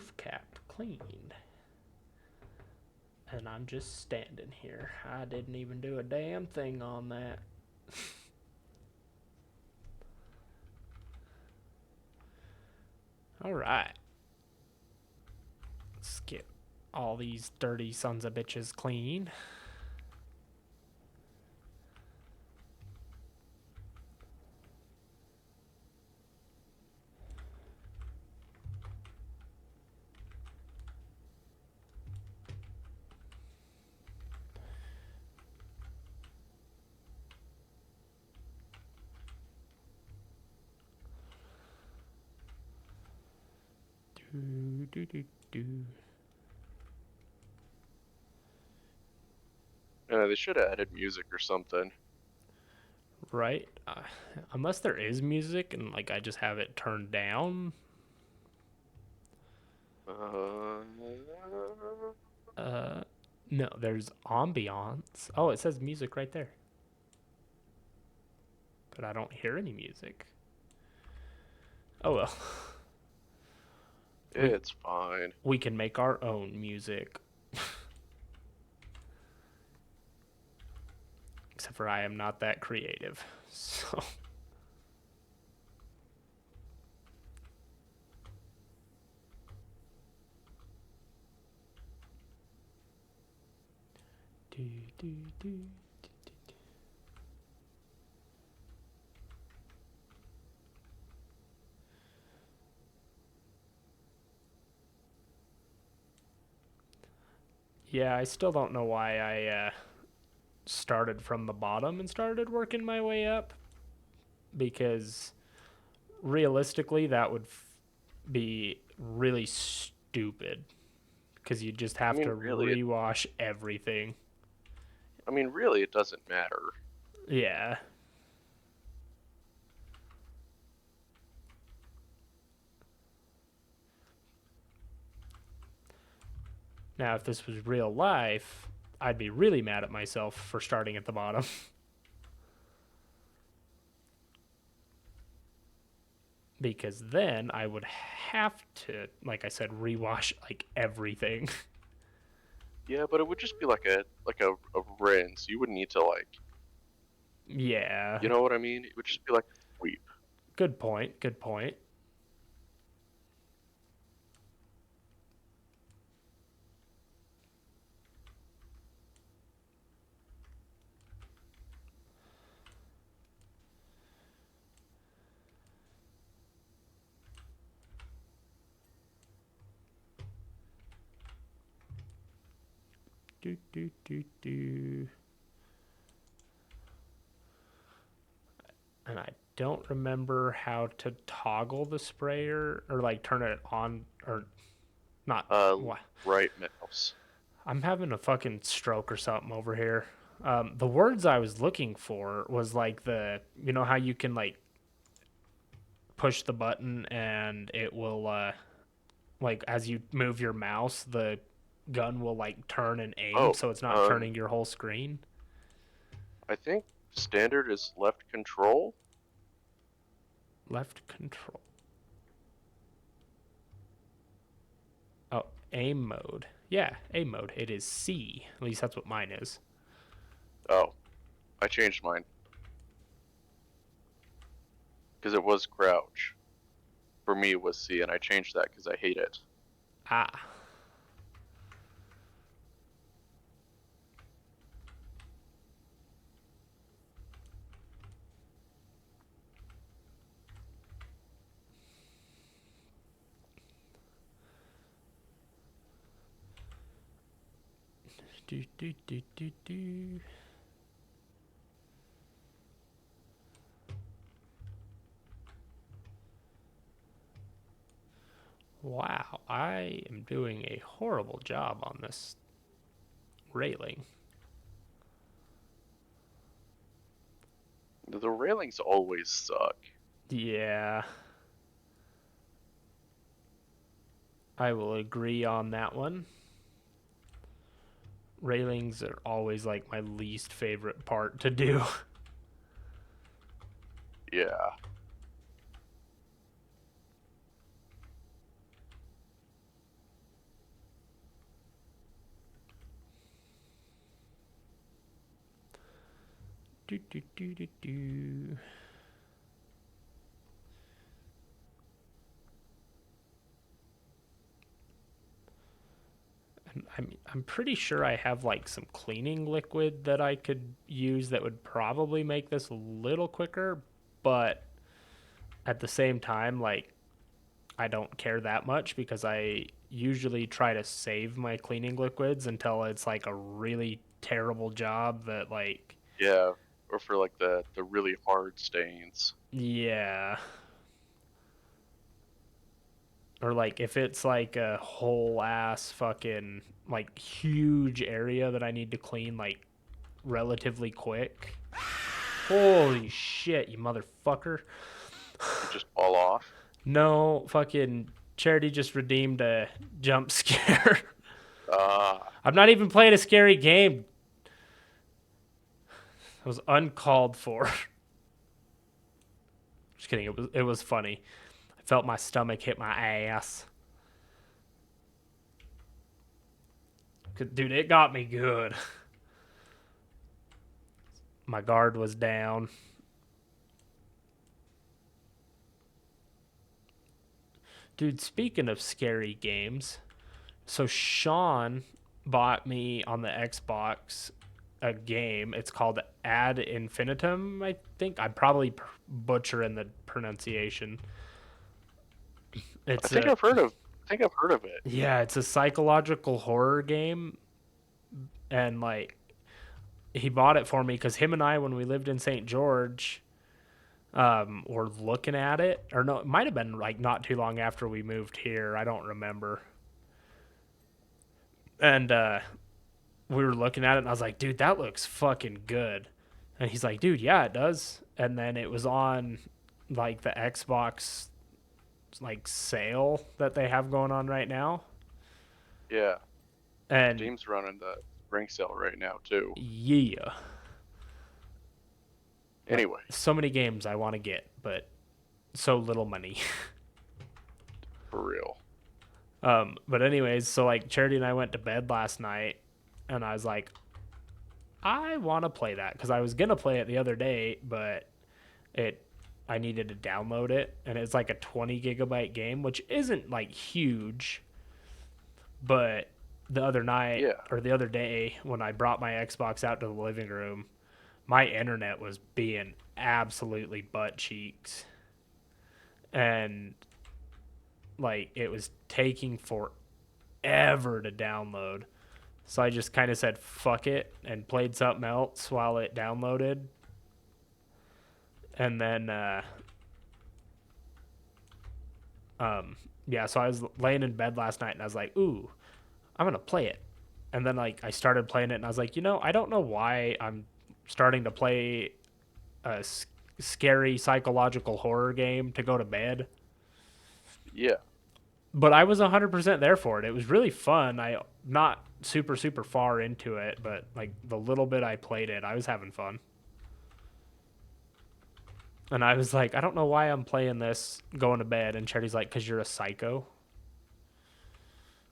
roof cap cleaned. And I'm just standing here. I didn't even do a damn thing on that. Alright. Let's get all these dirty sons of bitches clean. Do, do, do, do. They should have added music or something. Right? Unless there is music and like I just have it turned down. Uh, No, there's ambiance. Oh, it says music right there. But I don't hear any music. Oh well. we it's fine. we can make our own music. Except for I am not that creative. So do, do, do. Yeah, I still don't know why I started from the bottom and started working my way up. Because realistically, that would be really stupid. Because you just I have to mean, really, rewash everything. really, it doesn't matter. Yeah. Now, if this was real life, I'd be really mad at myself for starting at the bottom. Because then I would have to, like I said, rewash like everything. Yeah, but it would just be like a rinse. You wouldn't need to like, Yeah. you know what I mean? It would just be like a sweep. Good point. Good point. Do, do, do, do. And I don't remember how to toggle the sprayer or like turn it on or not. Uh, What? right mouse. I'm having a fucking stroke or something over here. The words I was looking for was like you know how you can like push the button and it will, like, as you move your mouse, the gun will like turn and aim Oh, so it's not turning your whole screen. I think standard is left control. Left control. Oh, aim mode. Yeah, aim mode. It is C. At least that's what mine is. Oh, I changed mine because it was crouch. For me, it was C, and I changed that because I hate it. Ah. Do, do, do, do, do. Wow, I am doing a horrible job on this railing. The railings always suck. Yeah, I will agree on that one. Railings are always like my least favorite part to do. Yeah. Do, do, do, do, do. I'm pretty sure I have like some cleaning liquid that I could use that would probably make this a little quicker, but at the same time, like I don't care that much because I usually try to save my cleaning liquids until it's like a really terrible job that like Yeah, or for like the really hard stains. yeah. Or like if it's like a whole ass fucking like huge area that I need to clean like relatively quick. Holy shit, you motherfucker. They just fall off. No, fucking Charity just redeemed a jump scare. Ah, I'm not even playing a scary game. It was uncalled for. Just kidding. It was funny. I felt my stomach hit my ass. Dude, it got me good. My guard was down. Dude, speaking of scary games, so Sean bought me on the Xbox a game. It's called Ad Infinitum, I think. I'm probably butchering the pronunciation. I It's think a I've heard of. I think I've heard of it. yeah, it's a psychological horror game, and like he bought it for me because him and I, when we lived in St. George, were looking at it, or no, it might have been like not too long after we moved here. I don't remember. And we were looking at it, and I was like, dude, that looks fucking good. And he's like, dude, yeah, it does. And then it was on like the Xbox like sale that they have going on right now. Yeah, And Steam's running the spring sale right now too. yeah, like Anyway, so many games I want to get, but so little money. for real. But anyways, so like Charity and I went to bed last night, and I was like, I want to play that because I was gonna play it the other day, but it I needed to download it, and it's like a 20 gigabyte game, which isn't like huge. But the other night Yeah, or the other day when I brought my Xbox out to the living room, my internet was being absolutely butt cheeks, and like it was taking forever to download. So I just kind of said fuck it and played something else while it downloaded. And then yeah, so I was laying in bed last night and I was like, "Ooh, I'm going to play it." And then like I started playing it and I was like, "You know, I don't know why I'm starting to play a scary psychological horror game to go to bed." yeah. But I was 100% there for it. It was really fun. I not super far into it, but like the little bit I played it, I was having fun. And I was like, I don't know why I'm playing this going to bed. And Charity's like, because you're a psycho.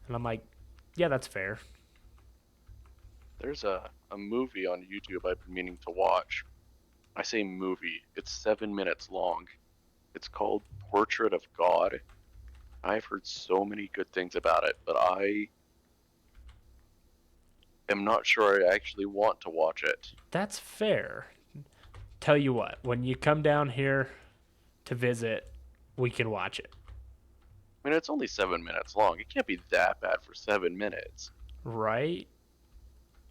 And I'm like, yeah, that's fair. There's a movie on YouTube I've been meaning to watch. I say movie. It's 7 minutes long. It's called Portrait of God. I've heard so many good things about it, but I am not sure I actually want to watch it. That's fair. Tell you what, when you come down here to visit, we can watch it. I mean, it's only 7 minutes long. It can't be that bad for 7 minutes. Right?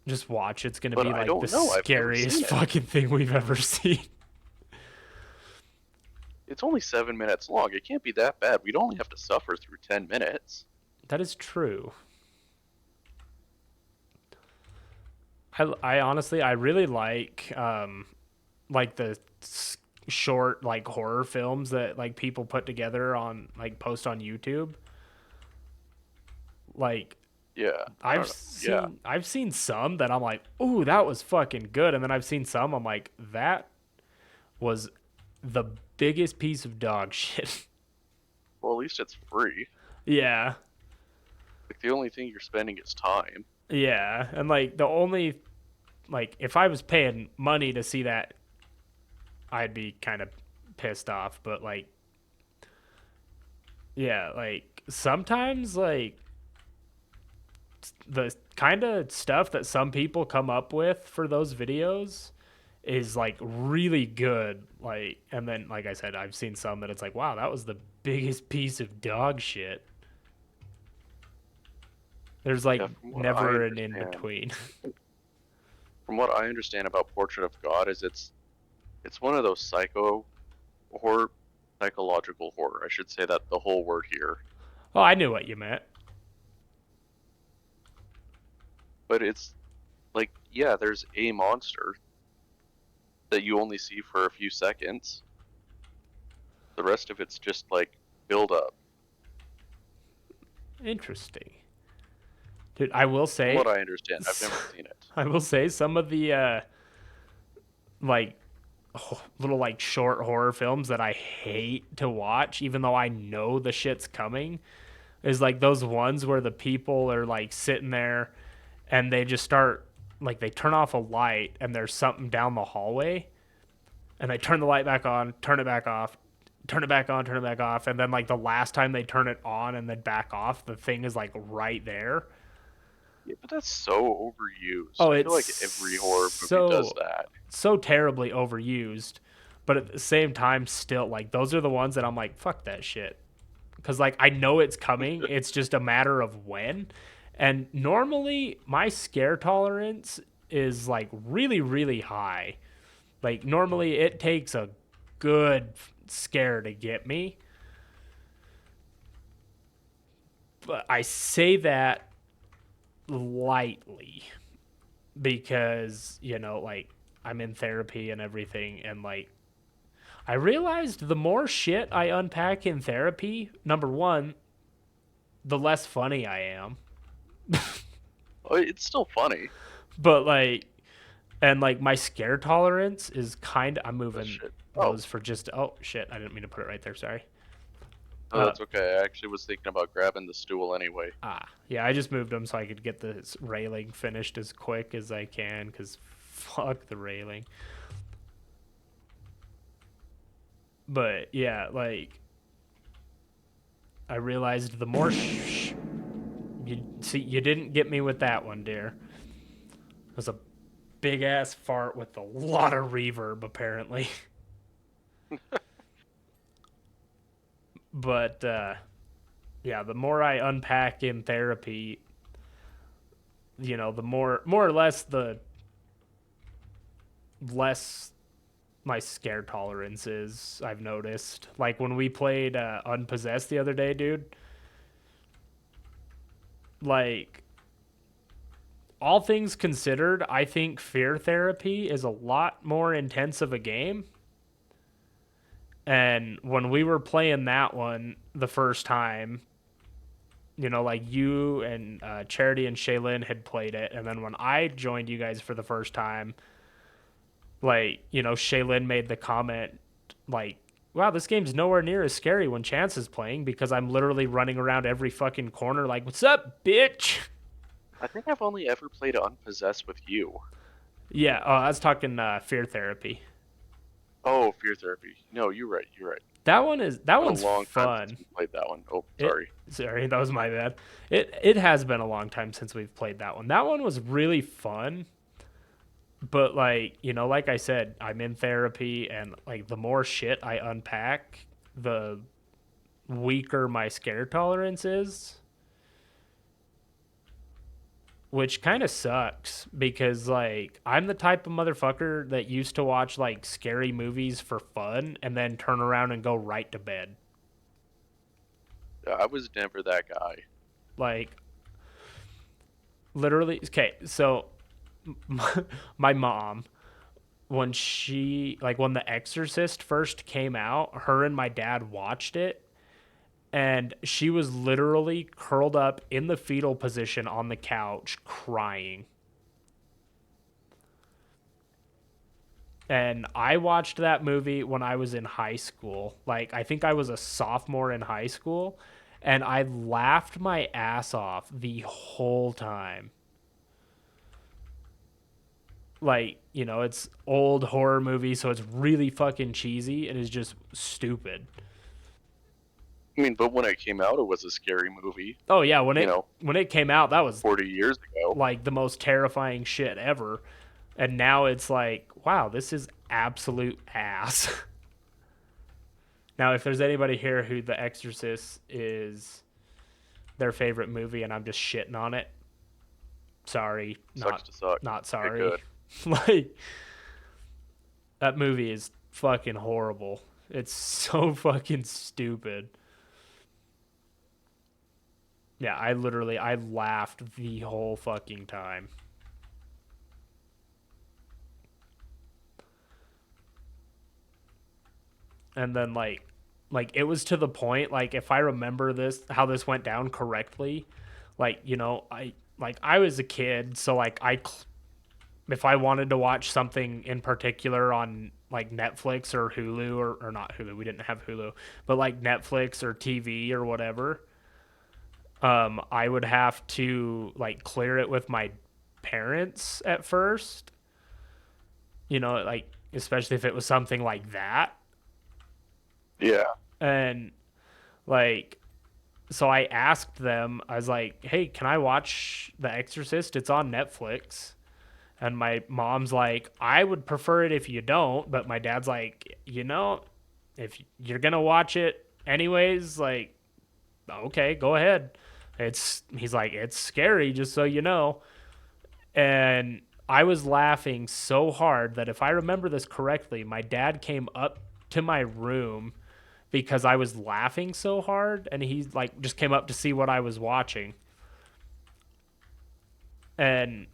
Just watch. It's going to But be I like the don't know. I've never scariest seen it. fucking thing we've ever seen. It's only 7 minutes long. It can't be that bad. We'd only have to suffer through 10 minutes. That is true. I honestly, I really like the short like horror films that like people put together on like post on YouTube. Like Yeah. I don't know. Yeah. I've seen some that I'm like, "Ooh, that was fucking good." And then I've seen some I'm like, "That was the biggest piece of dog shit." Well, at least it's free. Yeah. Like, the only thing you're spending is time. Yeah. And like the only like if I was paying money to see that I'd be kind of pissed off. But like, yeah, like sometimes like the kind of stuff that some people come up with for those videos is like really good. Like, and then like I said, I've seen some that it's like, wow, that was the biggest piece of dog shit. There's like Yeah, from what I never an in understand, between. from what I understand about Portrait of God is it's one of those horror, psychological horror. I should say that the whole word here. Oh, I knew what you meant. But it's like, yeah, there's a monster that you only see for a few seconds. The rest of it's just like build up. Interesting. Dude, I will From say, what I understand, I've never seen it. I will say some of the like little like short horror films that I hate to watch, even though I know the shit's coming, is like those ones where the people are like sitting there and they just start like they turn off a light and there's something down the hallway and they turn the light back on, turn it back off, turn it back on, turn it back off, and then like the last time they turn it on and then back off, the thing is like right there. Yeah, but that's so overused. Oh, I feel it's like every horror movie does that. so terribly overused, but at the same time, still like those are the ones that I'm like, fuck that shit, because like I know it's coming. It's just a matter of when. And normally my scare tolerance is like really really high. Like normally it takes a good scare to get me. But I say that lightly because, you know, like I'm in therapy and everything and like I realized the more shit I unpack in therapy, number 1, the less funny I am. Oh, it's still funny. But like and like my scare tolerance is kind of I'm That moving shit. Oh, those for just oh shit, I didn't mean to put it right there, sorry. no, Uh that's okay. I actually was thinking about grabbing the stool anyway. yeah, I just moved them so I could get this railing finished as quick as I can cuz fuck the railing. But yeah, like I realized the more you see you didn't get me with that one, dear. It was a big ass fart with a lot of reverb apparently. But yeah, the more I unpack in therapy, you know, the more or less the less my scare tolerance is, I've noticed. Like when we played Unpossessed the other day, dude, like all things considered, I think fear therapy is a lot more intense of a game. And when we were playing that one the first time, you know, like you and Charity and Shaylin had played it, and then when I joined you guys for the first time, like, you know, Shaylin made the comment, like, wow, this game's nowhere near as scary when Chance is playing because I'm literally running around every fucking corner like, what's up, bitch? I think I've only ever played Unpossessed with you. Yeah, I was talking fear therapy. Oh, Fear Therapy. No, you're right. You're right. That Been a one's long time since fun. we played that one. Oh, It sorry. sorry, that was my bad. It has been a long time since we've played that one. That one was really fun, but like, you know, like I said, I'm in therapy and like the more shit I unpack, the weaker my scare tolerance is, which kind of sucks because like I'm the type of motherfucker that used to watch like scary movies for fun and then turn around and go right to bed. I was never that guy. Like literally, okay, so my mom, when she like when The Exorcist first came out, her and my dad watched it and she was literally curled up in the fetal position on the couch crying. And I watched that movie when I was in high school. Like I think I was a sophomore in high school and I laughed my ass off the whole time. Like you know, it's old horror movie, so it's really fucking cheesy and is just stupid. I mean, but when it came out, it was a scary movie. Oh yeah, You know, when it came out, that was 40 years ago. like the most terrifying shit ever. And now it's like, wow, this is absolute ass. Now, if there's anybody here who The Exorcist is their favorite movie and I'm just shitting on it, sorry, Sucks to suck. not Get sorry. good. Like that movie is fucking horrible. It's so fucking stupid. Yeah, I laughed the whole fucking time. And then like it was to the point, like if I remember this how this went down correctly, like, you know, I was a kid, so like if I wanted to watch something in particular on like Netflix or Hulu, or not Hulu, we didn't have Hulu, but like Netflix or TV or whatever, I would have to like clear it with my parents at first, you know, like especially if it was something like that. Yeah. And like, so I asked them, I was like, hey, can I watch The Exorcist? It's on Netflix. And my mom's like, I would prefer it if you don't. But my dad's like, you know, if you're going to watch it anyways, like, okay, go ahead. He's like, it's scary, just so you know. And I was laughing so hard that if I remember this correctly, my dad came up to my room because I was laughing so hard, and he like just came up to see what I was watching. And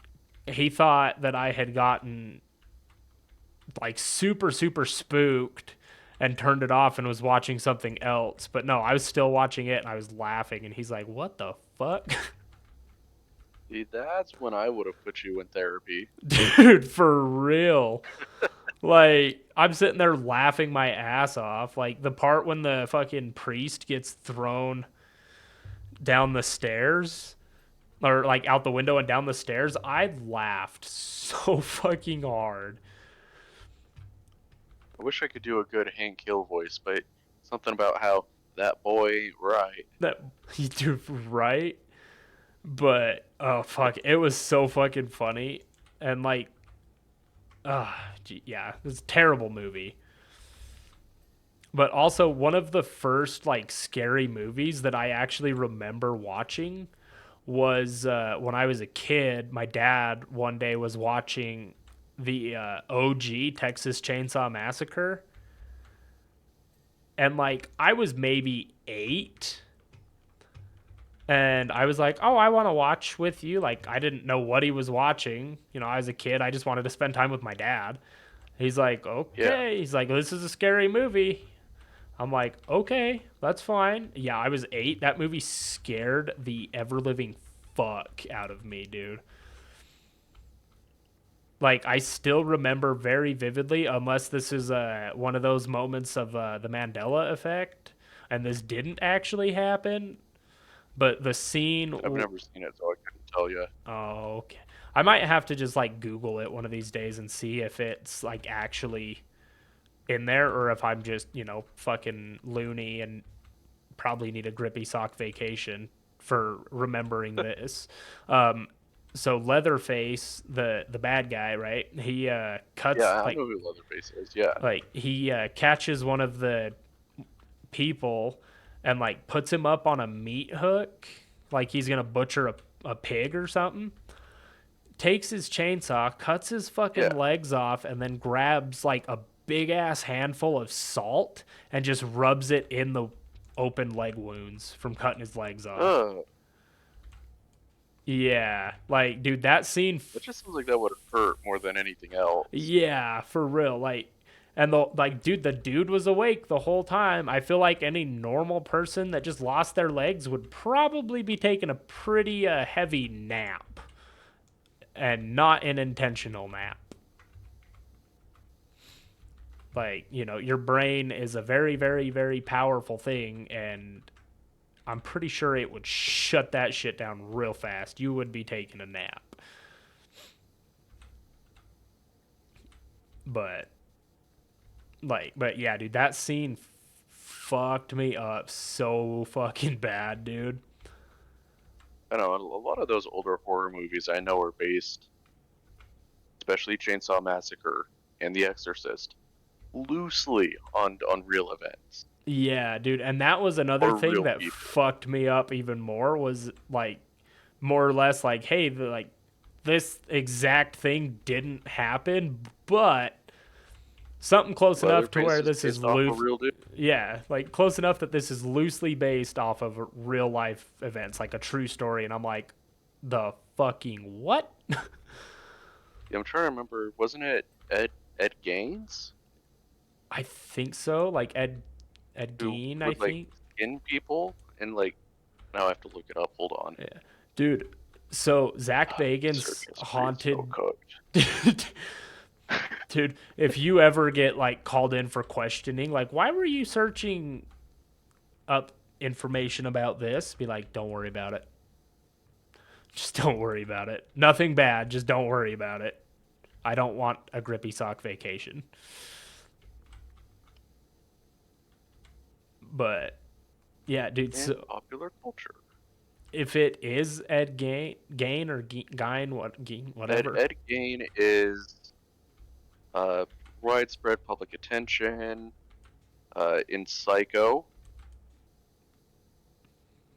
he thought that I had gotten like super spooked and turned it off and was watching something else. But no, I was still watching it and I was laughing, and he's like, "What the fuck?" See, that's when I would have put you in therapy. Dude, for real. Like, I'm sitting there laughing my ass off. Like, the part when the fucking priest gets thrown down the stairs, or like out the window and down the stairs, I laughed so fucking hard. I wish I could do a good Hank Hill voice, but something about how that boy, right? That you do right, but oh fuck, it was so fucking funny. And like, yeah, it's a terrible movie. But also one of the first like scary movies that I actually remember watching was when I was a kid. My dad one day was watching the OG Texas Chainsaw Massacre, and like I was maybe 8, and I was like, "Oh, I want to watch with you." Like I didn't know what he was watching. You know, I was a kid. I just wanted to spend time with my dad. He's like, Yeah. "Okay." He's like, "This is a scary movie." I'm like, "Okay, that's fine." Yeah, I was 8. That movie scared the ever living fuck out of me, dude. Like I still remember very vividly, unless this is one of those moments of the Mandela effect, and this didn't actually happen. But the scene, I've never seen it, so I couldn't tell you. oh, okay. I might have to just like Google it one of these days and see if it's like actually in there, or if I'm just, you know, fucking loony and probably need a grippy sock vacation for remembering this. Um, so Leatherface, the bad guy, right? He cuts Yeah, I know who Leatherface is. Yeah. like he catches one of the people and like puts him up on a meat hook, like he's gonna butcher a pig or something. Takes his chainsaw, cuts his fucking Yeah. legs off, and then grabs like a big ass handful of salt and just rubs it in the open leg wounds from cutting his legs off. Ugh. Yeah, like dude, that scene. That just seems like that would hurt more than anything else. Yeah, for real. Like, and the like, dude, the dude was awake the whole time. I feel like any normal person that just lost their legs would probably be taking a pretty heavy nap, and not an intentional nap. Like, you know, your brain is a very powerful thing, and I'm pretty sure it would shut that shit down real fast. You would be taking a nap. But but yeah, dude, that scene fucked me up so fucking bad, dude. I know a lot of those older horror movies I know are based, especially Chainsaw Massacre and The Exorcist, loosely on real events Yeah, dude, and that was another or thing real that people. fucked me up even more was like more or less like, hey, like this exact thing didn't happen, but something close enough to Leatherface where is this is based off a loose. real dude. Yeah, like close enough that this is loosely based off of real life events, like a true story. And I'm like, the fucking what? Yeah, I'm trying to remember. Wasn't it Ed Gaines I think so. Like Ed who Gein, I would like think. skin people and like? Now I have to look it up. Hold on. Yeah, dude. So Zach Search Bagans history is so haunted. cooked. Dude, if you ever get like called in for questioning, like why were you searching up information about this? Be like, don't worry about it. Just don't worry about it. Nothing bad. Just don't worry about it. I don't want a grippy sock vacation. But yeah, dude. In So popular culture. if it is Ed Gain or Gein, whatever. Ed Gein is uh, widespread public attention in Psycho,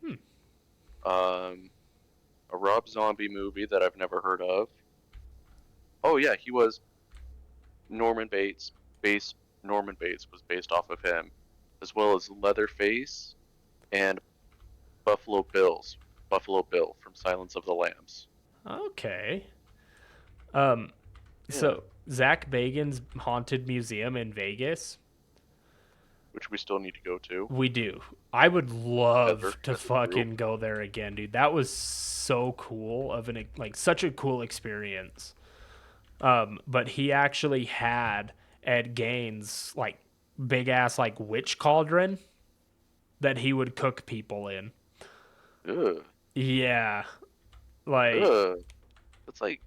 Hmm. um, a Rob Zombie movie that I've never heard of. Oh yeah, he was Norman Bates. Base Norman Bates was based off of him, as well as Leatherface and Buffalo Bill from Silence of the Lambs. Okay. Um. Yeah, So Zach Bagans' haunted museum in Vegas. which we still need to go to We do. I would love to as a group. fucking go there again, dude. That was so cool of an like such a cool experience. But he actually had Ed Gaines like big ass like witch cauldron that he would cook people in. Ugh, Yeah, like ugh. That's like,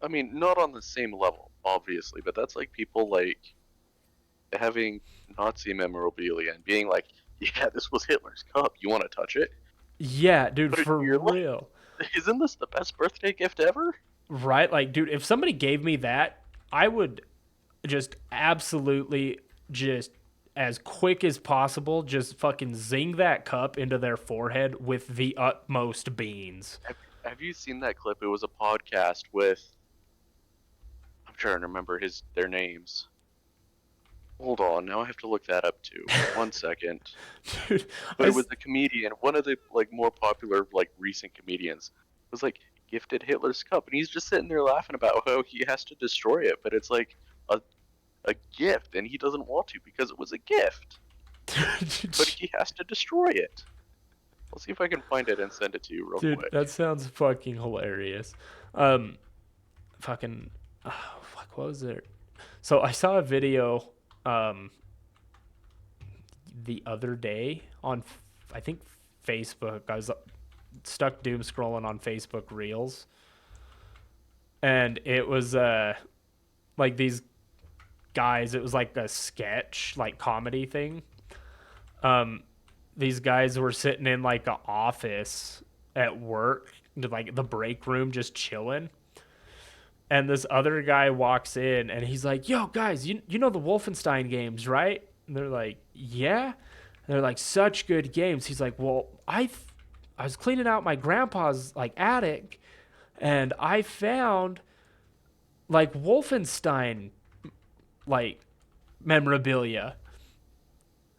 I mean, not on the same level, obviously, but that's like people like having Nazi memorabilia and being like, yeah, this was Hitler's cup. You want to touch it? yeah, dude, Put it for in your life. real. Isn't this the best birthday gift ever? Right? Like, dude, if somebody gave me that, I would just absolutely just as quick as possible just fucking zing that cup into their forehead with the utmost beans. Have you seen that clip? It was a podcast with, I'm trying to remember their names. Hold on, now I have to look that up too. 1 second. Dude, But it was a comedian, one of the like more popular like recent comedians was like gifted Hitler's cup, and he's just sitting there laughing about how he has to destroy it, but it's like a gift, and he doesn't want to because it was a gift, but he has to destroy it. I'll see if I can find it and send it to you real dude, quick. that sounds fucking hilarious. Um, fucking, fuck, what was it? So I saw a video, um, the other day on, I think Facebook. I was stuck doom scrolling on Facebook Reels, and it was like these guys. It was like a sketch, like comedy thing. Um, these guys were sitting in like an office at work, like the break room, just chilling. And this other guy walks in and he's like, "Yo, guys, you know the Wolfenstein games, right?" And they're like, "Yeah." And they're like, "Such good games." He's like, "Well, I was cleaning out my grandpa's like attic, and I found like Wolfenstein like memorabilia."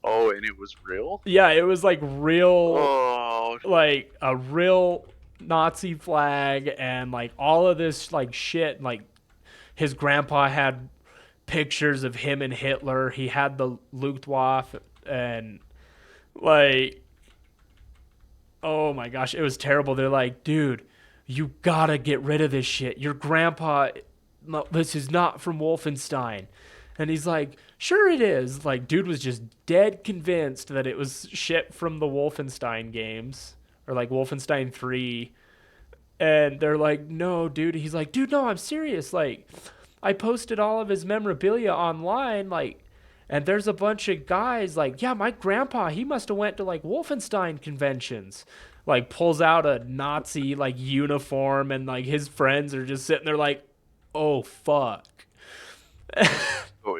Oh, and it was real. Yeah, it was like real, Oh, like a real Nazi flag and like all of this like shit. Like his grandpa had pictures of him and Hitler. He had the Luftwaffe and like, oh my gosh, it was terrible. They're like, dude, you gotta get rid of this shit. Your grandpa, no, this is not from Wolfenstein. And he's like, sure it is. Like, dude was just dead convinced that it was shit from the Wolfenstein games or like Wolfenstein 3. And they're like, no, dude. He's like, dude, no, I'm serious. Like, I posted all of his memorabilia online, like, and there's a bunch of guys like, yeah, my grandpa, he must have went to like Wolfenstein conventions. Like pulls out a Nazi like uniform and like his friends are just sitting there like, oh fuck. Oh,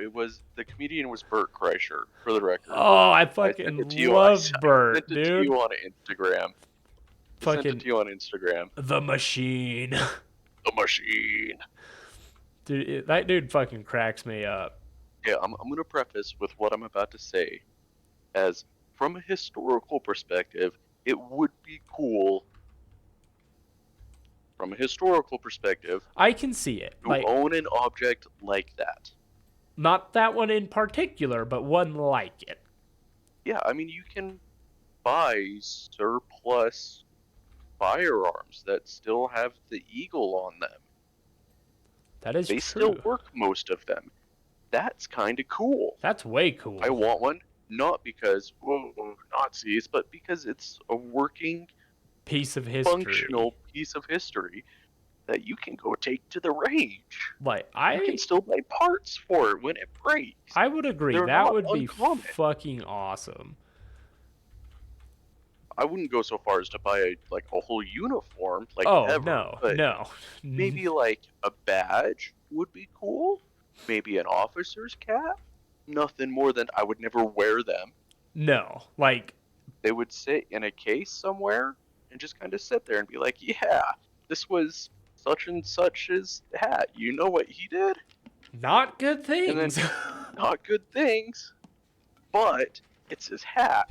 the comedian was Bert Kreischer, for the record. Oh, I I sent it fucking to you. I love sent Bert, it to dude. you on Instagram. I sent it Fucking to you on Instagram. the machine. The machine. Dude, that dude fucking cracks me up. Yeah, I'm gonna preface with what I'm about to say as from a historical perspective, it would be cool from a historical perspective I can see it. to Like, own an object like that. not that one in particular, but one like it. Yeah, I mean, you can buy surplus firearms that still have the eagle on them. That is They true. still work, most of them. That's kind of cool. That's way cool. I want one, not because, whoa, Nazis, but because it's a working, Piece of history. functional piece of history that you can go take to the range. Like, You can still buy parts for it when it breaks. I would agree. They're That not would be uncommon. fucking awesome. I wouldn't go so far as to buy a whole uniform, like Oh, ever. no. But No. maybe like a badge would be cool. Maybe an officer's cap. Nothing more than I would never wear them. No. Like, They would sit in a case somewhere and just kind of sit there and be like, yeah, this was such and such's hat. You know what he did? not good And things. then, not good things, but it's his hat.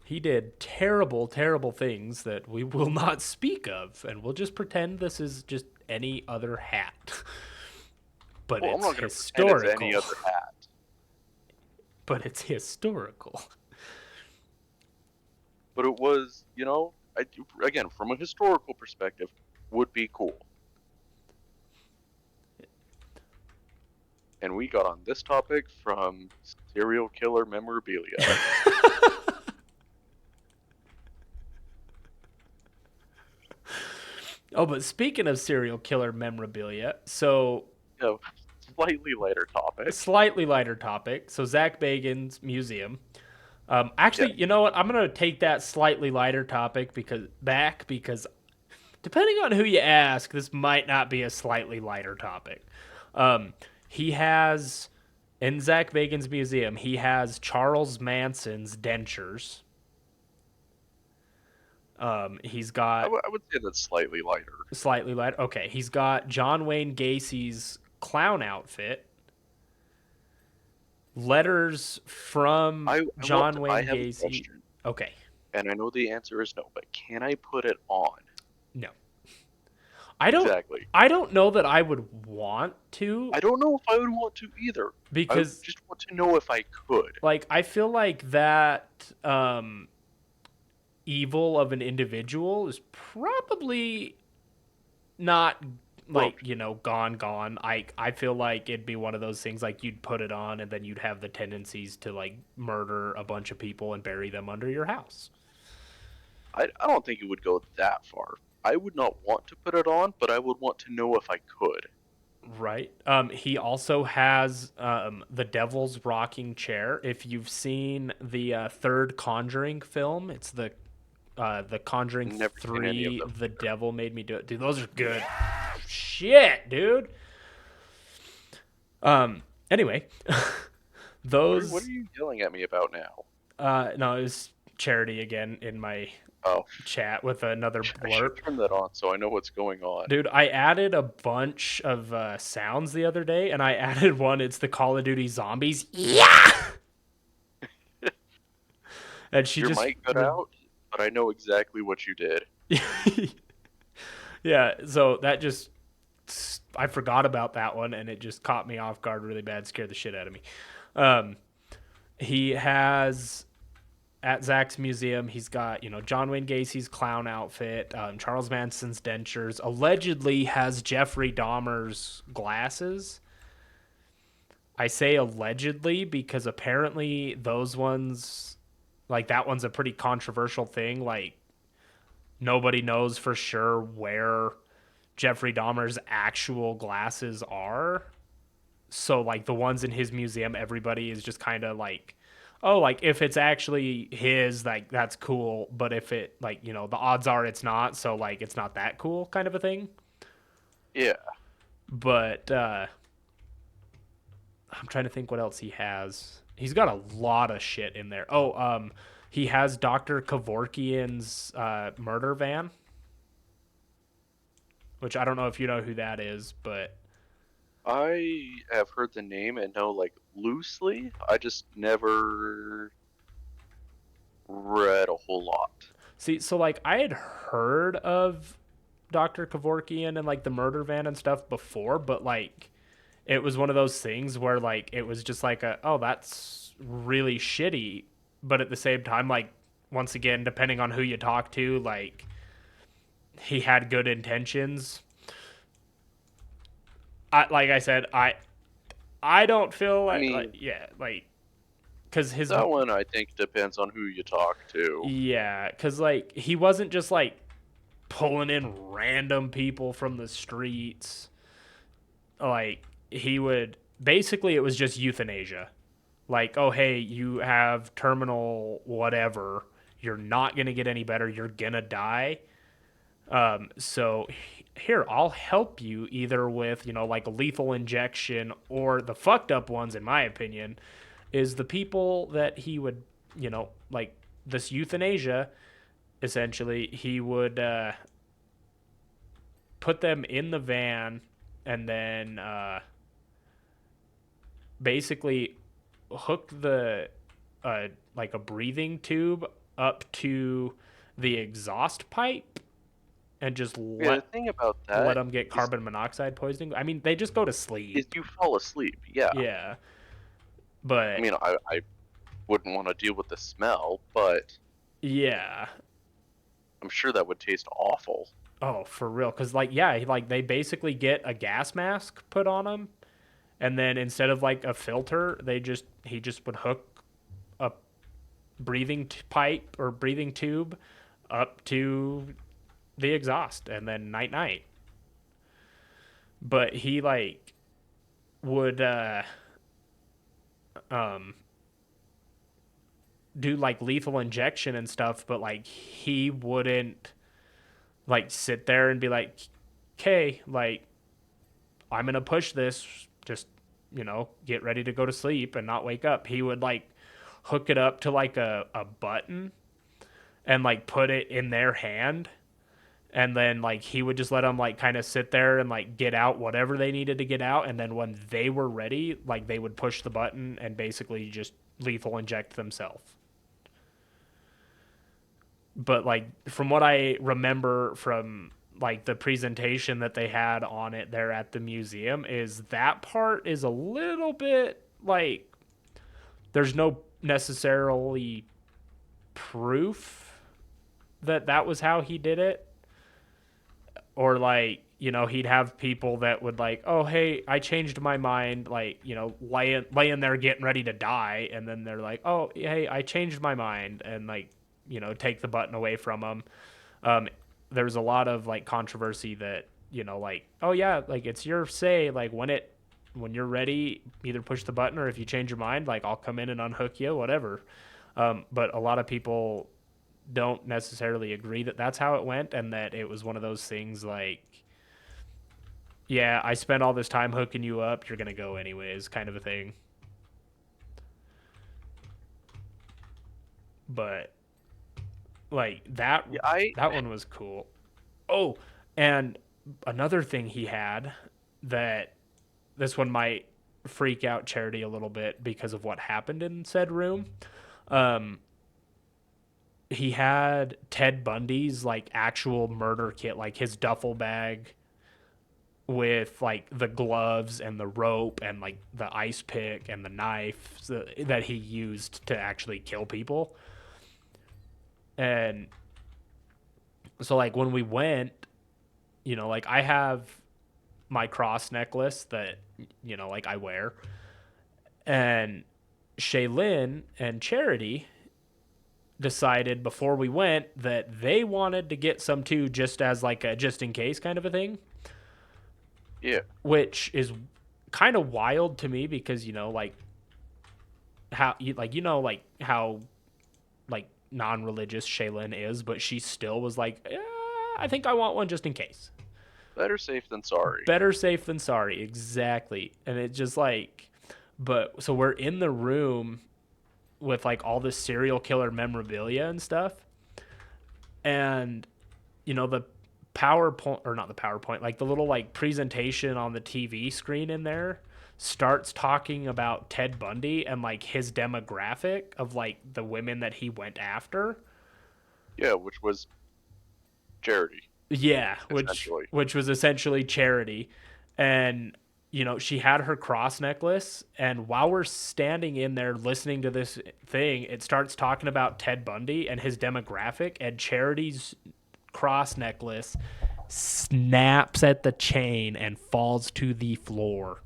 He did terrible, terrible things that we will not speak of, and we'll just pretend this is just any other hat. But Well, I'm it's not going to historical. pretend it's any other hat. But it's historical. But it was, again, from a historical perspective, would be cool. And we got on this topic from serial killer memorabilia. Oh, but speaking of serial killer memorabilia, so Slightly lighter topic. slightly lighter topic. So Zach Bagans Museum. Actually, you know what? I'm gonna take that slightly lighter topic because depending on who you ask, this might not be a slightly lighter topic. He has in Zach Bagans Museum, he has Charles Manson's dentures. He's got I would say that's slightly lighter. slightly lighter. Okay, he's got John Wayne Gacy's clown outfit. Letters from John Wayne I have Gacy. a question, Okay, and I know the answer is no, but can I put it on? no. I don't. Exactly. I don't know that I would want to. I don't know if I would want to either. Because I just want to know if I could. like I feel like that evil of an individual is probably not like gone. I feel like it'd be one of those things like you'd put it on and then you'd have the tendencies to like murder a bunch of people and bury them under your house. I don't think it would go that far. I would not want to put it on, but I would want to know if I could. Right. He also has the Devil's Rocking Chair. If you've seen the third Conjuring film, it's the Conjuring Never seen any of 3, them. The Devil Made Me Do It. Dude, those are good. Shit, dude. Anyway, those. What are you yelling at me about now? No, it was Charity again in my Oh, chat with another I should blurb. turn that on so I know what's going on. Dude, I added a bunch of sounds the other day, and I added one. It's the Call of Duty Zombies. Yeah. And she Your just mic cut out, but I know exactly what you did. Yeah, so that just I forgot about that one, and it just caught me off guard really bad, scared the shit out of me. He has at Zach's museum, he's got John Wayne Gacy's clown outfit, Charles Manson's dentures. Allegedly has Jeffrey Dahmer's glasses. I say allegedly because apparently those ones, like that one's a pretty controversial thing. Like nobody knows for sure where Jeffrey Dahmer's actual glasses are. So like the ones in his museum, everybody is just kind of like, oh, like if it's actually his, like that's cool, but if it like, you know, the odds are it's not, so like it's not that cool kind of a thing. Yeah. But I'm trying to think what else he has. He's got a lot of shit in there. Oh, he has Dr. Kevorkian's murder van, which I don't know if you know who that is, but I have heard the name and know like loosely. I just never read a whole lot. see, so like I had heard of Dr. Kevorkian and like the murder van and stuff before, but like it was one of those things where like it was just like a, oh, that's really shitty, but at the same time, like once again, depending on who you talk to, like he had good intentions. Like I said, I don't feel I like mean, yeah, like because his that one I think depends on who you talk to. yeah, because like he wasn't just like pulling in random people from the streets. Like he would basically it was just euthanasia. Like, oh hey, you have terminal whatever. You're not gonna get any better. You're gonna die. So here, I'll help you either with, you know, like a lethal injection or the fucked up ones, in my opinion, is the people that he would, you know, like this euthanasia, essentially, he would put them in the van and then basically hook the, like a breathing tube up to the exhaust pipe and just Yeah, the thing about let that them get is carbon monoxide poisoning. I mean, they just go to is sleep. you fall asleep. Yeah. Yeah, I but mean, I wouldn't want to deal with the smell, but yeah. I'm sure that would taste awful. Oh, for real. Cause like yeah, like they basically get a gas mask put on them, and then instead of like a filter, he just would hook a breathing pipe or breathing tube up to the exhaust, and then night night. But he like would um do like lethal injection and stuff, but like he wouldn't like sit there and be like, okay, like I'm gonna push this, just you know, get ready to go to sleep and not wake up. He would like hook it up to like a button and like put it in their hand, and then like he would just let them like kind of sit there and like get out whatever they needed to get out, and then when they were ready, like they would push the button and basically just lethal inject themselves. But like from what I remember from like the presentation that they had on it there at the museum is that part is a little bit like there's no necessarily proof that that was how he did it, or like you know he'd have people that would like, oh hey, I changed my mind, like you know laying there getting ready to die, and then they're like, oh hey, I changed my mind, and like you know take the button away from them. um there's a lot of like controversy that you know like, oh yeah, like it's your say, like when you're ready, either push the button, or if you change your mind, like I'll come in and unhook you, whatever. But a lot of people don't necessarily agree that that's how it went, and that it was one of those things like, yeah, I spent all this time hooking you up, you're gonna go anyways, kind of a thing. But like Yeah, I that one was cool. Oh, and another thing he had that this one might freak out Charity a little bit because of what happened in said room. Um, he had Ted Bundy's like actual murder kit, like his duffel bag with like the gloves and the rope and like the ice pick and the knife that he used to actually kill people. And so like when we went, you know, like I have my cross necklace that you know like I wear, and Shaylin and Charity decided before we went that they wanted to get some too, just as like a just in case kind of a thing. Yeah. which is kind of wild to me because like how like non-religious Shaylin is, but she still was like, I think I want one just in case. Better safe than sorry. Better safe than sorry, exactly. And it just like, but so we're in the room with like all this serial killer memorabilia and stuff, and the PowerPoint, or not the PowerPoint, like the little like presentation on the TV screen in there starts talking about Ted Bundy and like his demographic of like the women that he went after. Yeah, which was charity, Yeah, which essentially. which was essentially charity. And she had her cross necklace, and while we're standing in there listening to this thing, it starts talking about Ted Bundy and his demographic, and Charity's cross necklace snaps at the chain and falls to the floor.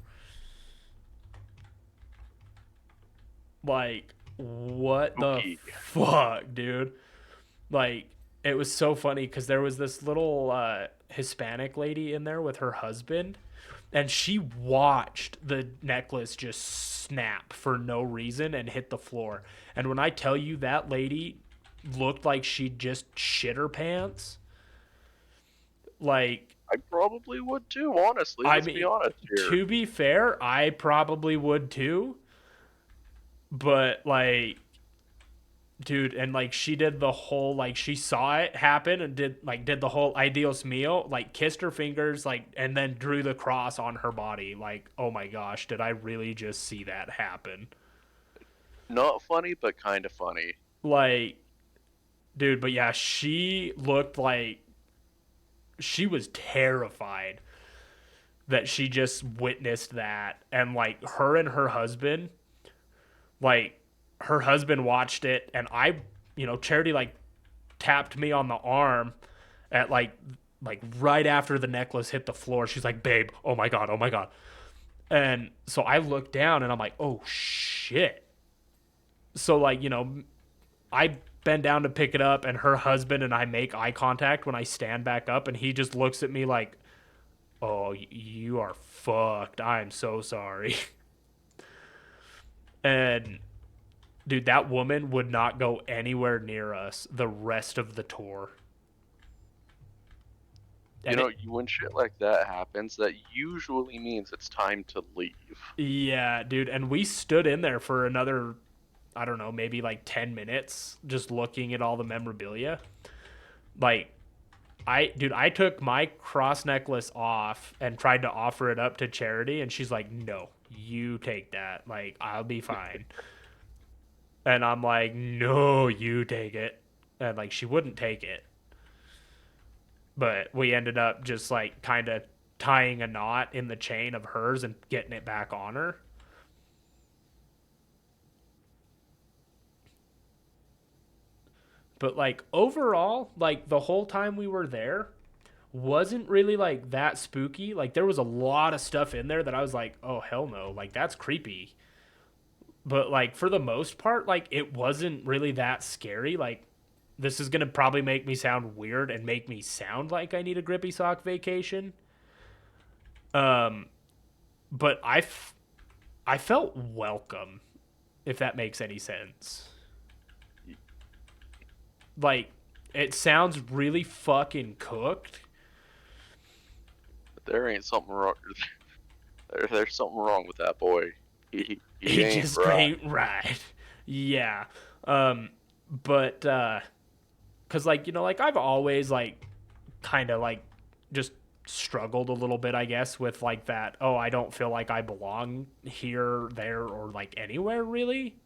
Like, what the Spooky. fuck, dude? Like, it was so funny because there was this little Hispanic lady in there with her husband, and she watched the necklace just snap for no reason and hit the floor. And when I tell you that lady looked like she just shit her pants, like, I probably would too, honestly. I Let's be mean, honest here. to be fair, I probably would too. But like, dude, and like she did the whole, like, she saw it happen and did the whole adios mio, like kissed her fingers, like, and then drew the cross on her body. Like, oh my gosh, did I really just see that happen? Not funny, but kind of funny. Like, dude, but yeah, she looked like she was terrified that she just witnessed that. And like her and her husband, like, her husband watched it, and Charity like tapped me on the arm at like right after the necklace hit the floor. She's like, "Babe, oh my god, oh my god." And so I look down and I'm like, "Oh shit." So like, I bend down to pick it up, and her husband and I make eye contact when I stand back up, and he just looks at me like, "Oh, you are fucked. I'm so sorry." And dude, that woman would not go anywhere near us the rest of the tour. You And know, when shit like that happens, that usually means it's time to leave. yeah, dude, and we stood in there for another, I don't know, maybe like 10 minutes just looking at all the memorabilia. Like, I took my cross necklace off and tried to offer it up to Charity, and she's like, "No, you take that. Like, I'll be fine." And I'm like, "No, you take it." And like, she wouldn't take it. But we ended up just like kind of tying a knot in the chain of hers and getting it back on her. But like overall, like the whole time we were there wasn't really like that spooky. Like there was a lot of stuff in there that I was like, "Oh hell no." Like that's creepy. But like for the most part, like it wasn't really that scary. Like this is going to probably make me sound weird and make me sound like I need a grippy sock vacation. Um but I felt welcome, if that makes any sense. Like, it sounds really fucking cooked. There ain't something wrong. There's something wrong with that boy. He He ain't just right. ain't right. Yeah. But cuz like, like I've always like kind of like just struggled a little bit, I guess, with like that, oh, I don't feel like I belong here, there, or like anywhere really.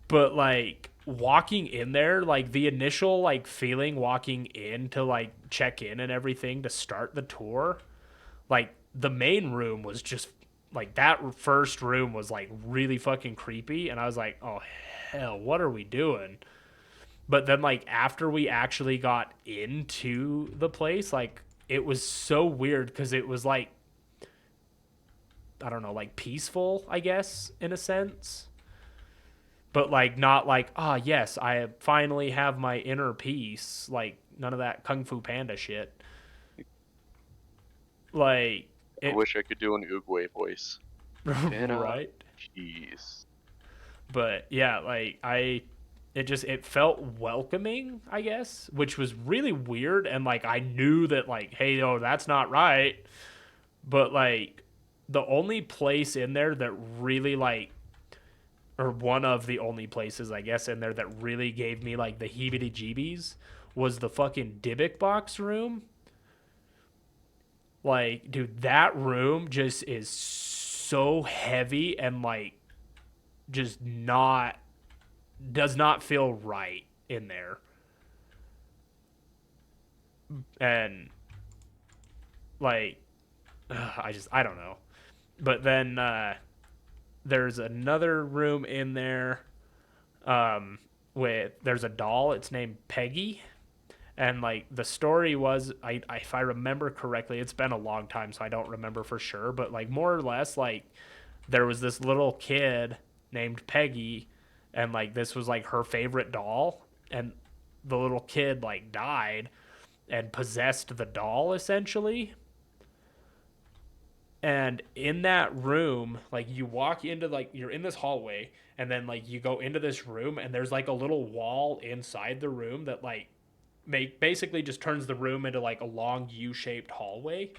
But like walking in there, like the initial like feeling walking in to like check in and everything to start the tour, like the main room was just like that first room was like really fucking creepy, and I was like, "Oh hell, what are we doing?" But then like after we actually got into the place, like it was so weird cuz it was like, I don't know, like peaceful, I guess, in a sense. But like not like, ah, yes, I finally have my inner peace, like none of that kung fu panda shit. Like I it wish I could do an Oogway voice. Pinna right? keys. But yeah, like it felt welcoming, I guess, which was really weird. And like I knew that like, hey, no, that's not right. But like the only place in there that really like, or one of the only places I guess in there that really gave me like the heebie jeebies was the fucking Dybbuk box room. Like, dude, that room just is so heavy and like just not does not feel right in there. And like I don't know. But then there's another room in there with there's a doll. It's named Peggy. And like the story was, if I remember correctly, it's been a long time, so I don't remember for sure. But like more or less, like there was this little kid named Peggy, and like this was like her favorite doll, and the little kid like died and possessed the doll essentially. And in that room, like you walk into like you're in this hallway, and then like you go into this room, and there's like a little wall inside the room that like basically just turns the room into like a long U-shaped hallway.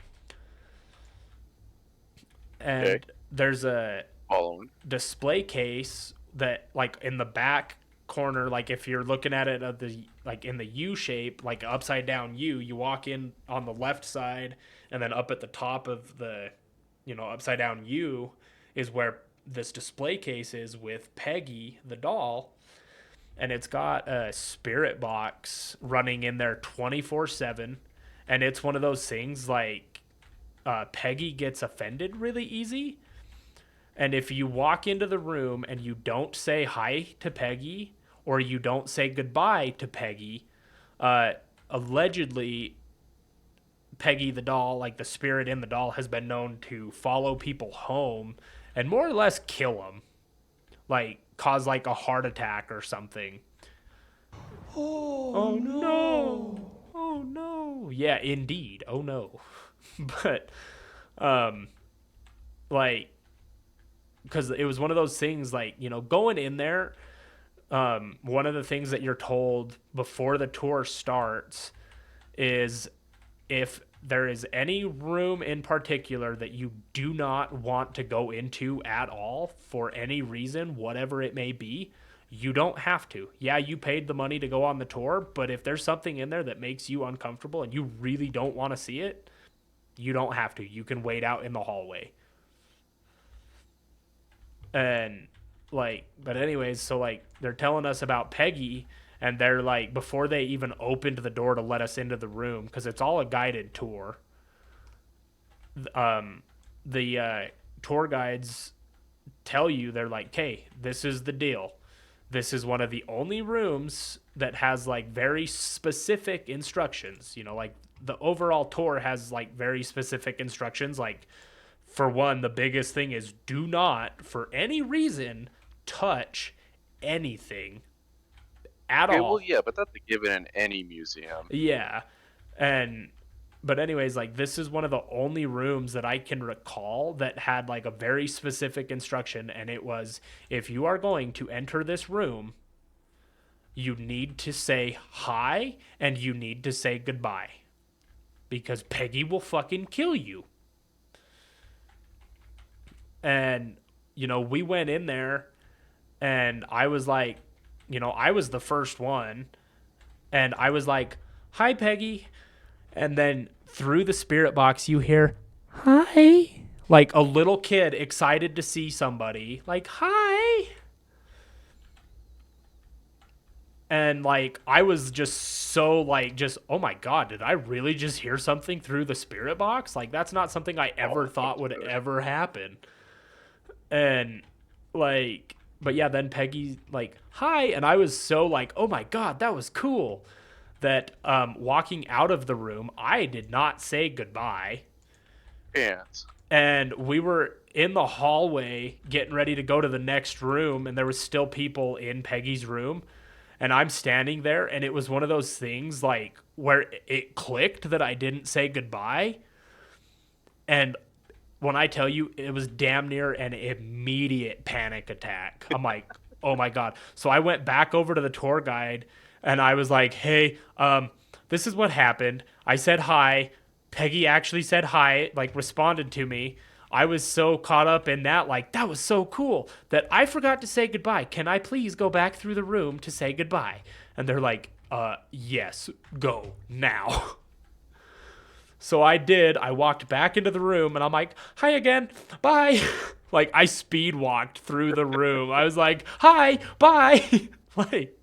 Okay, And there's a following. display case that like in the back corner, like if you're looking at it of the like in the U shape, like upside down U, you walk in on the left side, and then up at the top of the upside down U is where this display case is with Peggy the doll, and it's got a spirit box running in there 24/7. And it's one of those things like Peggy gets offended really easy. And if you walk into the room and you don't say hi to Peggy, or you don't say goodbye to Peggy, uh, allegedly Peggy the doll, like the spirit in the doll, has been known to follow people home and more or less kill them, like cause like a heart attack or something. Oh Oh no! no! Oh no! Yeah, indeed. Oh no! But um, like, because it was one of those things, like going in there. One of the things that you're told before the tour starts is if there is any room in particular that you do not want to go into at all for any reason, whatever it may be, you don't have to. Yeah, you paid the money to go on the tour, but if there's something in there that makes you uncomfortable and you really don't want to see it, you don't have to. You can wait out in the hallway. And like, but anyways, so like they're telling us about Peggy, and they're like, before they even opened the door to let us into the room, because it's all a guided tour, um the tour guides tell you, they're like, hey, this is the deal, this is one of the only rooms that has like very specific instructions, like the overall tour has like very specific instructions. Like, for one, the biggest thing is do not, for any reason, touch anything at Okay, well, all. yeah, but that's a given in any museum. Yeah. And, but, anyways, like, this is one of the only rooms that I can recall that had, like, a very specific instruction. And it was, if you are going to enter this room, you need to say hi and you need to say goodbye, because Peggy will fucking kill you. And, we went in there, and I was like, I was the first one, and I was like, hi, Peggy. And then through the spirit box, you hear, hi. Like a little kid excited to see somebody, like, hi. And like, I was just so like, just, oh my God, did I really just hear something through the spirit box? Like, that's not something I ever Oh, thought would understood. ever happen. And like, but yeah, then Peggy like, hi. And I was so like, oh my God, that was cool. That walking out of the room, I did not say goodbye. Pants. And we were in the hallway getting ready to go to the next room, and there was still people in Peggy's room. And I'm standing there, and it was one of those things like where it clicked that I didn't say goodbye. And when I tell you, it was damn near an immediate panic attack. I'm like, oh my God. So I went back over to the tour guide and I was like, hey, this is what happened. I said hi. Peggy actually said hi, like responded to me. I was so caught up in that, like, that was so cool that I forgot to say goodbye. Can I please go back through the room to say goodbye? And they're like, yes, go now. So I did. I walked back into the room and I'm like, hi again, bye. Like, I speed walked through the room. I was like, hi, bye. Like,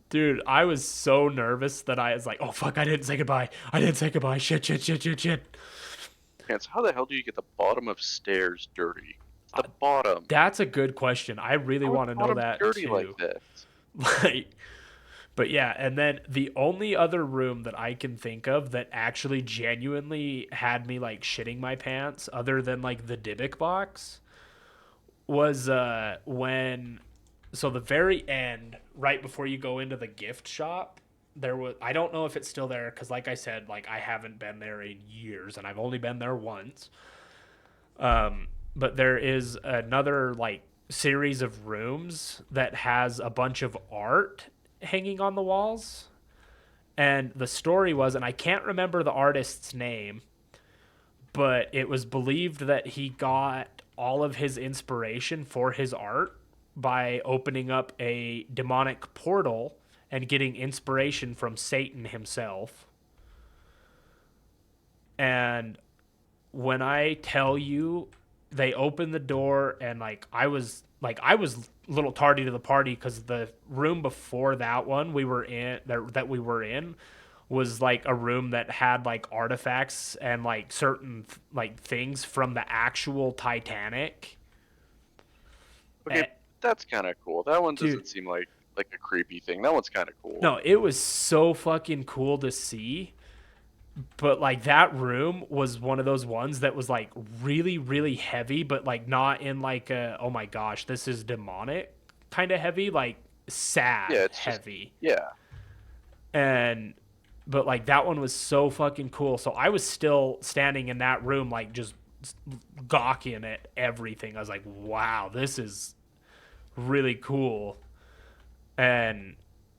dude, I was so nervous that I was like, oh, fuck, I didn't say goodbye. I didn't say goodbye. Shit, shit, shit, shit, shit. Chance, how the hell do you get the bottom of stairs dirty? The bottom. That's a good question. I really How are want the to know bottoms that dirty like too. this? Like, but yeah, and then the only other room that I can think of that actually genuinely had me like shitting my pants, other than like the Dybbuk box, was when so the very end, right before you go into the gift shop, there was, I don't know if it's still there because like I said, like I haven't been there in years and I've only been there once. But there is another like series of rooms that has a bunch of art hanging on the walls. And the story was, and I can't remember the artist's name, but it was believed that he got all of his inspiration for his art by opening up a demonic portal and getting inspiration from Satan himself. And when I tell you, they opened the door and I was a little tardy to the party because the room before that one we were in was like a room that had like artifacts and like certain like things from the actual Titanic. Okay, Eh, that's kind of cool. That one dude, doesn't seem like a creepy thing. That one's kind of cool. no, it was so fucking cool to see. But like that room was one of those ones that was like really really heavy, but like not in like a oh my gosh this is demonic kind of heavy, like Yeah, sad it's just heavy. yeah. And but like that one was so fucking cool, so I was still standing in that room like just gawking at everything. I was like, wow, this is really cool. And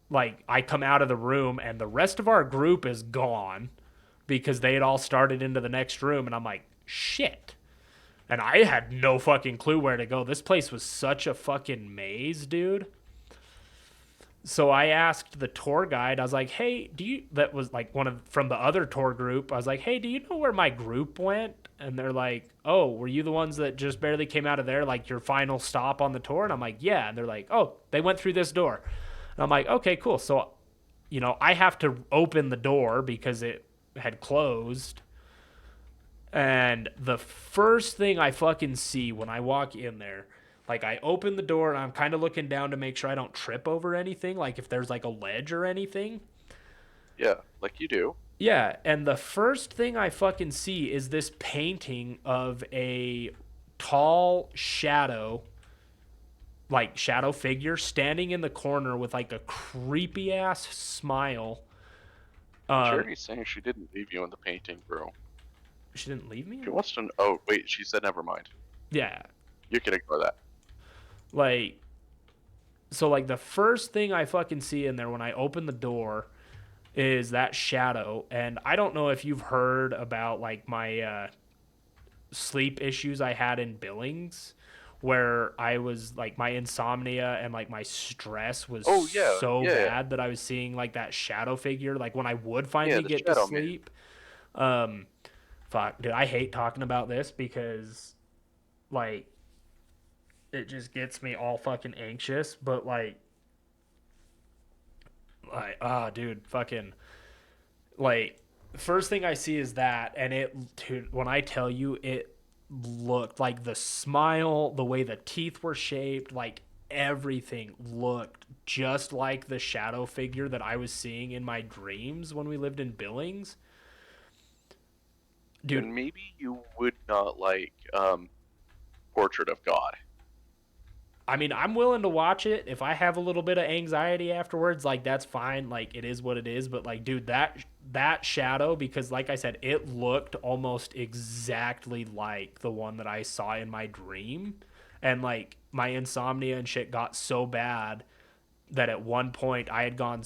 like I come out of the room and the rest of our group is gone because they had all started into the next room and I'm like, shit. And I had no fucking clue where to go. This place was such a fucking maze, dude. So I asked the tour guide, I was like, hey, do you, that was like one of, from the other tour group, I was like, hey, do you know where my group went? And they're like, oh, were you the ones that just barely came out of there, like your final stop on the tour? And I'm like, yeah. And they're like, oh, they went through this door. And I'm like, okay, cool. So, you know, I have to open the door because it had closed. And the first thing I fucking see when I walk in there, like I open the door and I'm kind of looking down to make sure I don't trip over anything, like if there's like a ledge or anything. Yeah, like you do. Yeah, and the first thing I fucking see is this painting of a tall shadow, like shadow figure standing in the corner with like a creepy ass smile. Um, Charity's saying she didn't leave you in the painting, bro. she didn't leave me. She wants to. Oh wait, she said never mind. Yeah, You can ignore that. like so like the first thing I fucking see in there when I open the door is that shadow. And I don't know if you've heard about like my sleep issues I had in Billings, where I was like my insomnia and like my stress was Oh yeah, so yeah, bad that I was seeing like that shadow figure like when I would yeah. finally The get to Shadow Man. sleep. um Fuck, dude, I hate talking about this because like it just gets me all fucking anxious. But dude, fucking like first thing I see is that, and it, dude, when I tell you, it looked like the smile, the way the teeth were shaped, like everything looked just like the shadow figure that I was seeing in my dreams when we lived in Billings. Dude, Then maybe you would not like Portrait of God. I mean, I'm willing to watch it if I have a little bit of anxiety afterwards. Like that's fine. Like it is what it is. But like, dude, that shadow, because like I said, it looked almost exactly like the one that I saw in my dream, and like my insomnia and shit got so bad that at one point I had gone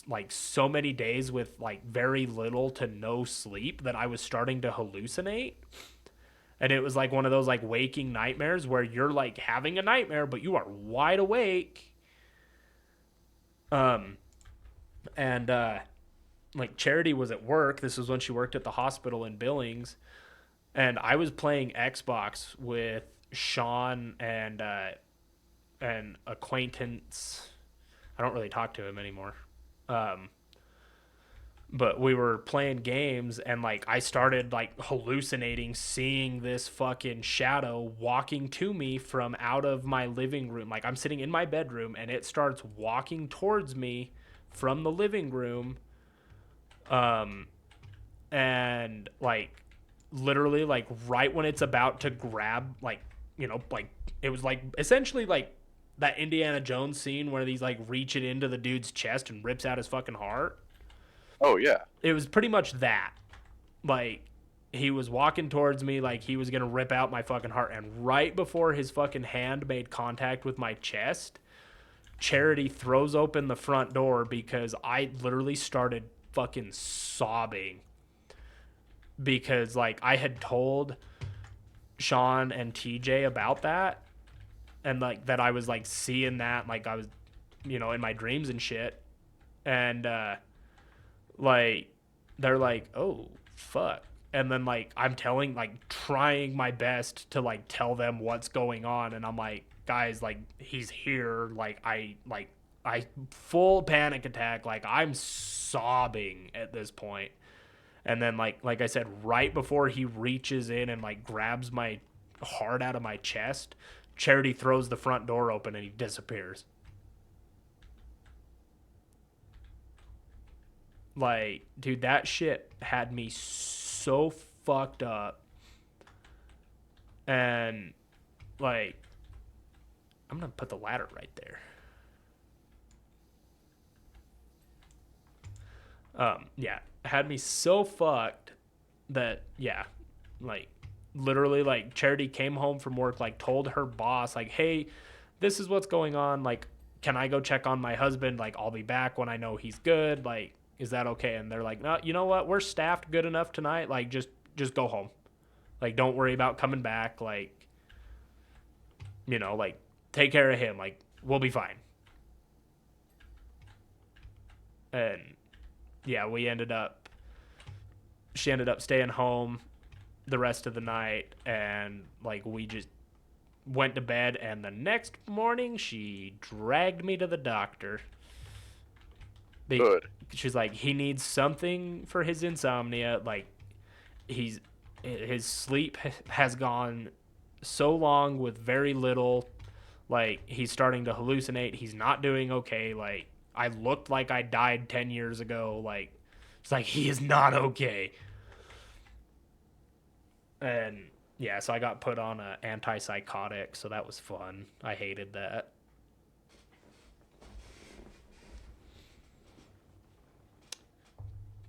like so many days with like very little to no sleep that I was starting to hallucinate. And it was like one of those like waking nightmares where you're like having a nightmare but you are wide awake. um and like Charity was at work. This was when she worked at the hospital in Billings, and I was playing Xbox with Sean and an acquaintance. I don't really talk to him anymore. um but we were playing games, and like I started like hallucinating, seeing this fucking shadow walking to me from out of my living room. Like I'm sitting in my bedroom and it starts walking towards me from the living room. um and like literally like right when it's about to grab, like, like it was like essentially like that Indiana Jones scene where he's like reaching into the dude's chest and rips out his fucking heart. Oh yeah. It was pretty much that. Like he was walking towards me like he was gonna rip out my fucking heart, and right before his fucking hand made contact with my chest, Charity throws open the front door because I literally started fucking sobbing, because like I had told Sean and TJ about that, and like that I was like seeing that, like I was, in my dreams and shit. And like they're like, "Oh, fuck." And then like I'm telling, like trying my best to like tell them what's going on, and I'm like, "Guys, like he's here." Like I full panic attack, like I'm sobbing at this point. And then like I said, right before he reaches in and like grabs my heart out of my chest, Charity throws the front door open and he disappears. Like, dude, that shit had me so fucked up. And like, I'm gonna put the ladder right there. Yeah, had me so fucked that, yeah, like literally like Charity came home from work, like told her boss like, "Hey, this is what's going on. Like, can I go check on my husband? Like, I'll be back when I know he's good. Like, is that okay?" And they're like, "No, you know what? We're staffed good enough tonight. Like, just go home. Like, don't worry about coming back. Like, like take care of him. Like, we'll be fine." And yeah, she ended up staying home the rest of the night, and like we just went to bed, and the next morning she dragged me to the doctor. Good. She's like, he needs something for his insomnia. Like his sleep has gone so long with very little. Like he's starting to hallucinate. He's not doing okay. Like I looked like I died 10 years ago. Like it's like he is not okay. And yeah, so I got put on a antipsychotic, so that was fun. I hated that.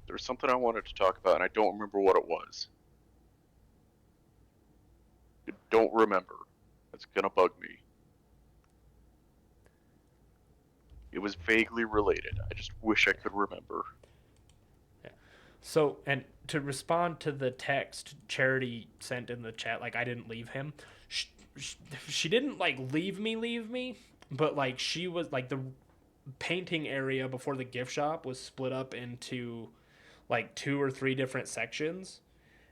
There was something I wanted to talk about, and I don't remember what it was. I don't remember. It's gonna bug me. It was vaguely related. I just wish I could remember. Yeah. So, and to respond to the text Charity sent in the chat, like I didn't leave him. She didn't like leave me, but like she was like the painting area before the gift shop was split up into like two or three different sections,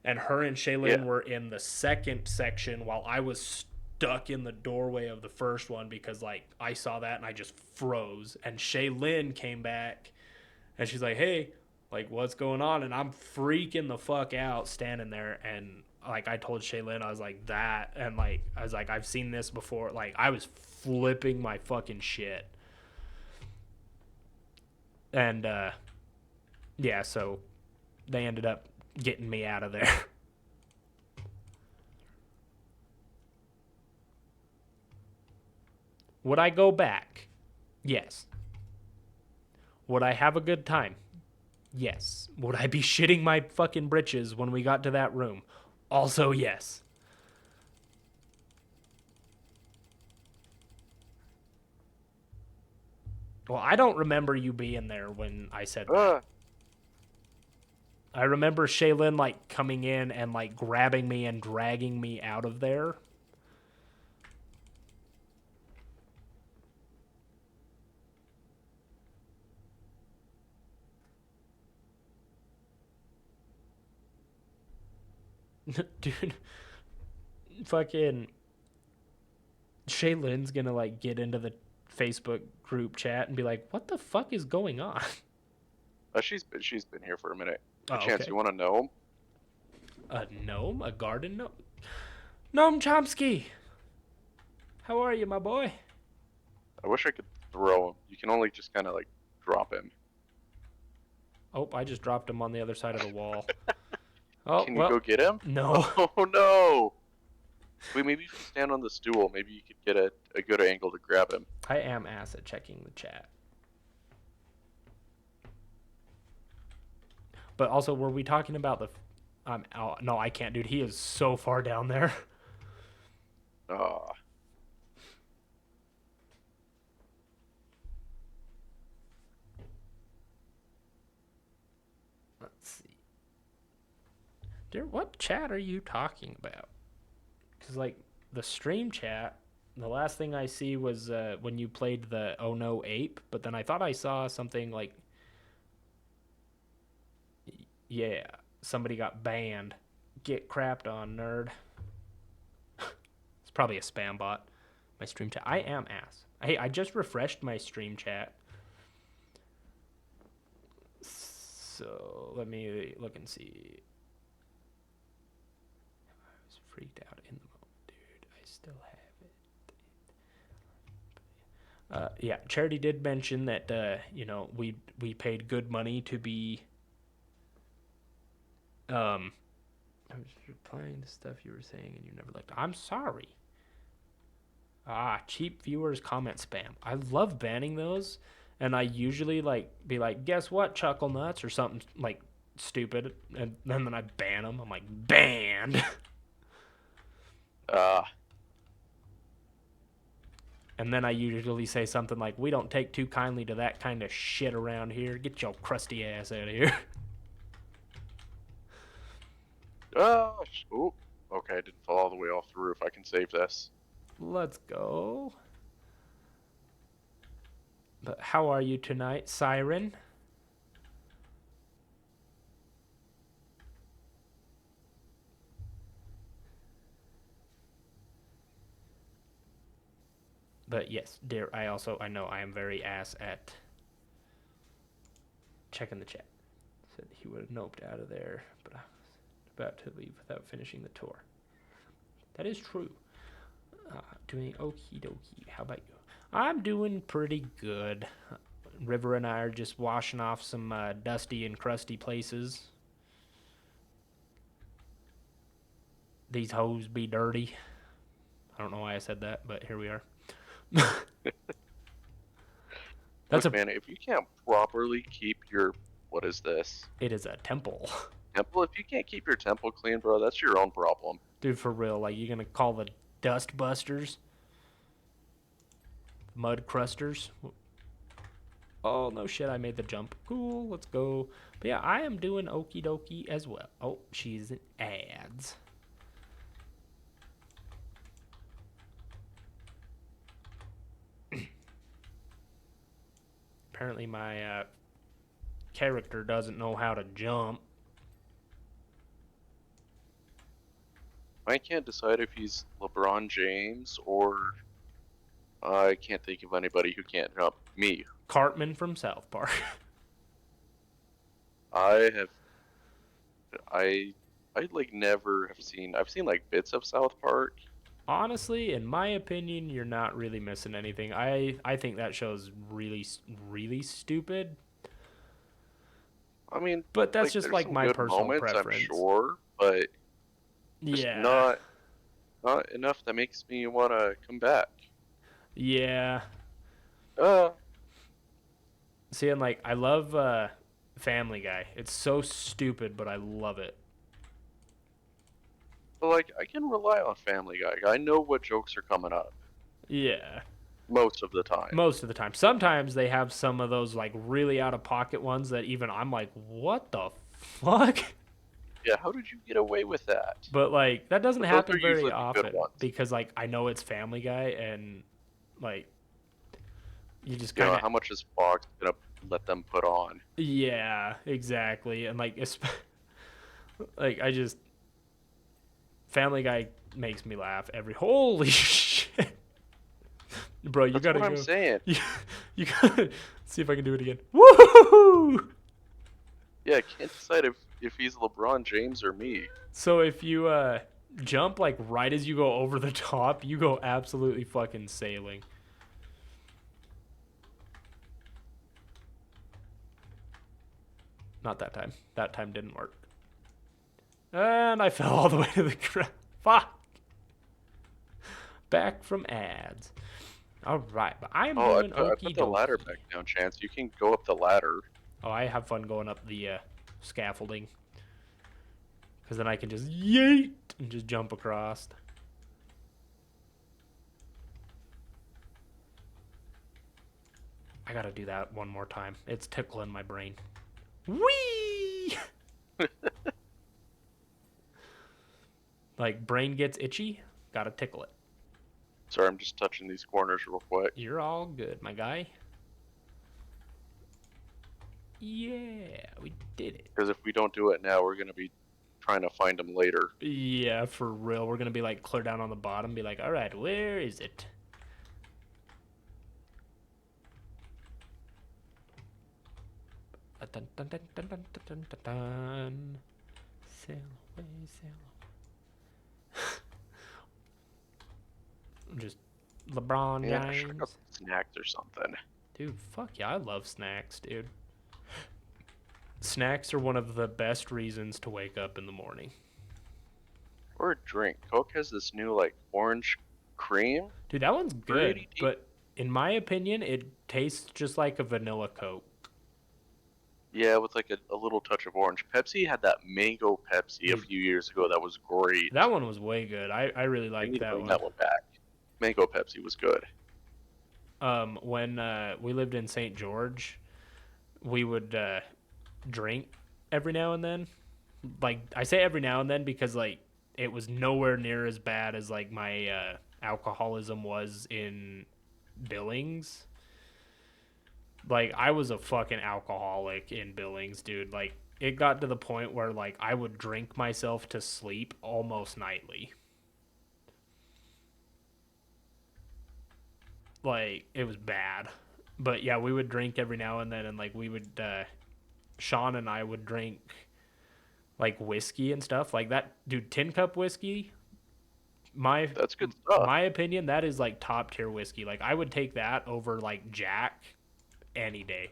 and her and Shaylin Yeah. were in the second section while I was stuck in the doorway of the first one, because like I saw that and I just froze. And Shaylin came back and she's like, "Hey, like what's going on?" And I'm freaking the fuck out standing there, and like I told Shaylin, I was like, that, and like I was like, I've seen this before. Like I was flipping my fucking shit. And yeah, so they ended up getting me out of there. Would I go back? Yes. Would I have a good time? Yes. Would I be shitting my fucking britches when we got to that room? Also, yes. Well, I don't remember you being there when I said that. I remember Shaylin, like, coming in and, like, grabbing me and dragging me out of there. Dude, fucking Shaylin's gonna, like, get into the Facebook group chat and be like, what the fuck is going on? She's been here for a minute. Oh, A chance okay. you want to know? A gnome? A garden gnome? Noam Chomsky! How are you, my boy? I wish I could throw him. You can only just kind of like drop him. Oh, I just dropped him on the other side of the wall. Oh, Can you well, go get him? no. Oh no! Wait, maybe if you stand on the stool, maybe you could get a good angle to grab him. I am ass at checking the chat. But also, were we talking about the... I'm out. No, I can't, dude. He is so far down there. Ah, Let's see. Dear, what chat are you talking about? Because, like, the stream chat, the last thing I see was when you played the Oh No Ape, but then I thought I saw something like... Yeah, somebody got banned. Get crapped on, nerd. It's probably a spam bot. My stream chat. I am ass. Hey, I just refreshed my stream chat. So let me look and see. I was freaked out in the moment, dude. I still have it. Yeah, Charity did mention that we paid good money to be. I was replying to stuff you were saying and you never liked. I'm sorry. Cheap viewers comment spam. I love banning those, and I usually be like, guess what, chuckle nuts or something like stupid, and then I ban them. I'm like, banned. uh, And then I usually say something like, we don't take too kindly to that kind of shit around here. Get your crusty ass out of here. oh, okay, I didn't fall all the way off the roof. I can save this. Let's go. But how are you tonight, Siren? But yes, dear, I know I am very ass at checking the chat. Said he would have noped out of there, but I was about to leave without finishing the tour. That is true. Doing okie dokie. How about you? I'm doing pretty good. River and I are just washing off some dusty and crusty places. These hoes be dirty. I don't know why I said that, but here we are. Look, man, if you can't properly keep your, what is this? It is a temple. Temple? If you can't keep your temple clean, bro, that's your own problem. Dude, for real, like, you gonna call the dust busters? Mud crusters? Oh, no shit, I made the jump. Cool, let's go. But yeah, I am doing okie dokie as well. Oh, she's in ads. Apparently my character doesn't know how to jump. I can't decide if he's LeBron James or I can't think of anybody who can't jump. Me. Cartman from South Park. I like never have seen. I've seen like bits of South Park. Honestly, in my opinion, you're not really missing anything. I think that show's really, really stupid. I mean, but that's just like my personal moments, preference. I'm sure, but just yeah, not enough that makes me want to come back. Yeah. Uh, See, and like I love Family Guy. It's so stupid, but I love it. but like I can rely on Family Guy. I know what jokes are coming up Yeah. most of the time. Most of the time. Sometimes they have some of those like really out of pocket ones that even I'm like, what the fuck? Yeah, how did you get away with that? But like that doesn't But those are happen very usually the good often ones. because like I know it's Family Guy and like you just You kind know, of how much is Fox gonna let them put on? yeah, exactly. And like like I just Family Guy makes me laugh every holy shit. Bro, you That's gotta what I'm go. saying. You, you gotta see if I can do it again. Woo! Yeah, I can't decide if he's LeBron James or me. So if you jump like right as you go over the top, you go absolutely fucking sailing. Not that time. That time didn't work. And I fell all the way to the ground. Fuck. Back from ads. All right, but I am Oh, doing I okie put the ladder dokie. back down, Chance. You can go up the ladder. Oh, I have fun going up the scaffolding because then I can just yeet and just jump across. I gotta do that one more time. It's tickling my brain. Whee! Like brain gets itchy, gotta tickle it. Sorry, I'm just touching these corners real quick. You're all good, my guy. Yeah, we did it. Because if we don't do it now, we're gonna be trying to find them later. Yeah, for real. We're gonna be like clear down on the bottom, be like, all right, where is it? Dun, dun, dun, dun, dun, dun, dun, dun, dun. Sail away, sail away. Just LeBron Yeah, I should have got James. some snacks or something. Dude, fuck yeah, I love snacks, dude. Snacks are one of the best reasons to wake up in the morning. Or a drink. Coke has this new like orange cream. Dude, that one's good, Pretty deep. but in my opinion, it tastes just like a vanilla Coke. Yeah, with like a little touch of orange. Pepsi had that mango Pepsi a Dude, few years ago that was great. that one was way good. I really They liked need to that bring one. that one back. Mango Pepsi was good. When we lived in St. George, we would drink every now and then. Like I say every now and then because like it was nowhere near as bad as like my alcoholism was in Billings. Like I was a fucking alcoholic in Billings, dude. Like it got to the point where like I would drink myself to sleep almost nightly. Like it was bad. But yeah, we would drink every now and then and like we would Sean and I would drink like whiskey and stuff. Like that dude, tin cup whiskey, my That's good stuff. my opinion, that is like top tier whiskey. Like I would take that over like Jack any day.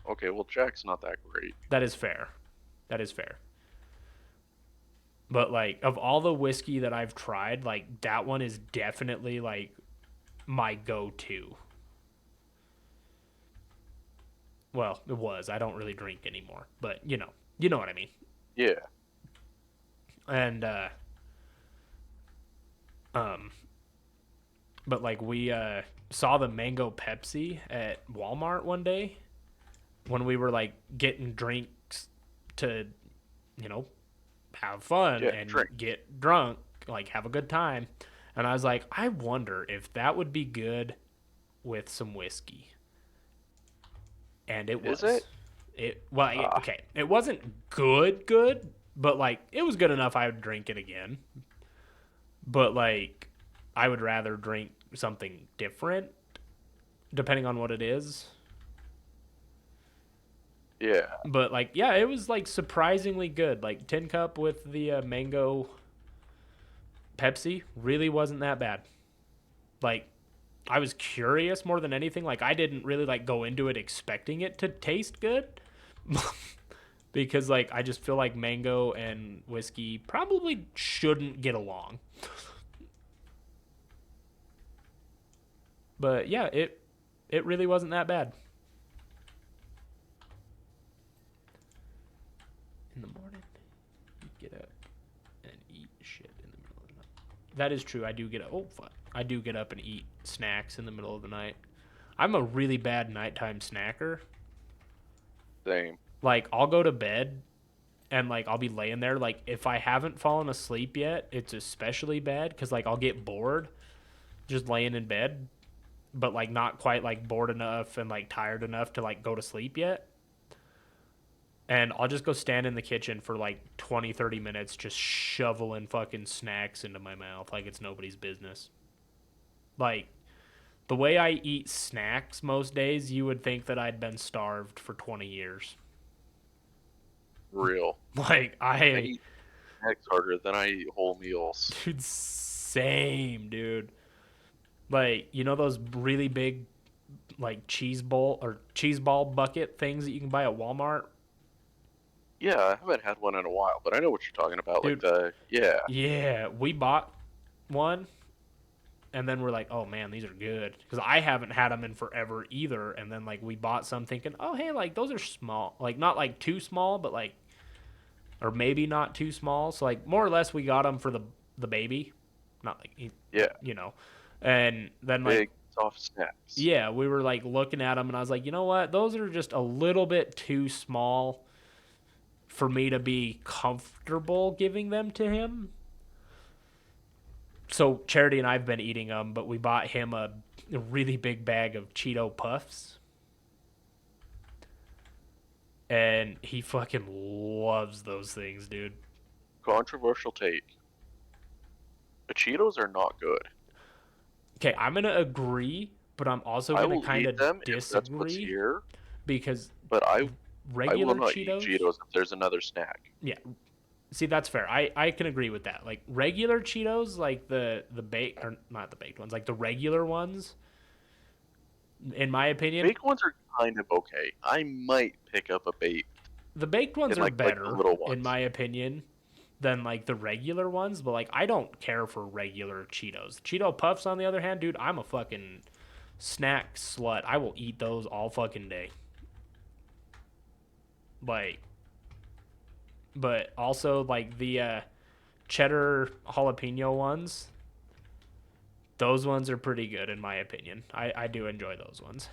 Okay, well Jack's not that great. That is fair. That is fair. But like of all the whiskey that I've tried, like that one is definitely like my go-to. Well, it was. I don't really drink anymore, but you know what I mean. Yeah. And um but like we saw the mango Pepsi at Walmart one day when we were like getting drinks to, you know, have fun Yeah, and drink. get drunk, like have a good time. And I was like, I wonder if that would be good with some whiskey. And it Is was. it? Ah, Okay. It wasn't good, but like it was good enough I would drink it again. But like I would rather drink something different depending on what it is. yeah. But like yeah, it was like surprisingly good. Like tin cup with the mango Pepsi really wasn't that bad. Like I was curious more than anything. Like I didn't really like go into it expecting it to taste good. Because like I just feel like mango and whiskey probably shouldn't get along. But yeah, it really wasn't that bad. In the morning, you get up and eat shit in the middle of the night. That is true. I do get up. Oh fuck! I do get up and eat snacks in the middle of the night. I'm a really bad nighttime snacker. Same. Like I'll go to bed and like I'll be laying there. Like if I haven't fallen asleep yet, it's especially bad because like I'll get bored just laying in bed, but like not quite like bored enough and like tired enough to like go to sleep yet. And I'll just go stand in the kitchen for like 20, 30 minutes just shoveling fucking snacks into my mouth like it's nobody's business. Like the way I eat snacks most days, you would think that I'd been starved for 20 years. Real. Like I eat snacks harder than I eat whole meals. dude, same, dude. Like, you know those really big like cheese bowl or cheese ball bucket things that you can buy at Walmart? Yeah, I haven't had one in a while, but I know what you're talking about. Like Dude, the yeah, yeah, we bought one and then we're like, "Oh man, these are good." Cuz I haven't had them in forever either, and then like we bought some thinking, "Oh, hey, like those are small." Like not like too small, but like or maybe not too small. So like more or less we got them for the baby, not like yeah, you know. And then like big soft snacks. yeah, we were like looking at them and I was like, "You know what? Those are just a little bit too small for me to be comfortable giving them to him." So Charity and I've been eating them, but we bought him a really big bag of Cheeto Puffs. And he fucking loves those things, dude. Controversial take. The Cheetos are not good. Okay, I'm going to agree, but I'm also I going to will kind eat of them if that's what's disagree here, because but I will regular not eat Cheetos, Cheetos if there's another snack. yeah, see that's fair. I can agree with that. Like regular Cheetos, like the baked or not the baked ones, like the regular ones, in my opinion, Baked ones are kind of okay. I might pick up a baked the baked ones in are like the better little in ones. my opinion than like the regular ones, but like I don't care for regular Cheetos. Cheeto Puffs on the other hand, dude, I'm a fucking snack slut. I will eat those all fucking day. Like but also like the cheddar jalapeno ones, those ones are pretty good in my opinion. I do enjoy those ones.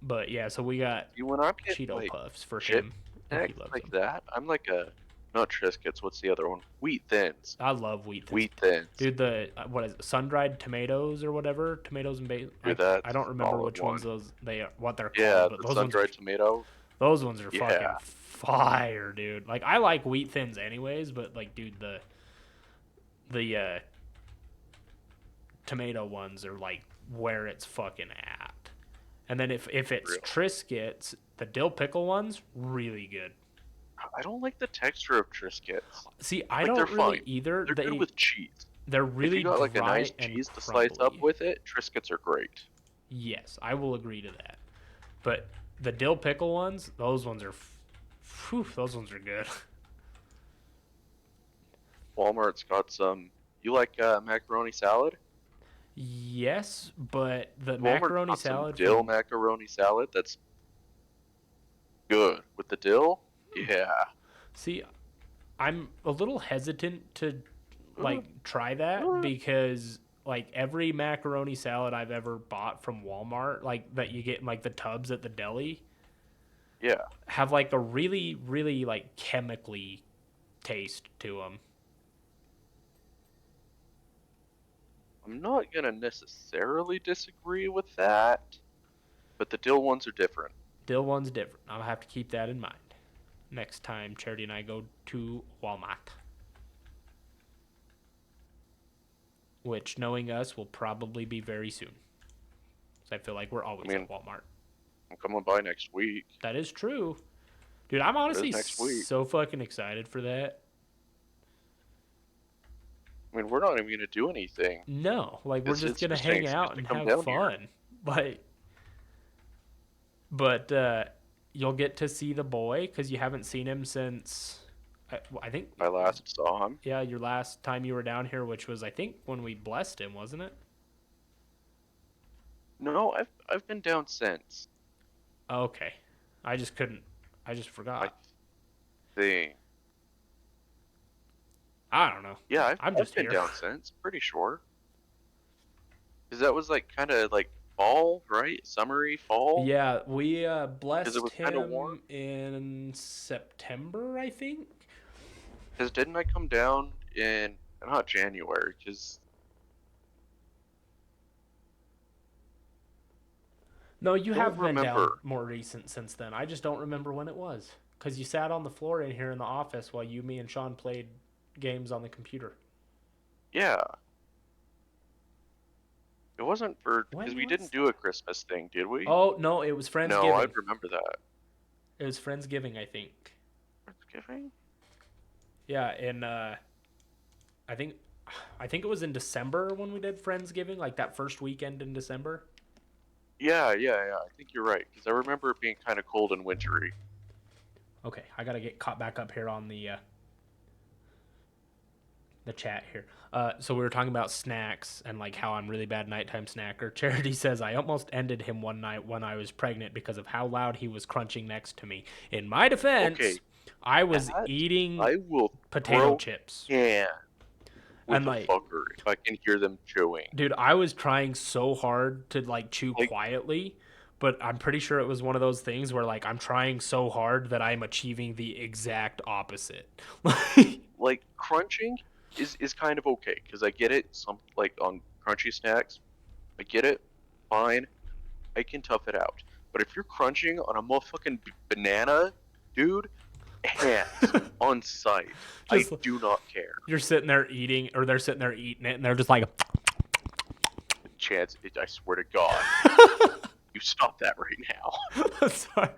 But yeah, so we got See, when I'm getting Cheeto like Puffs for chip him. And he snacks loves like them. that, I'm like a not Triscuits. What's the other one? Wheat Thins. I love wheat thins. Wheat Thins. Dude, the what is it, sun-dried tomatoes or whatever, tomatoes and bacon. Dude, I that's don't a remember solid which ones one. those they are, what they're Yeah, called, but the sun-dried tomato. those ones are Yeah, fucking fire, dude. Like I like wheat thins anyways, but like, dude, the tomato ones are like where it's fucking at. And then if it's real. Triscuits, the dill pickle ones, really good. I don't like the texture of Triscuits. See, I Like they're don't really fine. either. They're good with cheese. They're If you really got like a dry nice and cheese to slice up crumbly. with it, Triscuits are great. Yes, I will agree to that. But the dill pickle ones, those ones are, those ones are good. Walmart's got some. You like macaroni salad? Yes, but the Walmart's macaroni got some salad dill from. macaroni salad that's good with the dill. Yeah. See, I'm a little hesitant to like try that because like every macaroni salad I've ever bought from Walmart, like that you get in like the tubs at the deli, Yeah. have like a really really like chemically taste to them. I'm not gonna necessarily disagree with that, but the dill ones are different. Dill one's different. I'll have to keep that in mind next time Charity and I go to Walmart. Which, knowing us, will probably be very soon. So I feel like we're I always mean, at Walmart. I'm coming by next week. That is true. Dude, I'm It is honestly next week. so fucking excited for that. I mean, we're not even gonna do anything. No, like we're just It's gonna just an hang excuse out to and come have down here. fun. Like, but you'll get to see the boy because you haven't seen him since I think I last saw him. yeah, your last time you were down here, which was I think when we blessed him, wasn't it? No, I've been down since. Okay, I just couldn't. I just I forgot. think. I don't know. Yeah, I'm I've just been here. down since. Pretty sure. Because that was like kind of like fall, right? Summery fall. Yeah, we Because it blessed was kind of warm. him in September, I think. Because didn't I come down in not January? Because No, you I don't have been down remember. more recent since then. I just don't remember when it was. Because you sat on the floor in here in the office while you, me, and Sean played games on the computer. Yeah, it wasn't for because When we was didn't that? do a Christmas thing, did we? Oh, no, it was No, I Friendsgiving. remember that. It was Friendsgiving, I think. Thanksgiving? Yeah, in I think I think it was in December when we did Friendsgiving, like that first weekend in December. Yeah. I think you're right. Because I remember it being kind of cold and wintry. Okay, I gotta get caught back up here on the chat here. So we were talking about snacks and like how I'm really bad nighttime snacker. Charity says I almost ended him one night when I was pregnant because of how loud he was crunching next to me. In my defense, Okay, I was that eating I will potato throw chips. can with And a like, fucker if I can hear them chewing. dude, I was trying so hard to like chew Like quietly, but I'm pretty sure it was one of those things where like I'm trying so hard that I'm achieving the exact opposite. like crunching is kind of okay because I get it. Some like on crunchy snacks, I get it. Fine, I can tough it out. But if you're crunching on a motherfucking banana, dude, hands on sight. I Just do not care. you're sitting there eating, or they're sitting there eating it, and they're just like, Chance, I swear to God, you stop that right now. sorry.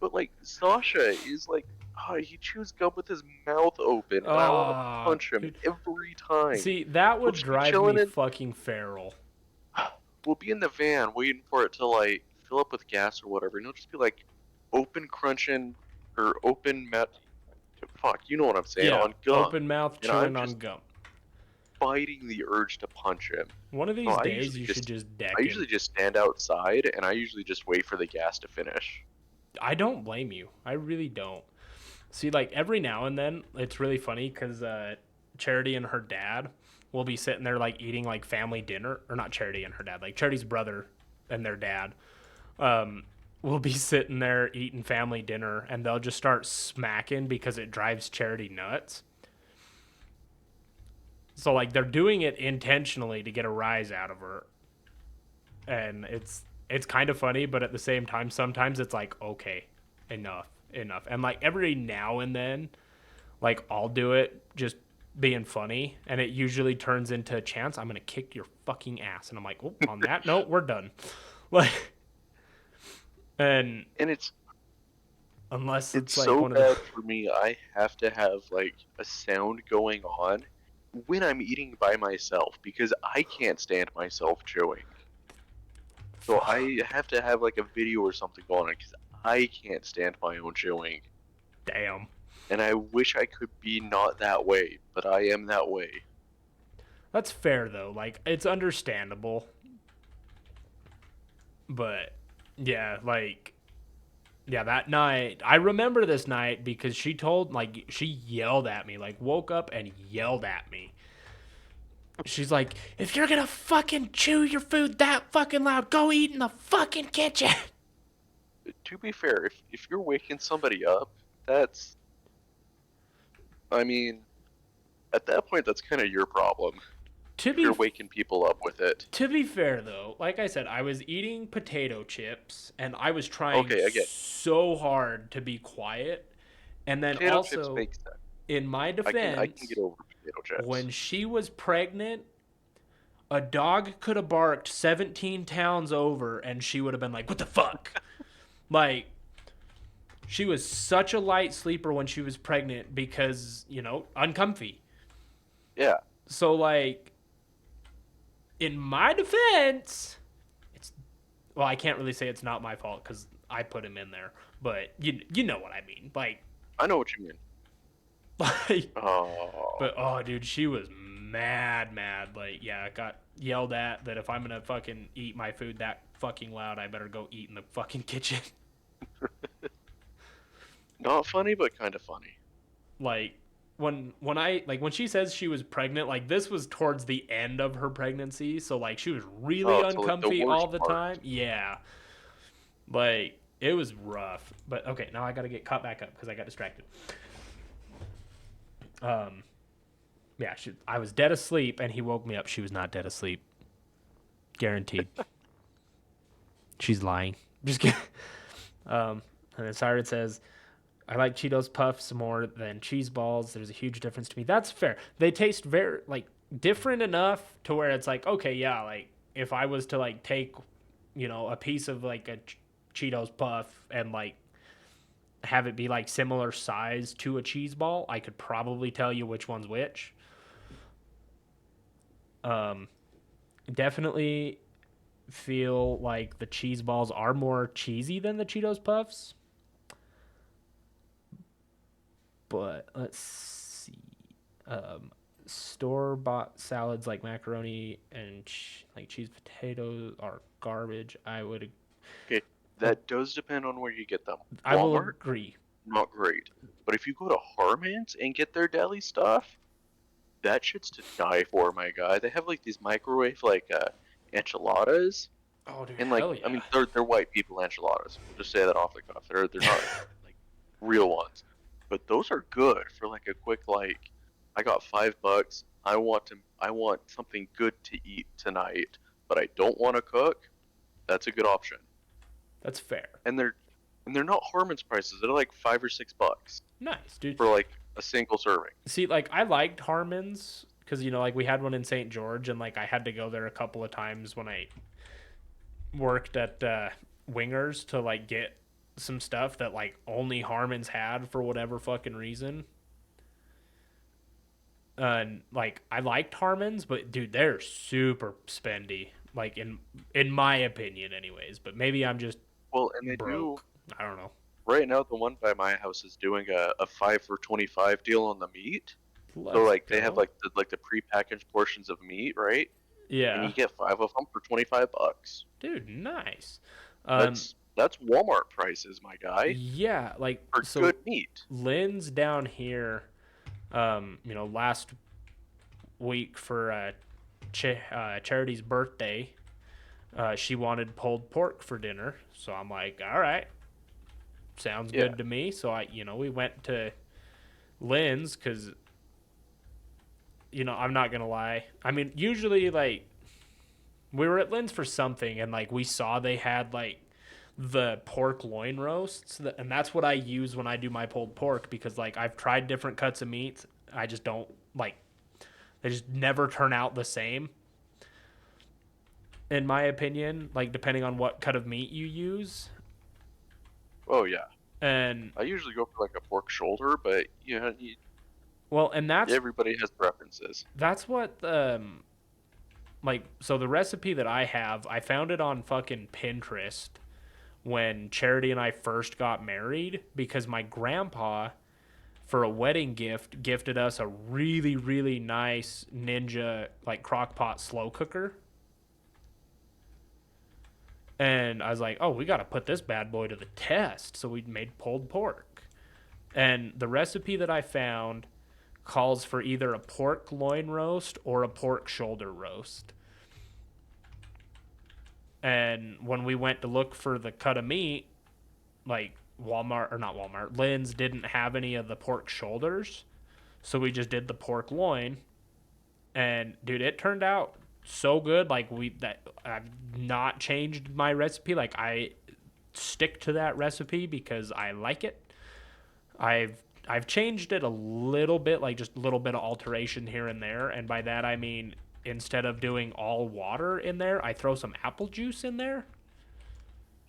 But like Sasha is like, oh, he chews gum with his mouth open, and I want to Oh, punch him dude. every time. See, that We'll would just be drive me chilling in. fucking feral. We'll be in the van waiting for it to like fill up with gas or whatever, and he'll just be like, open crunching or open met. Fuck, you know what I'm saying Yeah, on gum, open mouth and I'm chewing just on gum. fighting the urge to punch him. One of So these days, you should just I deck him. usually just stand outside, and I usually just wait for the gas to finish. I don't blame you. I really don't. See, like every now and then, it's really funny because Charity and her dad will be sitting there like eating like family dinner, or not Charity and her dad, like Charity's brother and their dad. Will be sitting there eating family dinner, and they'll just start smacking because it drives Charity nuts. So like they're doing it intentionally to get a rise out of her, and it's kind of funny, but at the same time, sometimes it's like okay, enough, and like every now and then, like I'll do it just being funny, and it usually turns into a chance I'm gonna kick your fucking ass, and I'm like, oh, on that note, we're done, like, and And unless it's it's like so one of the bad for me. I have to have like a sound going on when I'm eating by myself because I can't stand myself chewing. So I have to have like a video or something going on because I can't stand my own chewing. damn. And I wish I could be not that way, but I am that way. That's fair though. Like it's understandable. But yeah, like yeah, that night, I remember this night because she told like she yelled at me, like woke up and yelled at me. She's like, "If you're going to fucking chew your food that fucking loud, go eat in the fucking kitchen." To be fair, if you're waking somebody up, that's, I mean, at that point, that's kind of your problem. To If be you're waking people up with it. to be fair though, like I said, I was eating potato chips and I was trying Okay, I get so hard to be quiet. And then potato chips also, make sense. in my I can get defense, over potato chips. when she was pregnant, a dog could have barked 17 towns over and she would have been like, "What the fuck?" Like, she was such a light sleeper when she was pregnant because, uncomfy. Yeah, So, like, in my defense, it's, well, I can't really say it's not my fault because I put him in there, but you know what I mean, like I know what you mean. like. Oh, But oh, dude, she was mad. Like, yeah, I got yelled at that if I'm gonna fucking eat my food that fucking loud, I better go eat in the fucking kitchen. not funny, but kind of funny. Like when she says she was pregnant, like this was towards the end of her pregnancy, so like she was really Oh, so like the uncomfy all worst the part. time. Yeah, like it was rough. But okay, now I gotta get caught back up because I got distracted. Yeah, I was dead asleep and he woke me up. She was not dead asleep. Guaranteed. She's lying. Just kidding. And then Siren says, I like Cheetos Puffs more than cheese balls. There's a huge difference to me. That's fair. They taste very, like, different enough to where it's like, okay, yeah, like, if I was to, like, take, a piece of, like, a Cheetos Puff and, like, have it be, like, similar size to a cheese ball, I could probably tell you which one's which. Definitely feel like the cheese balls are more cheesy than the Cheetos Puffs. But let's see. Store-bought salads like macaroni and like cheese potatoes are garbage. Okay, that does depend on where you get them. I will Walmart, agree. not great. But if you go to Harmon's and get their deli stuff, that shit's to die for, my guy. They have like these microwave like enchiladas, Oh, dude, and like hell I yeah. mean they're white people enchiladas. We'll just say that off the cuff. They're not like real ones, but those are good for like a quick like. I got $5. I want something good to eat tonight, but I don't want to cook. That's a good option. That's fair. And they're not Harmon's prices. They're like $5 or $6 Nice, dude. for like a single serving. See, like I liked Harmon's because like we had one in St. George, and like I had to go there a couple of times when I worked at Wingers to like get some stuff that like only Harmon's had for whatever fucking reason. And like I liked Harmon's, but dude, they're super spendy. Like in my opinion, anyways. But maybe I'm just Well, and they do broke. I don't know. right now. The one by my house is doing a 5 for 25 deal on the meat. So Let's like they have go. like the prepackaged portions of meat, right? And Yeah, you get 5 of them for $25. dude, nice. That's Walmart prices, my guy, Yeah, like for so good meat. Lynn's down here. Last week for Charity's birthday, she wanted pulled pork for dinner. So I'm like, all right, sounds Yeah. good to me. So we went to Lynn's because, I'm not gonna lie. I mean, usually like we were at Lynn's for something, and like we saw they had like the pork loin roasts, and that's what I use when I do my pulled pork because like I've tried different cuts of meat. I just don't like. They just never turn out the same. In my opinion, like depending on what cut of meat you use. Oh yeah. And I usually go for like a pork shoulder, but well, and everybody has preferences. that's what like so the recipe that I have, I found it on fucking Pinterest when Charity and I first got married because my grandpa for a wedding gift gifted us a really really nice Ninja like crock pot slow cooker. And I was like, oh, we got to put this bad boy to the test. So we made pulled pork. And the recipe that I found calls for either a pork loin roast or a pork shoulder roast. And when we went to look for the cut of meat, like Walmart, or not Walmart, Lynn's didn't have any of the pork shoulders. So we just did the pork loin. And dude, it turned out so good. Like I've not changed my recipe. Like I stick to that recipe because I like it. I've changed it a little bit, like just a little bit of alteration here and there, and by that I mean instead of doing all water in there, I throw some apple juice in there.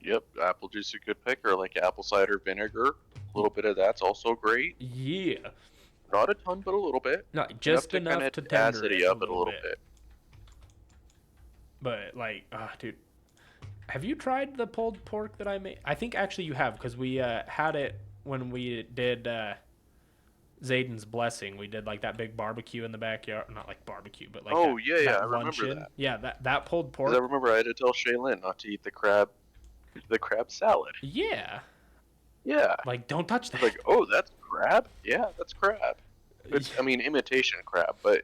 Yep, apple juice is a good pick, or like apple cider vinegar. A little bit of that's also great. Yeah, Not a ton, but a little bit. not Enough just to kind enough of to tender acidity it a up it a little little bit. bit. But like, dude, Have you tried the pulled pork that I made? I think actually you have because we had it when we did Zayden's blessing. We did like that big barbecue in the backyard. Not like barbecue, but like Oh yeah, yeah, I that remember luncheon. that. Yeah, that pulled Because I pork. remember I had to tell Shaylin not to eat the crab salad. Yeah, Yeah, like don't touch I was that. like, oh, that's crab. Yeah, that's crab. It's, I mean, imitation crab, but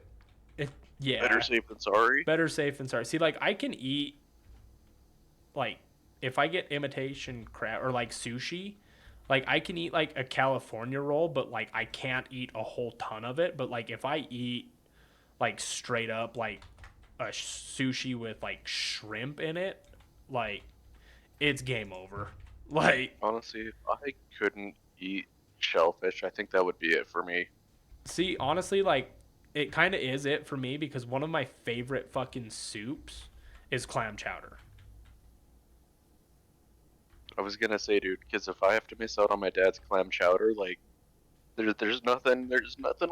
It, better yeah, safe than sorry. better safe than sorry. See, like I can eat like if I get imitation crab or like sushi, like I can eat like a California roll, but like I can't eat a whole ton of it. But like if I eat like straight up like a sushi with like shrimp in it, like it's game over. Like, Honestly, if I couldn't eat shellfish, I think that would be it for me. see, honestly, like it kind of is it for me because one of my favorite fucking soups is clam chowder. I was gonna say, dude, because if I have to miss out on my dad's clam chowder, like there's nothing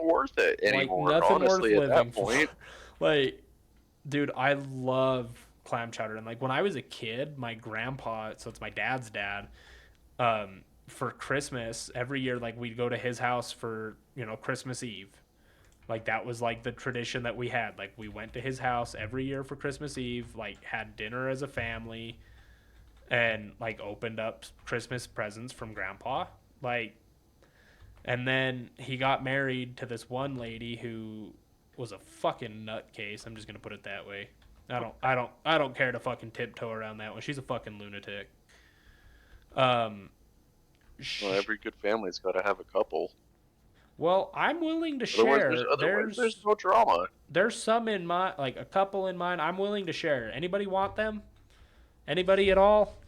worth it Like anymore. nothing worth Honestly, at living that for. point, Like, dude, I love clam chowder. And like when I was a kid, my grandpa, so it's my dad's dad, for Christmas every year, like we'd go to his house for Christmas Eve. Like that was like the tradition that we had. Like we went to his house every year for Christmas Eve, like had dinner as a family, and like opened up Christmas presents from Grandpa. Like, and then he got married to this one lady who was a fucking nutcase. I'm just gonna put it that way. I don't care to fucking tiptoe around that one. She's a fucking lunatic. Um, well, sh- every good family's got to have a couple. well, I'm willing to Otherwise, share. there's no drama. There's some in my like a couple in mind. I'm willing to share. Anybody want them? Anybody at all?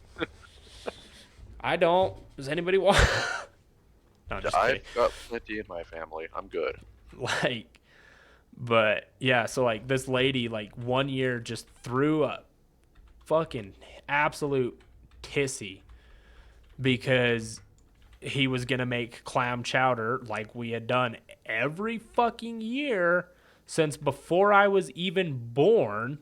I don't. Does anybody want? No, just I've kidding. got plenty in my family. I'm good. Like, but yeah. So like this lady, like one year just threw a fucking absolute tissy because he was gonna make clam chowder like we had done every fucking year since before I was even born.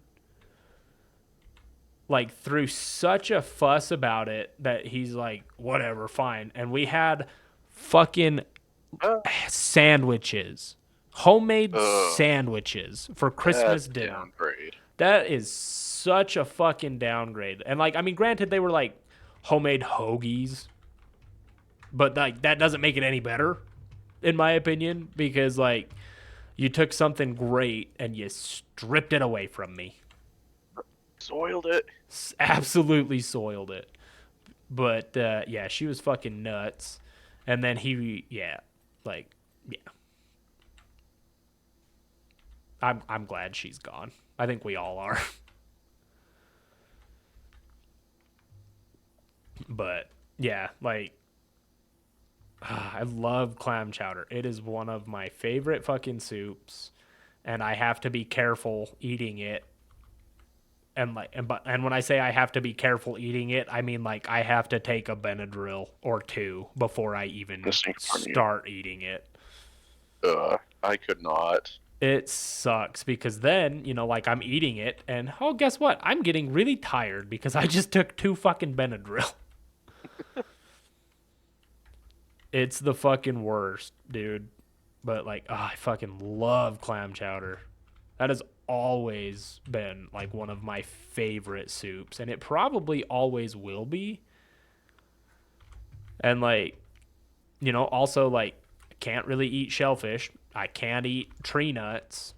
Like threw such a fuss about it that he's like, whatever, fine. And we had fucking Uh, sandwiches, homemade Ugh, sandwiches for Christmas that's a dinner. downgrade. That is such a fucking downgrade. And like, I mean, granted, they were like homemade hoagies, but like that doesn't make it any better, in my opinion, because like you took something great and you stripped it away from me. Soiled it. Absolutely soiled it. But yeah, she was fucking nuts. And then yeah, like, yeah. I'm glad she's gone. I think we all are. But yeah, like, I love clam chowder. It is one of my favorite fucking soups, and I have to be careful eating it. And when I say I have to be careful eating it, I mean like I have to take a Benadryl or two before I even This thing for you. start eating it. I could not. It sucks because then, like I'm eating it and oh, guess what? I'm getting really tired because I just took two fucking Benadryl. It's the fucking worst, dude. But like, oh, I fucking love clam chowder. That has always been like one of my favorite soups and it probably always will be. And like, also like I can't really eat shellfish. I can't eat tree nuts.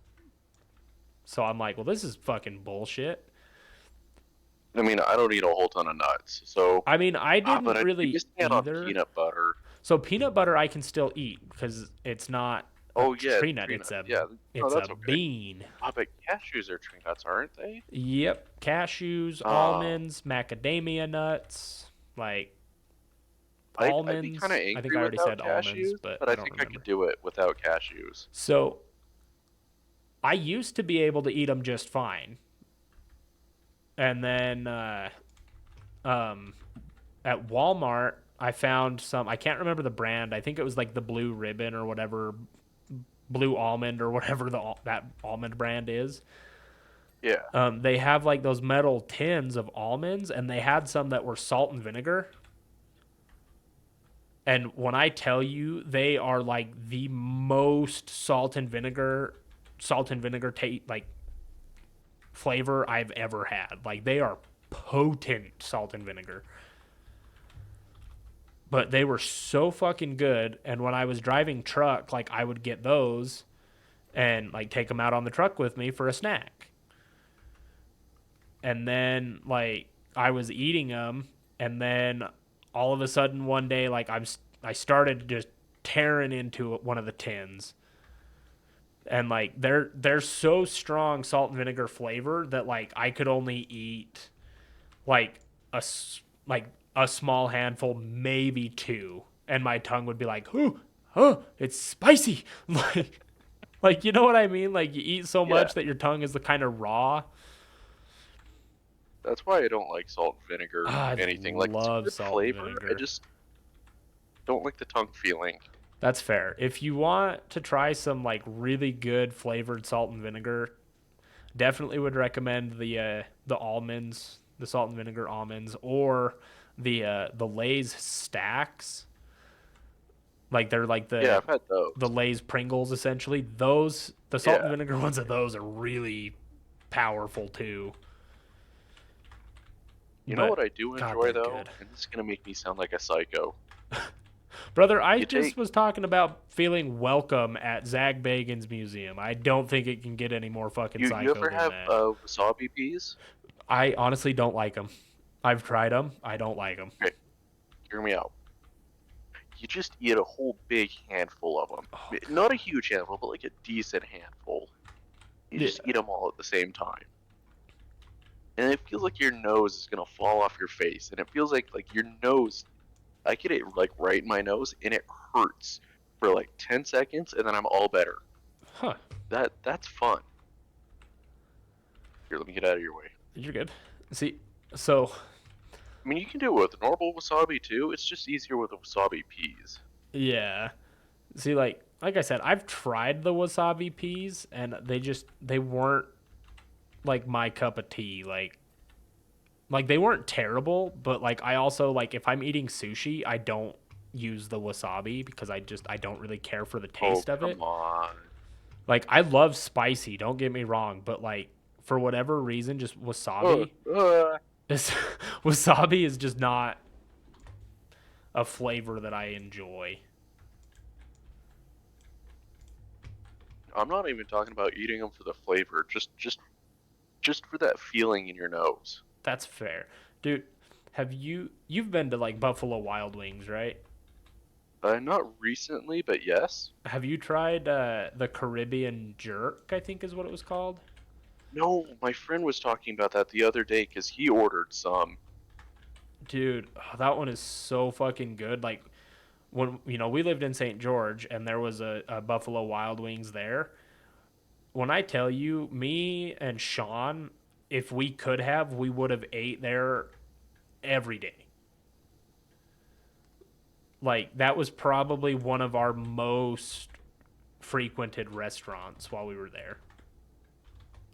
So I'm like, well, this is fucking bullshit. I mean, I don't eat a whole ton of nuts, so. I mean, I But didn't I'd be really missing out on either. peanut butter. So peanut butter I can still eat because it's not a Oh yeah, tree nut. tree It's nuts. a Yeah, no, it's a that's okay. bean. Ah, but cashews are tree nuts, aren't they? Yep, cashews, Uh, almonds, macadamia nuts, like I'd be kind of almonds. I think angry I already without said almonds, cashews, but but I I don't think I remember. could do it without cashews. So I used to be able to eat them just fine, and then um, at Walmart I found some. I can't remember the brand. I think it was like the Blue Ribbon or whatever, Blue Almond or whatever that almond brand is. Yeah. They have like those metal tins of almonds, and they had some that were salt and vinegar. And when I tell you, they are like the most salt and vinegar like flavor I've ever had. Like they are potent salt and vinegar. But they were so fucking good. And when I was driving truck, like I would get those and like take them out on the truck with me for a snack. And then like I was eating them, and then all of a sudden one day like I started just tearing into one of the tins, and like they're so strong salt and vinegar flavor that like I could only eat like like a small handful, maybe two, and my tongue would be like, "Oh, it's spicy." Like you know what I mean? Like you eat so Yeah. much that your tongue is the kind of raw. That's why I don't like salt and vinegar Ah, I anything. Like it's a love good salt and flavor. I vinegar. just don't like the tongue feeling. That's fair. If you want to try some like really good flavored salt and vinegar, definitely would recommend the almonds, the salt and vinegar almonds, or the Lay's stacks. Like they're like Yeah, the I've had the those. Lay's Pringles essentially. Those the salt and Yeah. vinegar ones of those are really powerful too. You know But what I do God, enjoy they're good. though? And this is gonna make me sound like a psycho. Brother, I You just take was talking about feeling welcome at Zach Bagan's museum. I don't think it can get any more fucking you psycho ever than have that. wasabi peas? I honestly don't like them. I've tried them. I don't like them. Okay, hear me out. You just eat a whole big handful of them. Oh Not a God. huge handful, but like a decent handful. You Yeah. just eat them all at the same time. And it feels like your nose is gonna fall off your face. And it feels like your nose, I get it like right in my nose and it hurts for like 10 seconds and then I'm all better. Huh. That's fun. Here, let me get out of your way. You're good. See, so I mean, you can do it with normal wasabi too. It's just easier with the wasabi peas. yeah. See, like I said, I've tried the wasabi peas, and they weren't like my cup of tea. Like they weren't terrible, but like I also like if I'm eating sushi, I don't use the wasabi because I don't really care for the Oh, taste of come it. on. Like I love spicy, don't get me wrong, but like for whatever reason, just Uh, wasabi uh. is wasabi is just not a flavor that I enjoy. I'm not even talking about eating them for the flavor. Just for that feeling in your nose. That's fair. Dude, you've been to like Buffalo Wild Wings, right? Not recently, but yes. Have you tried the Caribbean jerk, I think is what it was called? No, my friend was talking about that the other day because he ordered some. Dude, that one is so fucking good. Like when we lived in St. George and there was a Buffalo Wild Wings there. When I tell you, me and Sean, if we could have, we would have ate there every day. Like that was probably one of our most frequented restaurants while we were there,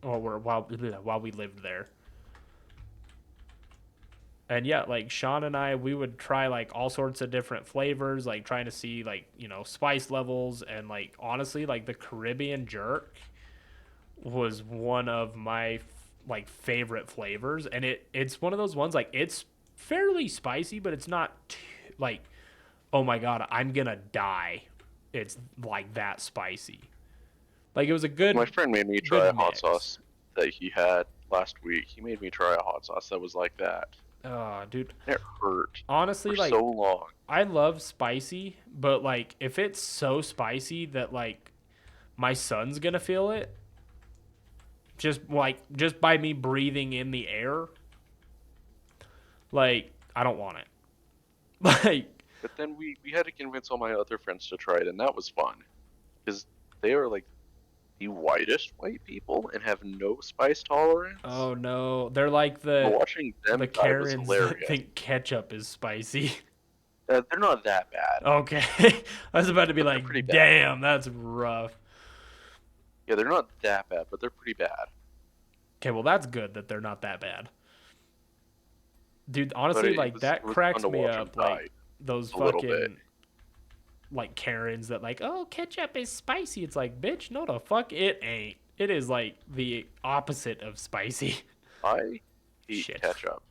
or while we lived there. And yeah, like Sean and I, we would try like all sorts of different flavors, like trying to see like spice levels, and like honestly, like the Caribbean jerk was one of my like favorite flavors, and it's one of those ones like it's fairly spicy, but it's not like oh my god, I'm gonna die. It's like that spicy. Like it was a My good friend made me try good a hot mix. sauce that he had last week. He made me try a hot sauce that was like that. Oh, dude. And it hurt for Honestly, so like long. I love spicy, but like if it's so spicy that like my son's gonna feel it, just by me breathing in the air, like I don't want it. Like But then we had to convince all my other friends to try it, and that was fun. Because they are like the whitest white people and have no spice tolerance. oh no, they're like And the watching the them die was Karens that hilarious. think ketchup is spicy. They're not that bad. Okay. I was about to be But they're like, pretty bad. damn, that's rough. Yeah, they're not that bad, but they're pretty bad. Okay, well that's good that they're not that bad. Dude, But honestly, like it that was fun cracks to me watch them up. die Like those a little bit. fucking like Karens that like, oh, ketchup is spicy. It's like, bitch, no the fuck it ain't. It is like the opposite of spicy. I hate Shit. ketchup.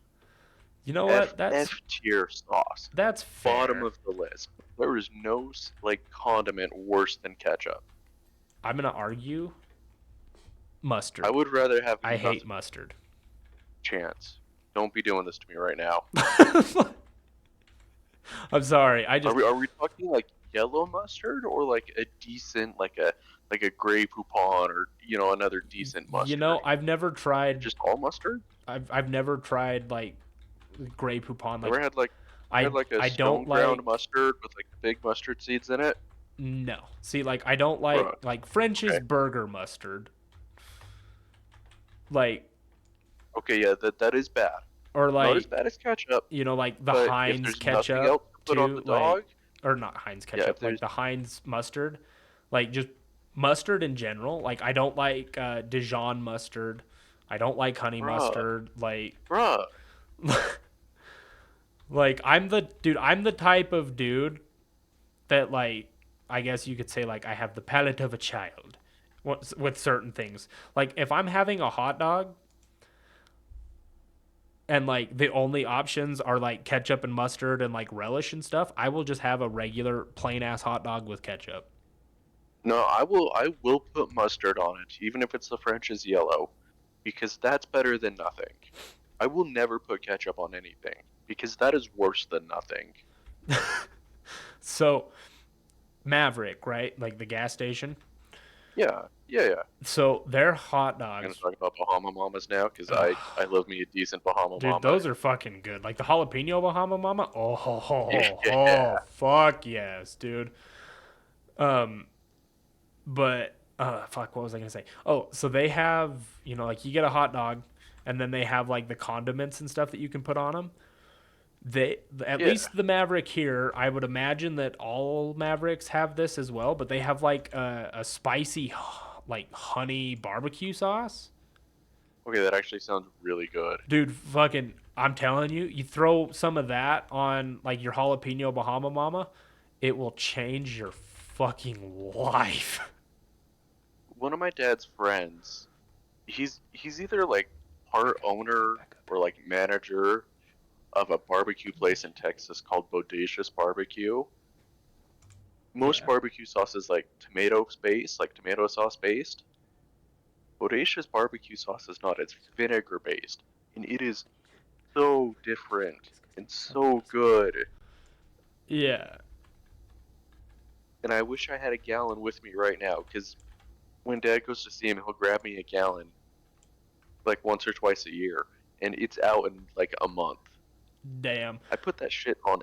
You know F what? F tier sauce. That's Bottom fair. of the list. There is no like condiment worse than ketchup. I'm gonna argue I mustard. would rather have I hate nothing mustard. chance. Don't be doing this to me right now. I'm sorry. I just Are we talking like yellow mustard or like a decent like a gray poupon or another decent mustard? I've never tried. Just all mustard? I've never tried like Grey Poupon. Like Ever had like a I don't stone ground like. mustard with like the big mustard seeds in it? No. See, like I don't like Bruh. French's Okay. burger mustard. Like Okay, yeah, that is bad. or Not as like bad as ketchup, like the but if Heinz there's nothing ketchup else to put on too, the like dog, or not Heinz yeah, if ketchup, like there's the Heinz mustard, like just mustard in general. Like I don't like Dijon mustard. I don't like honey bruh, mustard. Like bruh. like I'm the type of dude that like I guess you could say like I have the palate of a child with certain things. Like if I'm having a hot dog and like the only options are like ketchup and mustard and like relish and stuff, I will just have a regular plain ass hot dog with ketchup. No, I will put mustard on it, even if it's the French's yellow, because that's better than nothing. I will never put ketchup on anything because that is worse than nothing. So Maverick, right? Like the gas station. Yeah, yeah, yeah. So their hot I'm gonna dogs, talk about Bahama Mamas now because ugh, I love me a decent Bahama dude, Mama. those are fucking good. Like the jalapeno Bahama Mama. Oh, ho, ho, ho, ho, Yeah. fuck yes, dude. Um, but fuck, what was I gonna say? Oh, so they have like you get a hot dog, and then they have like the condiments and stuff that you can put on them. They at Yeah. least the Maverick here, I would imagine that all Mavericks have this as well, but they have like a spicy like honey barbecue sauce. Okay, that actually sounds really good. Dude, fucking I'm telling you, you throw some of that on like your jalapeno Bahama Mama, it will change your fucking life. One of my dad's friends, he's either like part owner or like manager of a barbecue place in Texas called Bodacious Barbecue. Most Yeah. barbecue sauce is like tomato based, like tomato sauce based. Bodacious barbecue sauce is not. It's vinegar based, and it is so different and so good. Yeah. And I wish I had a gallon with me right now, because when Dad goes to see him, he'll grab me a gallon like once or twice a year, and it's out in like a month. Damn. I put that shit on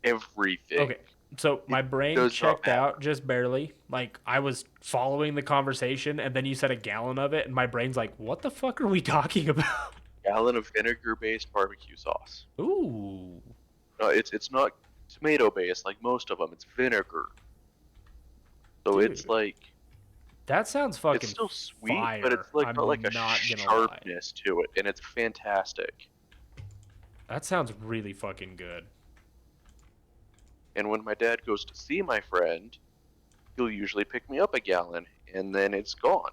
everything. Okay. So my It brain does not checked matter. out just barely. Like I was following the conversation and then you said a gallon of it and my brain's like, "What the fuck are we talking about?" Gallon of vinegar based barbecue sauce. Ooh. No, it's not tomato based like most of them. It's vinegar. So it's Dude, like that sounds it's fucking still sweet, but fire. it's like got like I'm a not gonna lie. sharpness to it, and it's fantastic. That sounds really fucking good. And when my dad goes to see my friend, he'll usually pick me up a gallon, and then it's gone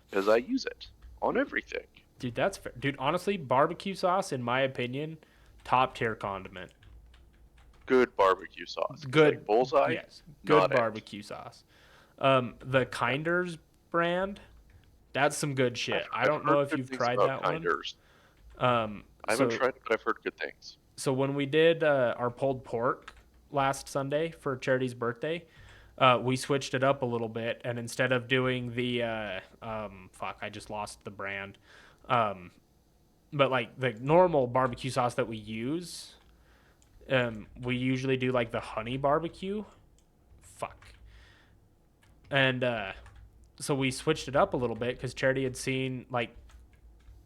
because I use it on everything. Dude, that's fair. Dude, honestly, barbecue sauce in my opinion, top tier condiment. Good barbecue sauce. Good. Like Bullseye, Yes, good not it. barbecue sauce. The Kinders brand, that's some good shit. I I've don't know heard if good you've things tried about that one. Kinders. Um, I haven't so tried it, but I've heard good things. so when we did our pulled pork last Sunday for Charity's birthday, we switched it up a little bit, and instead of doing the fuck, I just lost the brand. Um, but like the normal barbecue sauce that we use, we usually do like the honey barbecue. Fuck. And so we switched it up a little bit because Charity had seen like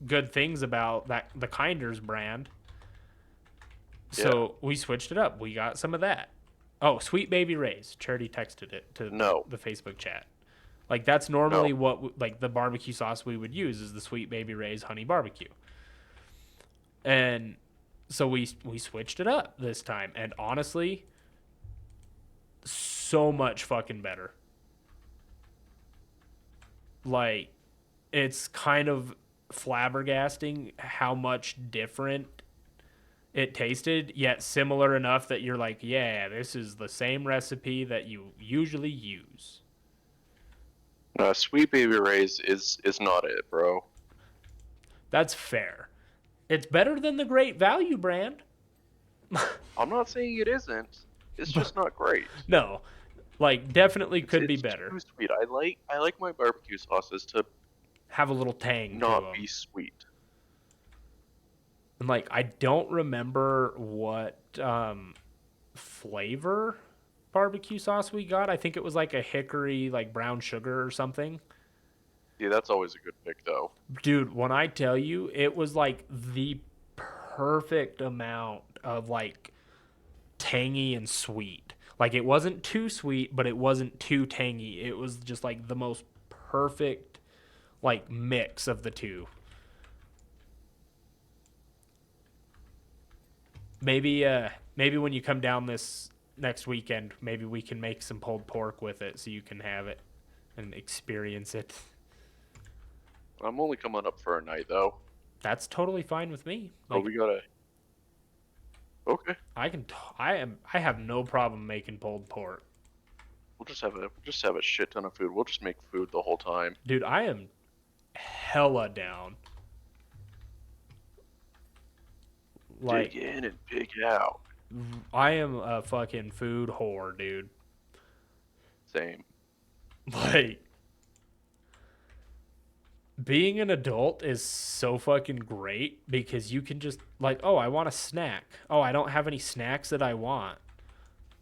good things about that the Kinders brand. Yeah. So we switched it up. We got some of that. Oh, Sweet Baby Ray's. Charity texted it to No. the Facebook chat. Like that's No. normally what like the barbecue sauce we would use is the Sweet Baby Ray's honey barbecue. And so we switched it up this time, and honestly, so much fucking better. Like it's kind of flabbergasting how much different it tasted, yet similar enough that you're like, yeah, this is the same recipe that you usually use. Sweet Baby Ray's is not it, bro. That's fair. It's better than the Great Value brand. I'm not saying it isn't. It's just not great. No, like definitely It's could be it's better. too sweet. I like my barbecue sauces to Have a little tang to not them. be sweet. And like I don't remember what flavor barbecue sauce we got. I think it was like a hickory like brown sugar or something. Yeah, that's always a good pick though. Dude, when I tell you it was like the perfect amount of like tangy and sweet. Like it wasn't too sweet, but it wasn't too tangy. It was just like the most perfect like mix of the two. Maybe when you come down this next weekend, maybe we can make some pulled pork with it so you can have it and experience it. I'm only coming up for a night though. That's totally fine with me. Oh, Like we gotta. Okay, I have no problem making pulled pork. we'll just have a shit ton of food. We'll just make food the whole time. Dude, I am hella down. Like Dig in and dig out. I am a fucking food whore, dude. Same. Like being an adult is so fucking great because you can just like, oh, I want a snack. Oh, I don't have any snacks that I want.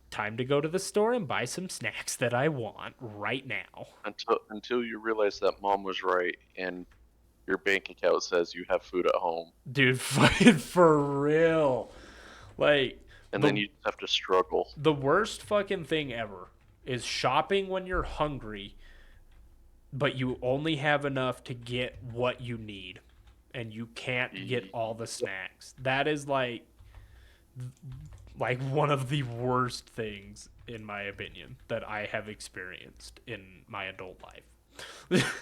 Time to go to the store and buy some snacks that I want right now. Until you realize that mom was right and your bank account says you have food at home, Dude, fucking for real. Like and the then you just have to struggle. the worst fucking thing ever is shopping when you're hungry, but you only have enough to get what you need and you can't get all the snacks. That is like one of the worst things in my opinion that I have experienced in my adult life.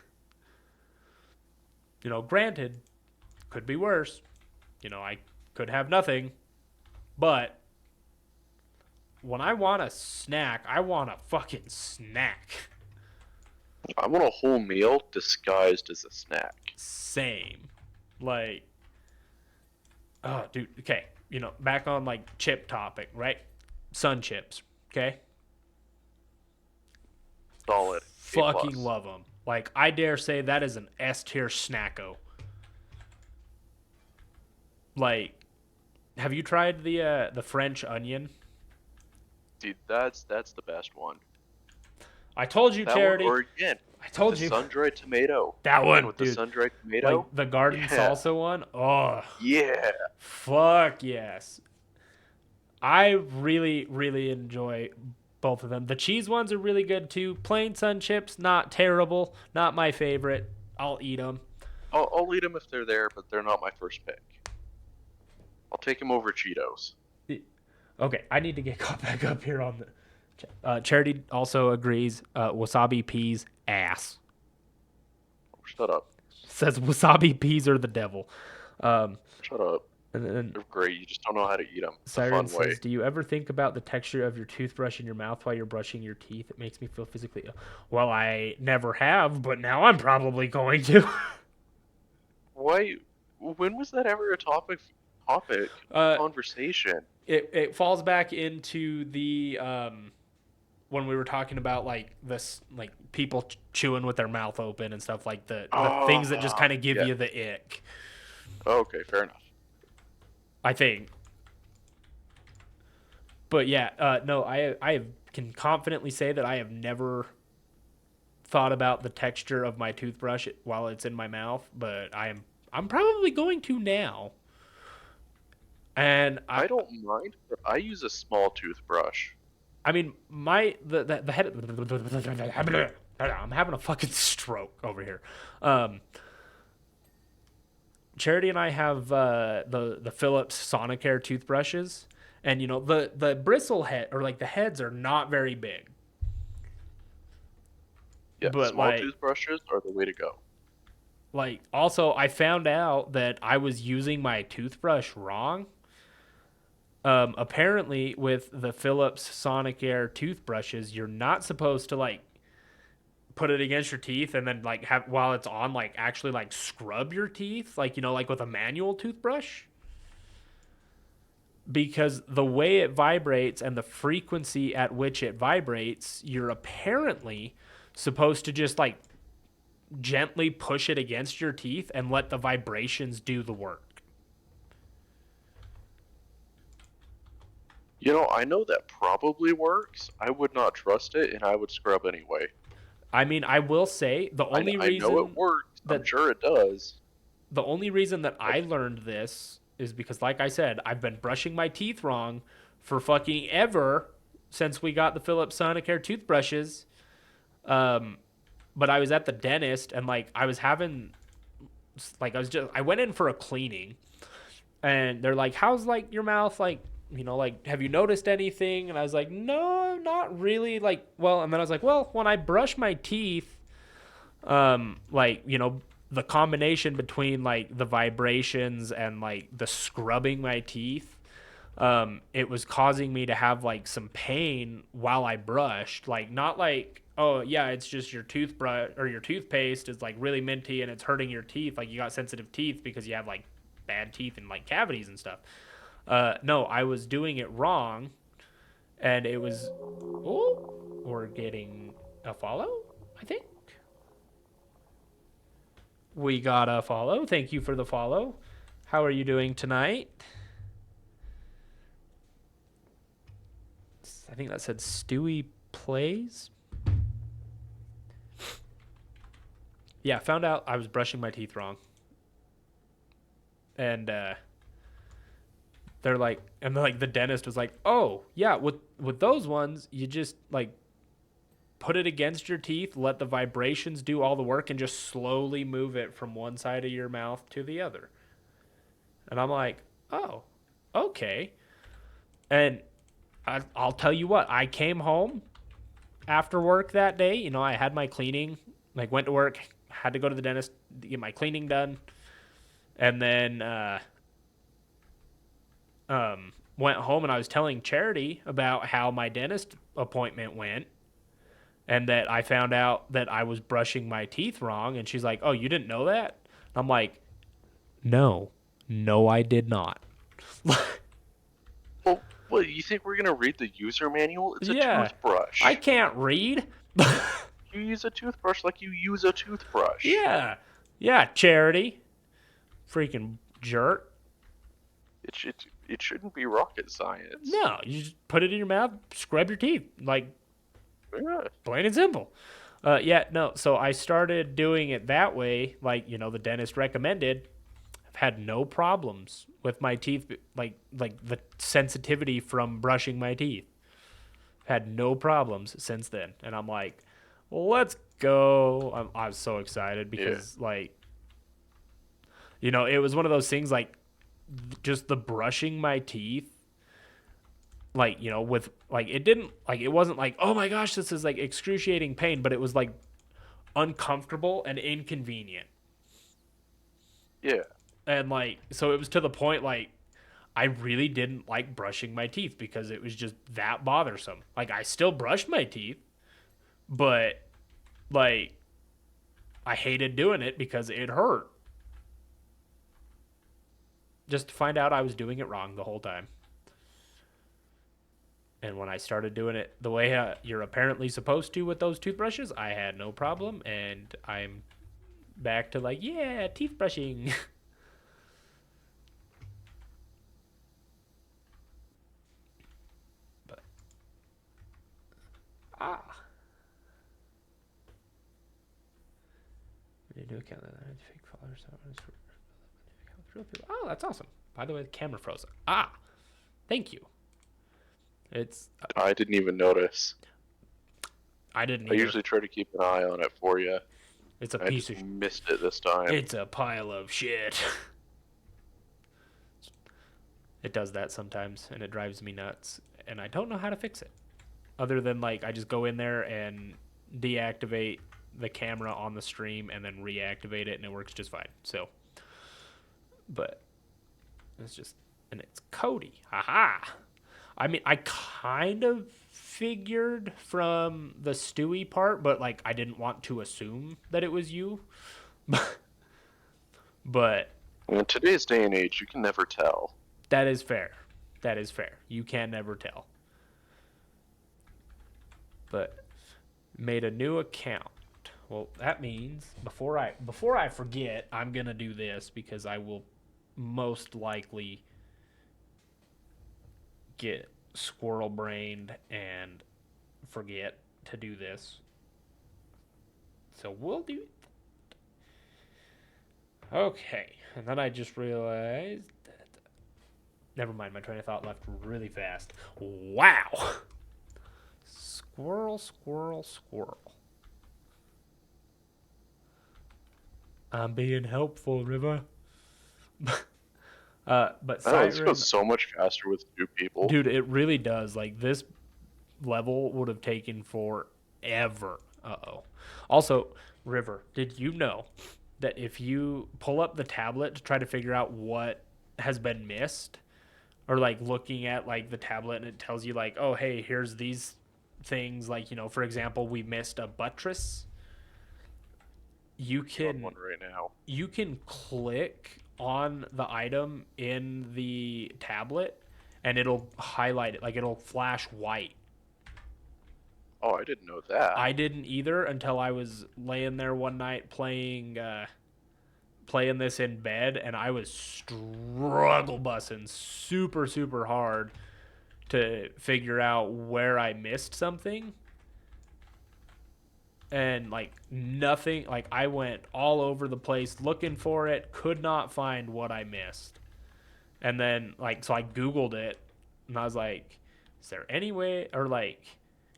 Granted, could be worse. I could have nothing, but when I want a snack, I want a fucking snack. I want a whole meal disguised as a snack. Same. Like, oh, dude. Okay. Back on like chip topic, right? Sun chips. Okay. Solid. A+. Fucking love them. Like, I dare say that is an S tier snacko. Like, have you tried the French onion? Dude, that's the best one. I told you, That Charity. one, or again, I told the you. sun-dried tomato. That Again, one, with dude. the sun-dried tomato. Like the garden Yeah. salsa one. Oh, Yeah. fuck yes. I really, really enjoy both of them. The cheese ones are really good too. Plain sun chips, not terrible. Not my favorite. I'll eat them. I'll eat them if they're there, but they're not my first pick. I'll take them over Cheetos. Okay, I need to get caught back up here on the. Charity also agrees. Wasabi peas ass. Shut up. Says wasabi peas are the devil. Shut up. And then They're great. You just don't know how to eat them. It's a Siren fun way. says, "Do you ever think about the texture of your toothbrush in your mouth while you're brushing your teeth? It makes me feel physically ill." Well, I never have, but now I'm probably going to. Why? When was that ever a topic conversation? It falls back into the when we were talking about like this, like people chewing with their mouth open and stuff, like the things that just kind of give yeah. you the ick. Okay, fair enough. I think. But yeah, no, I can confidently say that I have never thought about the texture of my toothbrush while it's in my mouth, but I'm probably going to now. And I don't mind, but I use a small toothbrush. I mean, the head. I'm having a fucking stroke over here. Um, Charity and I have the Philips Sonicare toothbrushes, and you know the bristle head or like the heads are not very big, Yeah, but small toothbrushes are the way to go. also I found out that I was using my toothbrush wrong. Apparently, with the Philips Sonicare toothbrushes, you're not supposed to like put it against your teeth and then like have while it's on like actually like scrub your teeth like you know like with a manual toothbrush because the way it vibrates and the frequency at which it vibrates, you're apparently supposed to just like gently push it against your teeth and let the vibrations do the work. You know, I know that probably works. I would not trust it, and I would scrub anyway. I mean, I will say I know it works. I'm that sure it does. the only reason that But I learned this is because, like I said, I've been brushing my teeth wrong for fucking ever since we got the Philips Sonicare toothbrushes. Um, but I was at the dentist and like I was having like I went in for a cleaning and they're like, "How's like your mouth? Like, you know, like have you noticed anything?" And I was like, "No, not really." Like, well, and then I was like, "Well, when I brush my teeth, like you know." The combination between like the vibrations and like the scrubbing my teeth, it was causing me to have like some pain while I brushed. Like not like, oh yeah, it's just your toothbrush or your toothpaste is like really minty and it's hurting your teeth. Like you got sensitive teeth because you have like bad teeth and like cavities and stuff. No, I was doing it wrong, and it was. Oh, we're getting a follow. I think we got a follow. Thank you for the follow. How are you doing tonight? I think that said Stewie Plays. Yeah, found out I was brushing my teeth wrong. And the dentist was like, "Oh, yeah, with those ones, you just like put it against your teeth, let the vibrations do all the work and just slowly move it from one side of your mouth to the other." And I'm like, "Oh, okay." And I'll tell you what, I came home after work that day. You know, I had my cleaning, like went to work, had to go to the dentist to get my cleaning done, and then went home and I was telling Charity about how my dentist appointment went and that I found out that I was brushing my teeth wrong. And she's like, "Oh, you didn't know that?" I'm like, "No, no, I did not." well, what you think we're gonna read the user manual? It's a Yeah, I toothbrush. can't read. You use a toothbrush like you use a toothbrush. Yeah, yeah, Charity, freaking jerk. It shouldn't be rocket science. No, you just put it in your mouth, scrub your teeth, like Yeah. plain and simple. Yeah, no. So I started doing it that way, like you know, the dentist recommended. I've had no problems with my teeth, like the sensitivity from brushing my teeth. Had no problems since then, and I'm like, well, let's go. I was so excited Yeah. because like, you know, it was one of those things like just the brushing my teeth like you know with like it didn't like it wasn't like oh my gosh this is like excruciating pain but it was like uncomfortable and inconvenient Yeah. and like so it was to the point like I really didn't like brushing my teeth because it was just that bothersome. Like I still brushed my teeth but like I hated doing it because it hurt just to find out I was doing it wrong the whole time. And when I started doing it the way you're apparently supposed to with those toothbrushes, I had no problem. And I'm back to like, yeah, teeth brushing. But, ah. New account that fake followers. Oh, that's awesome. By the way, the camera froze. Ah, thank you. It's I didn't even notice. I didn't I either. usually try to keep an eye on it for you. It's a I piece just of. missed it this time. It's a pile of shit. It does that sometimes, and it drives me nuts. And I don't know how to fix it. Other than like I just go in there and deactivate the camera on the stream and then reactivate it, and it works just fine. So, but it's just, and it's Cody. Haha. I mean, I kind of figured from the Stewie part, but like I didn't want to assume that it was you. But In today's day and age, you can never tell. that is fair. That is fair. You can never tell. But made a new account. Well, that means before I forget, I'm gonna do this because I will most likely get squirrel brained and forget to do this. So we'll do it. Okay, and then I just realized that. Never mind, my train of thought left really fast. Wow! Squirrel, squirrel, squirrel. I'm being helpful, River. But Siren, This goes so much faster with 2 people. dude, it really does. Like this level would have taken forever. Uh-oh. Also, River, did you know that if you pull up the tablet to try to figure out what has been missed, or like looking at like the tablet and it tells you like, oh hey, here's these things, like, you know, for example, we missed a buttress. You can one right now. You can click on the item in the tablet and it'll highlight it, like it'll flash white. Oh, I didn't know that. I didn't either until I was laying there one night playing this in bed, and I was struggle bussing super hard to figure out where I missed something. And like nothing, like I went all over the place looking for it, could not find what I missed. And then like, so I Googled it and I was like, is there any way, or like,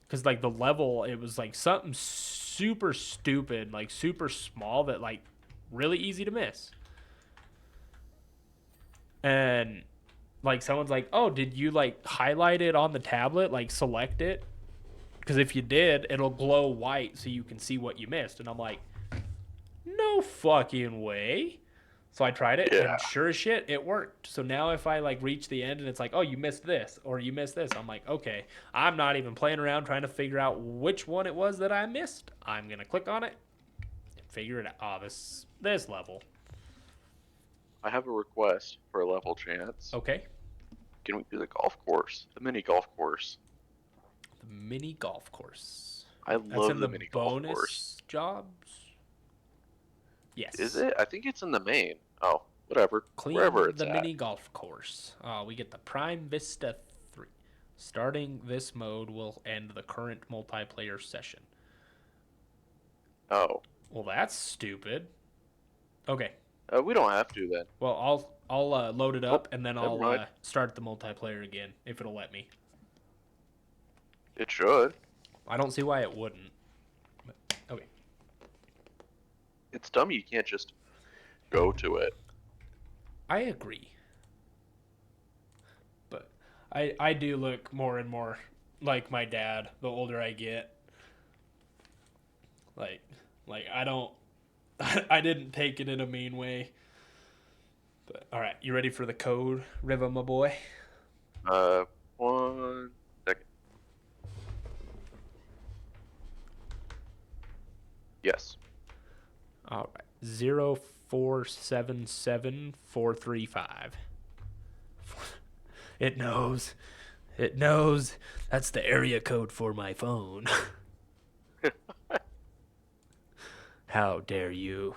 because like the level, it was like something super stupid, like super small, that like really easy to miss. And like someone's like, oh, did you like highlight it on the tablet, like select it? Because if you did, it'll glow white so you can see what you missed. And I'm like, no fucking way. So I tried it, and sure as shit, it worked. So now if I like reach the end and it's like, oh, you missed this or you missed this, I'm like, okay, I'm not even playing around trying to figure out which one it was that I missed. I'm gonna click on it and figure it out. Oh, this level. I have a request for a level chance. Okay. Can we do the golf course? The mini golf course. The mini golf course. I That's love in the the mini golf bonus course. jobs. Yes. Is it? I think it's in the main. Oh, whatever. Clean Wherever it's the at. mini golf course. We get the Prime Vista 3. Starting this mode will end the current multiplayer session. Oh. Well, that's stupid. Okay. We don't have to then. Well, I'll load it up and then never I'll mind. start the multiplayer again if it'll let me. It should. I don't see why it wouldn't. But, okay. It's dumb you can't just go to it. I agree. But I do look more and more like my dad the older I get. Like I don't I didn't take it in a mean way. But all right, you ready for the code, Riva, my boy? 1 second. Yes. All right. 0477435. It knows. It knows. That's the area code for my phone. How dare you?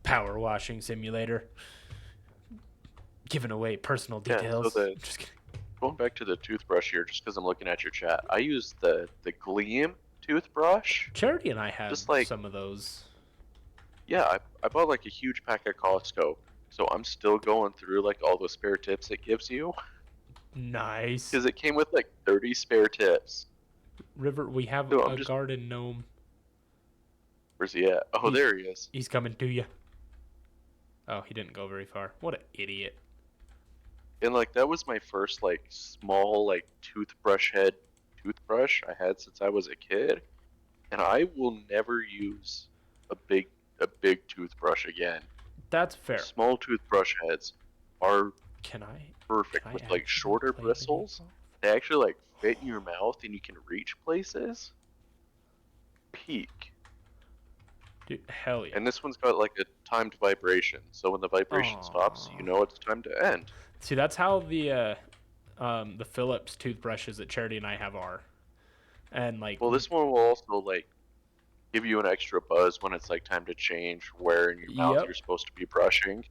PowerWashing Simulator. Giving away personal details. So Just kidding. going back to the toothbrush here, just because I'm looking at your chat, I use the Gleam toothbrush. Charity and I have just like, some of those. Yeah, I bought like a huge pack at Costco, so I'm still going through like all the spare tips it gives you. Nice. Because it came with like 30 spare tips. River, we have So I'm a just, garden gnome. where's he at? Oh, He's there he is. he's coming to you. Oh, he didn't go very far. What an idiot. And like that was my first like small like toothbrush head toothbrush I had since I was a kid, and I will never use a big a big toothbrush again. That's The fair. small toothbrush heads are Can I perfect can I with like actually shorter play video bristles. call? They actually like fit in your mouth and you can reach places. Peak. Dude, hell yeah. And this one's got like a timed vibration, so when the vibration stops, Aww. you know it's time to end. See, that's how the Philips toothbrushes that Charity and I have are. And like Well, this one will also like give you an extra buzz when it's like time to change where in your mouth yep. you're supposed to be brushing.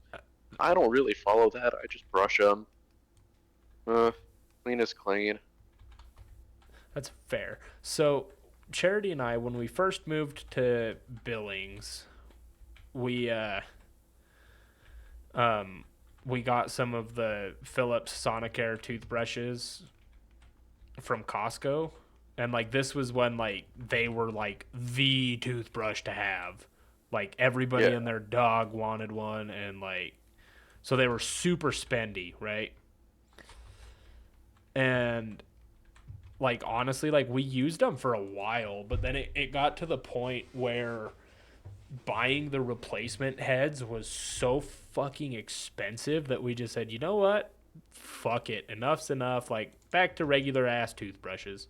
I don't really follow that. I just brush them. Clean is clean. That's fair. So, Charity and I, when we first moved to Billings, we um we got some of the Philips Sonicare toothbrushes from Costco, and like this was when like they were like the toothbrush to have. Like everybody Yeah, and their dog wanted one, and like so they were super spendy, right? And like honestly, like we used them for a while, but then it got to the point where buying the replacement heads was so fucking expensive that we just said, you know what? Fuck it. Enough's enough. Like back to regular ass toothbrushes.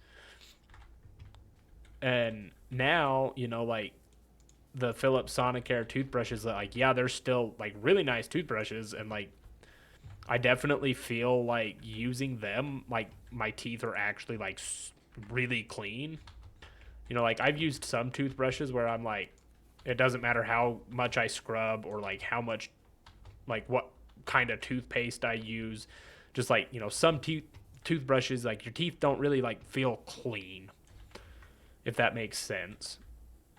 And now, like the Philips Sonicare toothbrushes, like, yeah, they're still like really nice toothbrushes. And like, I definitely feel like using them, like my teeth are actually like really clean. Like I've used some toothbrushes where I'm like, it doesn't matter how much I scrub or like how much, like what kind of toothpaste I use. Just like, some toothbrushes, like your teeth don't really like feel clean, if that makes sense.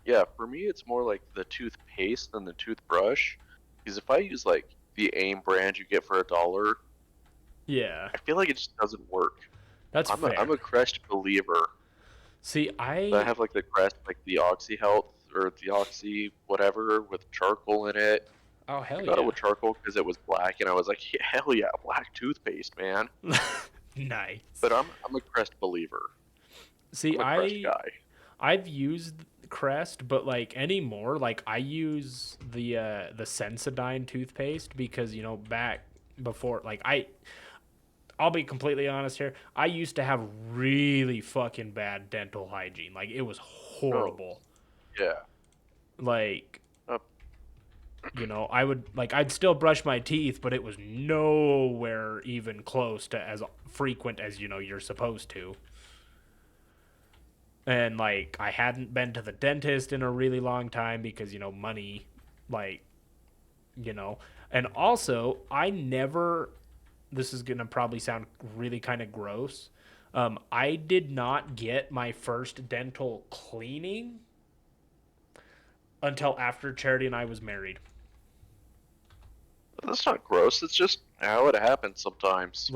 yeah. For me, it's more like the toothpaste than the toothbrush. Because if I use like the AIM brand you get for $1, Yeah, I feel like it just doesn't work. that's I'm fair. a Crest believer. See, I I, have like the Crest, like the Oxy Health or the Oxy whatever with charcoal in it. oh, I hell got it yeah. with charcoal because it was black, and I was like, yeah, hell yeah, black toothpaste, man. Nice. But I'm a Crest believer. See, I'm a Crest guy. I've used Crest, but like anymore, like I use the Sensodyne toothpaste because back before, like I'll be completely honest here. I used to have really fucking bad dental hygiene. Like it was Oh horrible. yeah. Like, Uh, I would like I'd still brush my teeth, but it was nowhere even close to as frequent as you're supposed to. And like I hadn't been to the dentist in a really long time because money, like, you know. And also, I never, this is going to probably sound really kind of gross. I did not get my first dental cleaning until after Charity and I was married. that's not gross. It's just how it happens sometimes.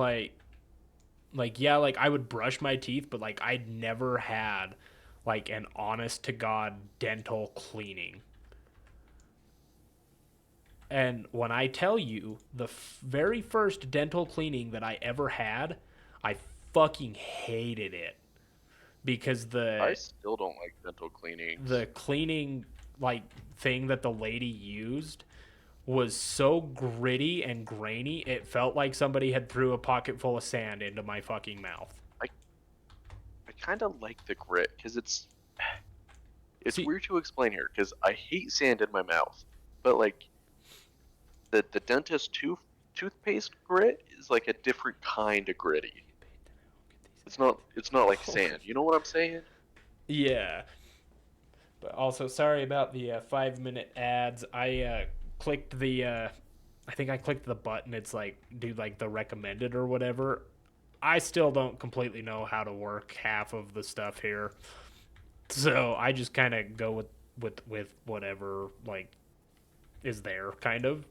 Like, yeah, like I would brush my teeth, but like I'd never had like an honest to God dental cleaning. And when I tell you the very first dental cleaning that I ever had, I fucking hated it because I the still don't like dental cleanings. the cleaning like thing that the lady used was so gritty and grainy. It felt like somebody had threw a pocket full of sand into my fucking mouth. I I kind of like the grit because it's See, weird to explain here because I hate sand in my mouth, but like the dentist toothpaste grit is like a different kind of gritty. It's not like sand. You know what I'm saying? yeah. But also, sorry about the 5 minute ads. I clicked the, I think I clicked the button. It's like, do like the recommended or whatever. I still don't completely know how to work half of the stuff here. So I just kind of go with whatever, like, is there, kind of.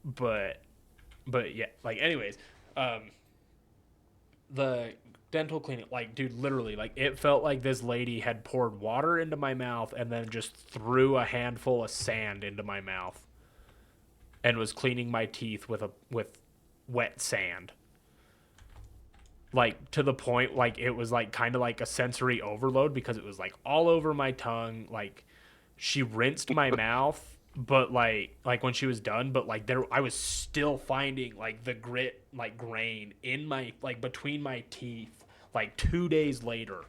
But, yeah, like, anyways, um, the dental cleaning, like, dude, literally, like, it felt like this lady had poured water into my mouth and then just threw a handful of sand into my mouth and was cleaning my teeth with wet sand. Like, to the point, like, it was like kind of like a sensory overload because it was like all over my tongue. Like, she rinsed my mouth, but like when she was done, but like there I was still finding like the grit, like grain in my, like between my teeth, like 2 days later,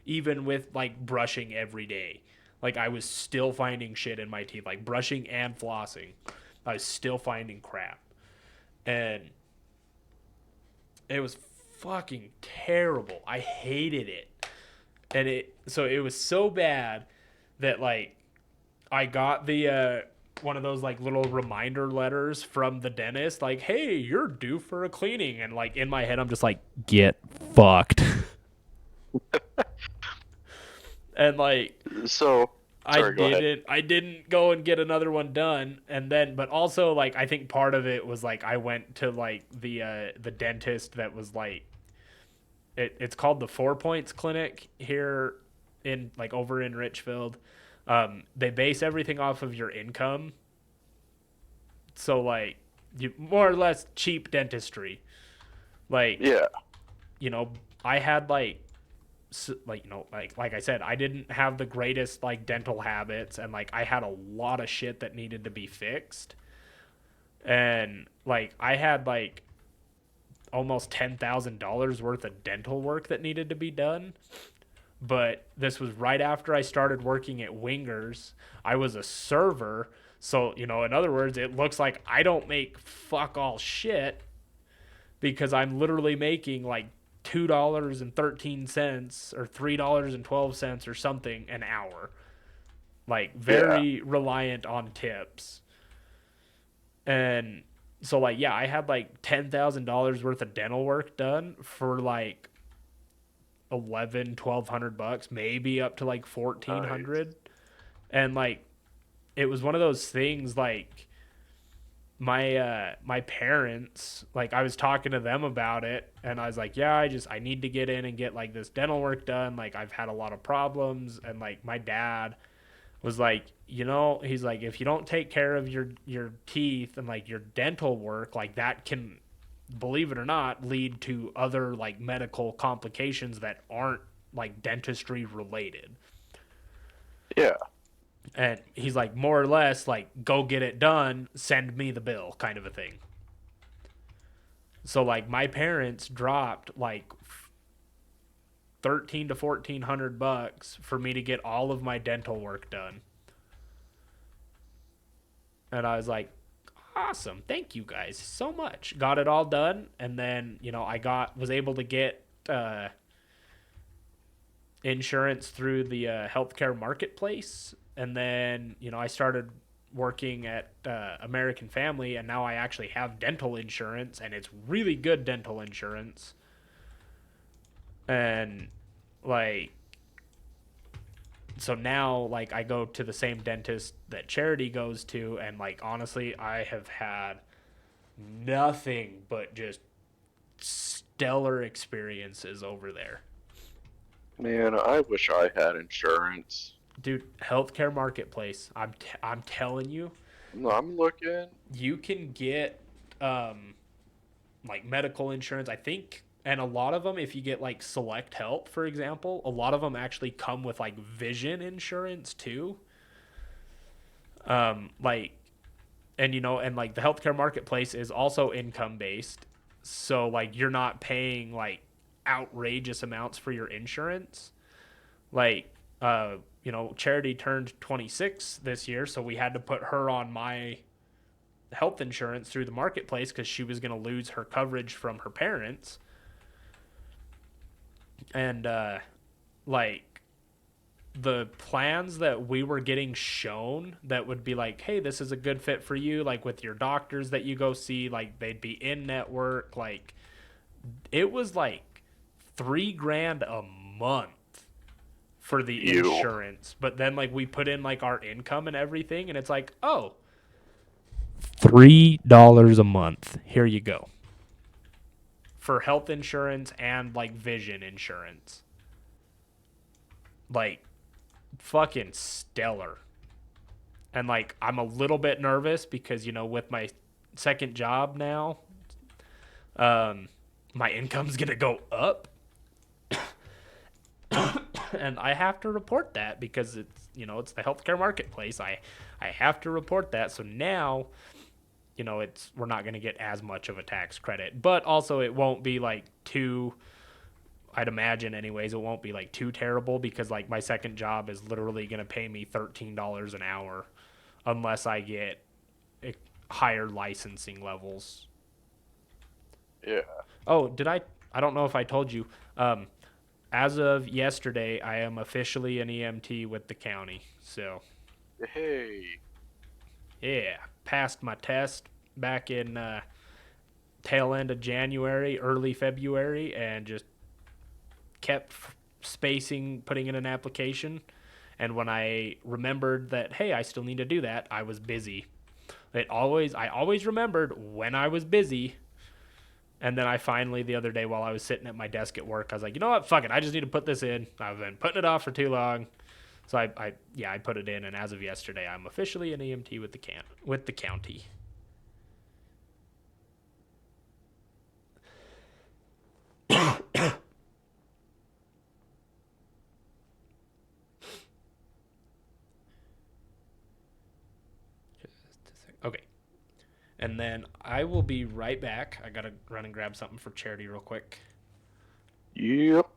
even with like brushing every day. Like, I was still finding shit in my teeth, like brushing and flossing. I was still finding crap. And it was fucking terrible. I hated it. And it was so bad that, like, I got the one of those like little reminder letters from the dentist, like, "Hey, you're due for a cleaning," and like in my head, I'm just like, "Get fucked," and like So, sorry, go ahead. I didn't go and get another one done, and then, but also like I think part of it was like I went to like the dentist that was like it's called the 4 Points Clinic here in like over in Richfield. They base everything off of your income, so like you more or less cheap dentistry. Like, Yeah, you know, I had like, you know, like I said, I didn't have the greatest like dental habits, and like I had a lot of shit that needed to be fixed, and like I had like almost $10,000 worth of dental work that needed to be done. But this was right after I started working at Wingers. I was a server. So, you know, in other words, it looks like I don't make fuck all shit because I'm literally making like $2.13 or $3.12 or something an hour. Like, yeah, very reliant on tips. And so, like, yeah, I had like $10,000 worth of dental work done for like 1,100 $1,200, maybe up to like nice. 1,400. And like it was one of those things, like my parents, like I was talking to them about it, and I was like, yeah, I need to get in and get like this dental work done. Like, I've had a lot of problems. And like my dad was like, you know, he's like, if you don't take care of your teeth and like your dental work, like that can, believe it or not, lead to other like medical complications that aren't like dentistry related. Yeah, And he's like, more or less, like, go get it done, send me the bill, kind of a thing. So like my parents dropped like 13 to $1,400 for me to get all of my dental work done. And I was like, awesome, thank you guys so much. Got it all done, and then, you know, I got was able to get insurance through the healthcare marketplace, and then, you know, I started working at American Family, and now I actually have dental insurance, and it's really good dental insurance. And like, so now like I go to the same dentist that Charity goes to, and like honestly, I have had nothing but just stellar experiences over there. man, I wish I had insurance. Dude, healthcare marketplace. I'm telling you, No, I'm looking. you can get um like medical insurance, I think, and a lot of them, if you get like Select Health, for example, a lot of them actually come with like vision insurance too. Like, and you know, and like the healthcare marketplace is also income based, so like you're not paying like outrageous amounts for your insurance. Like, you know, Charity turned 26 this year, so we had to put her on my health insurance through the marketplace because she was going to lose her coverage from her parents. And like the plans that we were getting shown that would be like, hey, this is a good fit for you, like with your doctors that you go see, like they'd be in network, like it was like 3 grand a month for the You. insurance. But then like we put in like our income and everything, and it's like, oh, $3 a month, here you go, for health insurance and like vision insurance. Like fucking stellar. And like I'm a little bit nervous because with my second job now, um my income's going to go up and I have to report that because it's the healthcare marketplace. I have to report that. So now, it's we're not going to get as much of a tax credit, but also it won't be like too. I'd imagine, anyways, it won't be like too terrible because like my second job is literally going to pay me $13 an hour, unless I get higher licensing levels. Yeah. Oh, did I? I don't know if I told you. As of yesterday, I am officially an EMT with the county. So, Hey. yeah, passed my test back in tail end of January, early February, and just kept spacing, putting in an application. And when I remembered that, hey, I still need to do that, I was busy. I always remembered when I was busy. And then I finally, the other day, while I was sitting at my desk at work, I was like, you know what, fuck it, I just need to put this in. I've been putting it off for too long. So I put it in, and as of yesterday, I'm officially an EMT with the county. Okay, and then I will be right back. I gotta run and grab something for charity real quick. Yep.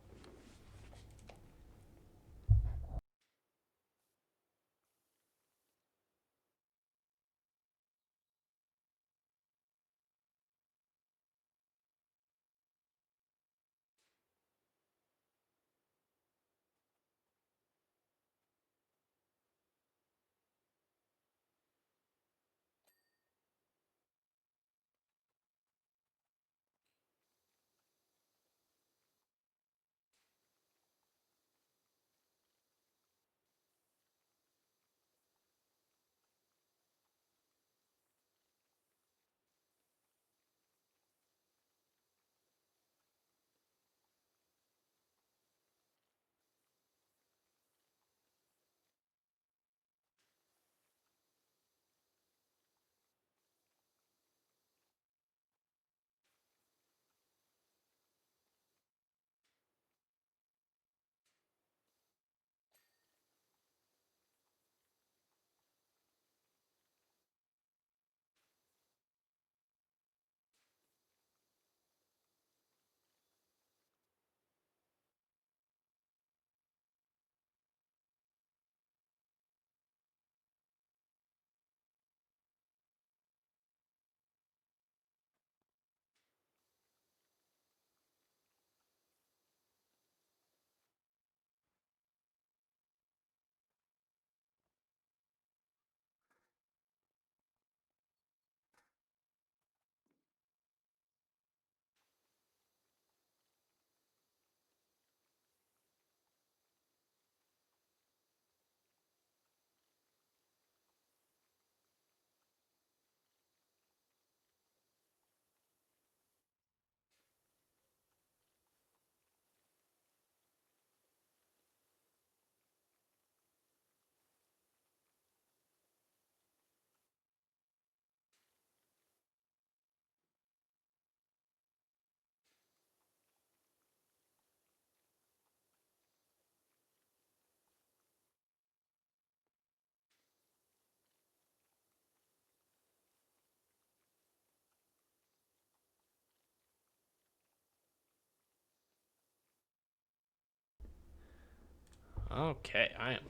Okay, I am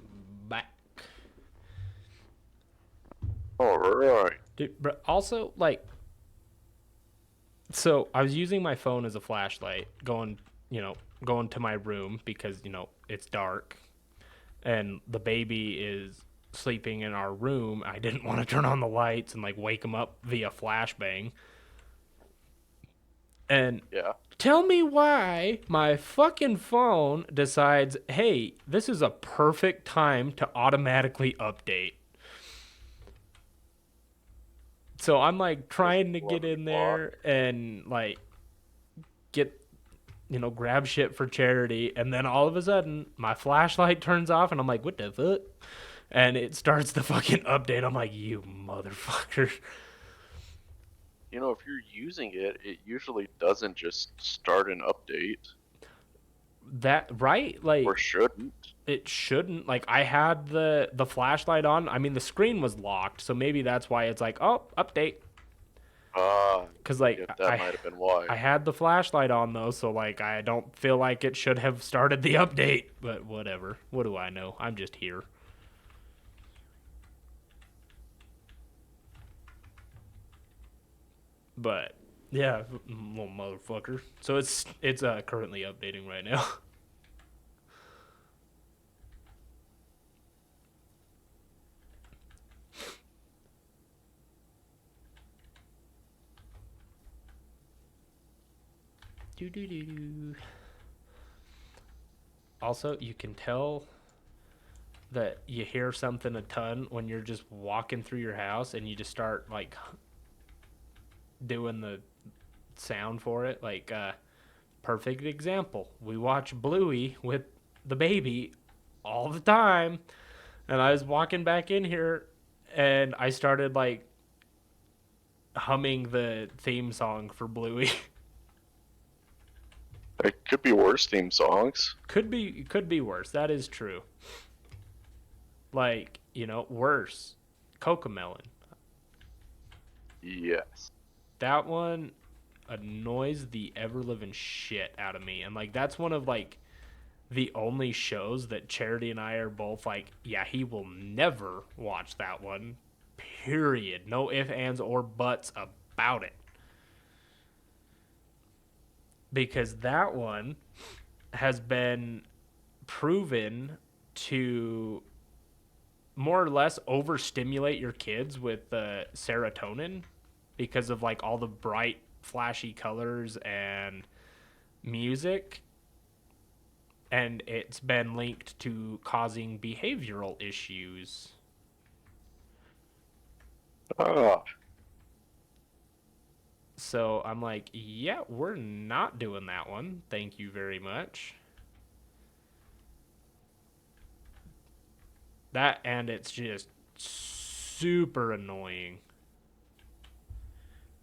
back. All right. Dude, but also, like, so I was using my phone as a flashlight going to my room because, it's dark and the baby is sleeping in our room. I didn't want to turn on the lights and like wake him up via flashbang. And Yeah. tell me why my fucking phone decides, hey, this is a perfect time to automatically update. So I'm like trying to get 11 in o'clock. there and like grab shit for charity, and then all of a sudden my flashlight turns off, and I'm like, what the fuck? And it starts the fucking update. I'm like, you motherfucker. If you're using it, it usually doesn't just start an update, That right? Like or shouldn't. it shouldn't. Like I had the flashlight on. I mean, the screen was locked, so maybe that's why it's like, oh, update. Ah, Cause like yeah, that might have been why. I had the flashlight on though, so like I don't feel like it should have started the update. But whatever. What do I know? I'm just here. But yeah, little motherfucker. So it's currently updating right now. Do do do do. Also, you can tell that you hear something a ton when you're just walking through your house and you just start like doing the sound for it. Like perfect example. We watch Bluey with the baby all the time, and I was walking back in here and I started like humming the theme song for Bluey. It could be worse theme songs. could be worse. That is true. Like, worse. Cocomelon. Yes. That one annoys the ever living shit out of me. And like that's one of like the only shows that Charity and I are both like, yeah, he will never watch that one. Period. No ifs, ands, or buts about it. Because that one has been proven to more or less overstimulate your kids with serotonin because of like all the bright, flashy colors and music. And it's been linked to causing behavioral issues. Ah, So I'm like, yeah, we're not doing that one. Thank you very much. That, and it's just super annoying.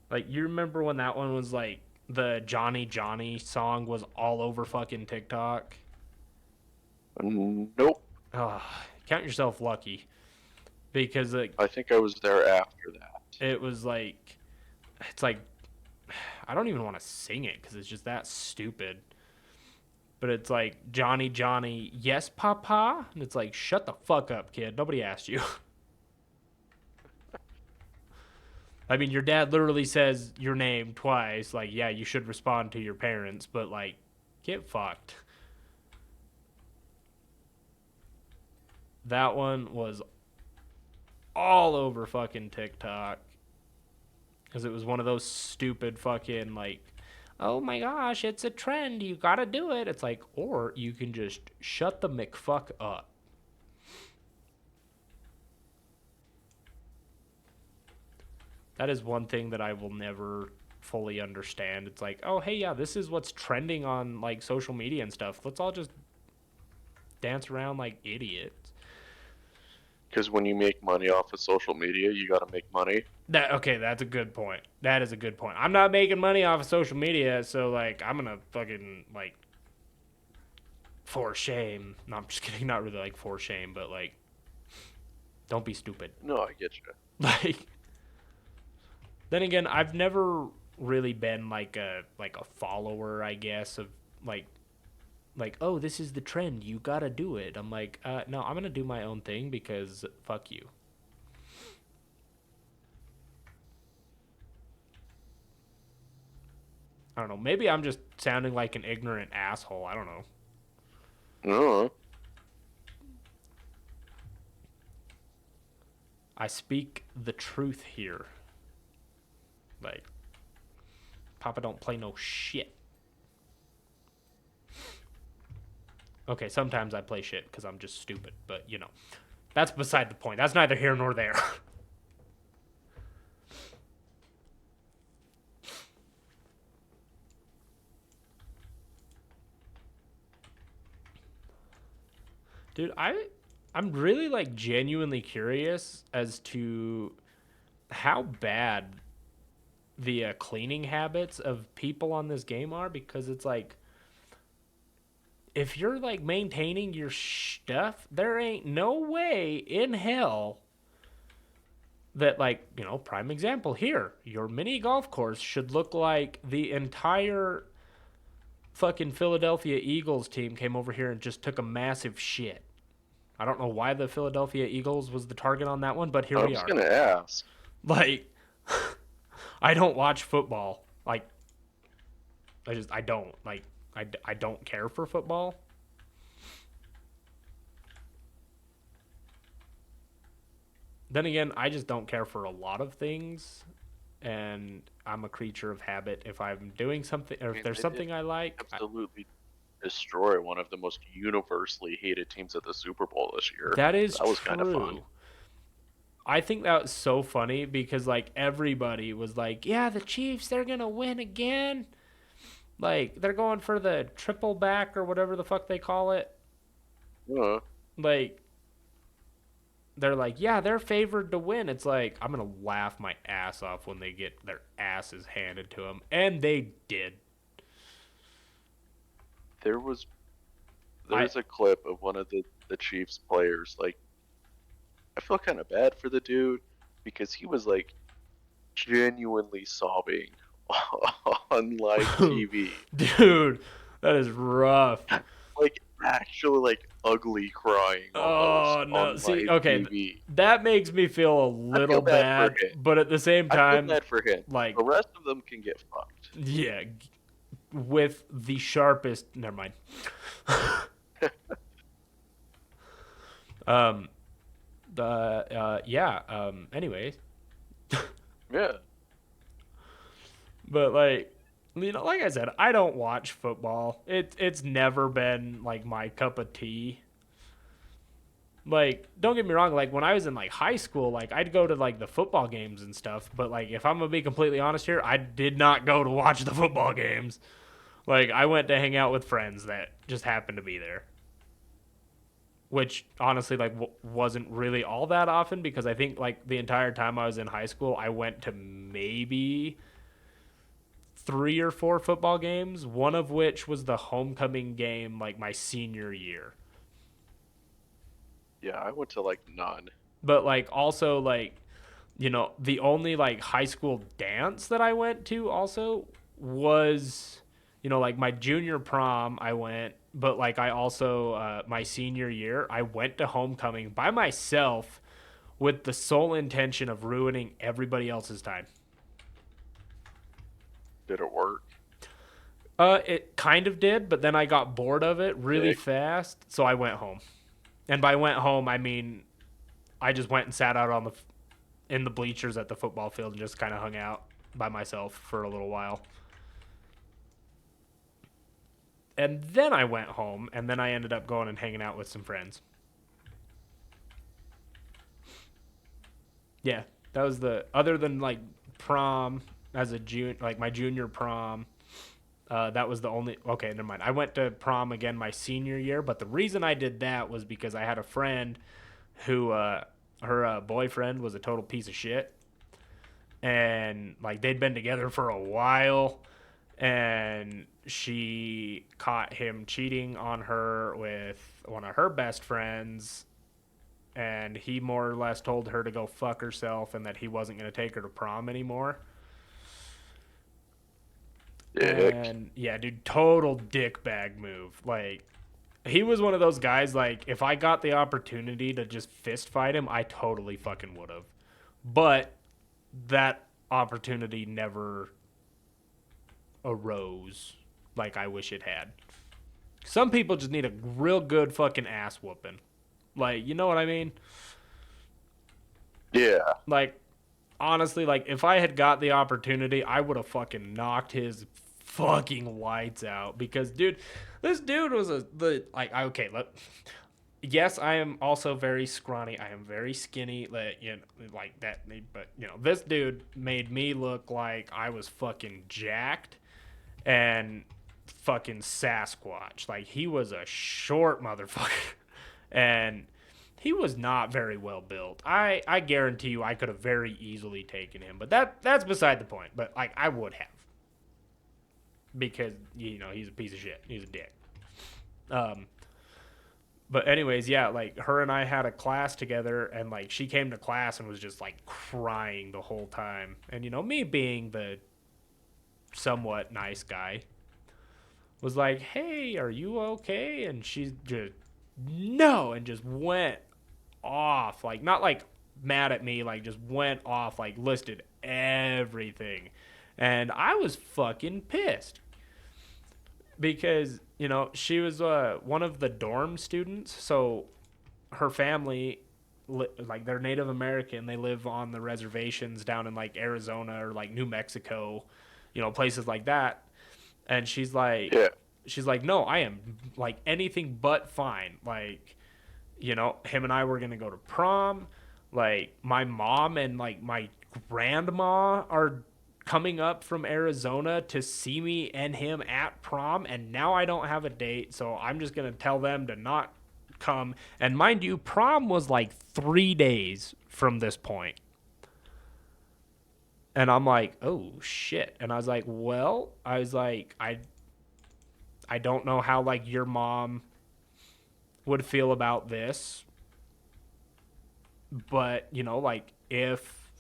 Like, you remember when that one was like the Johnny Johnny song was all over fucking TikTok? nope. Oh, count yourself lucky. Because like I think I was there after that. it was like it's like I don't even want to sing it because it's just that stupid. But it's like Johnny Johnny, yes, Papa, and it's like shut the fuck up, kid. Nobody asked you. I mean, your dad literally says your name twice. Like, yeah, you should respond to your parents, but like, get fucked. That one was all over fucking TikTok because it was one of those stupid fucking like, oh my gosh, it's a trend, you gotta do it. It's like, or you can just shut the McFuck up. That is one thing that I will never fully understand. It's like, oh hey, yeah, this is what's trending on like social media and stuff. Let's all just dance around like idiots. Because when you make money off of social media, you gotta make money. That's a good point. That is a good point. I'm not making money off of social media, so like I'm gonna fucking like for shame. No, I'm just kidding. Not really like for shame, but like don't be stupid. No, I get you. Like then again, I've never really been like a follower, I guess, of like oh, this is the trend, you gotta do it. I'm like no, I'm gonna do my own thing because fuck you. I don't know, maybe I'm just sounding like an ignorant asshole. I don't know. No. I speak the truth here. Like, Papa don't play no shit. Okay, sometimes I play shit because I'm just stupid, but that's beside the point. That's neither here nor there. Dude, I'm really like genuinely curious as to how bad the cleaning habits of people on this game are, because it's like if you're like maintaining your stuff, there ain't no way in hell that, like, prime example here, your mini golf course should look like the entire fucking Philadelphia Eagles team came over here and just took a massive shit. I don't know why the Philadelphia Eagles was the target on that one, but here I we was are. gonna ask. Like, I don't watch football. Like, I don't. Like, I don't care for football. Then again, I just don't care for a lot of things. And I'm a creature of habit. If I'm doing something, or I if mean, there's they did something I like, absolutely destroy one of the most universally hated teams at the Super Bowl this year. that is That was kind of fun. true. I think that was so funny because, like, everybody was like, yeah, the Chiefs, they're going to win again. Like, they're going for the triple back or whatever the fuck they call it. Uh, Like, they're like, yeah, they're favored to win. It's like, I'm going to laugh my ass off when they get their asses handed to them. And they did. there was I there's a clip of one of the Chiefs players. Like, I feel kind of bad for the dude because he was like genuinely sobbing on live TV. Dude, that is rough. Like actually like ugly crying almost Oh, no. on See, live okay, TV. that makes me feel a I little feel bad for bad, him. but at the same I feel time, bad for him. like, The rest of them can get fucked. yeah, with the sharpest. Never mind. um, yeah. Anyways, Yeah. but like, like I said, I don't watch football. It's never been like my cup of tea. Like, don't get me wrong, like when I was in like high school, like I'd go to like the football games and stuff, but like if I'm gonna be completely honest here, I did not go to watch the football games. Like, I went to hang out with friends that just happened to be there, which honestly like wasn't really all that often, because I think like the entire time I was in high school I went to maybe 3 or 4 football games, one of which was the homecoming game like my senior year. Yeah, I went to like none. But like also like, the only like high school dance that I went to also was, like my junior prom I went, but like I also my senior year I went to homecoming by myself with the sole intention of ruining everybody else's time. Did it work? It kind of did, but then I got bored of it really Dick. fast, so I went home. And by went home, I mean I just went and sat out in the bleachers at the football field and just kind of hung out by myself for a little while. And then I went home, and then I ended up going and hanging out with some friends. Yeah, that was the other than like prom as a like my junior prom. That was the only. Okay, never mind. I went to prom again my senior year, but the reason I did that was because I had a friend who her boyfriend was a total piece of shit, and like they'd been together for a while, and she caught him cheating on her with one of her best friends, and he more or less told her to go fuck herself and that he wasn't going to take her to prom anymore. Dick. And yeah, dude, total dickbag move. Like, he was one of those guys, like, if I got the opportunity to just fist fight him, I totally fucking would have. But that opportunity never arose like I wish it had. Some people just need a real good fucking ass whooping. Like, you know what I mean? Yeah. Like, honestly, like, if I had got the opportunity, I would have fucking knocked his fucking lights out. Because, dude, this dude was okay, yes, I am also very scrawny. I am very skinny, like that. But this dude made me look like I was fucking jacked and fucking Sasquatch. Like, he was a short motherfucker, and he was not very well built. I guarantee you I could have very easily taken him, but that's beside the point. But like I would have, because he's a piece of shit. He's a dick. Um, but anyways, yeah, like her and I had a class together, and like she came to class and was just like crying the whole time. And me being the somewhat nice guy was like, "Hey, are you okay?" And she's just no, and just went off, like not like mad at me, like just went off, like listed everything. And I was fucking pissed because she was one of the dorm students, so her family, like they're Native American, they live on the reservations down in like Arizona or like New Mexico, places like that. And Yeah. she's like, no, I am like anything but fine. Like, him and I were gonna go to prom. Like my mom and like my grandma are coming up from Arizona to see me and him at prom, and now I don't have a date, so I'm just gonna tell them to not come. And mind you, prom was like 3 days from this point. And I'm like, oh shit. And I was like, well, I don't know how like your mom would feel about this, but like if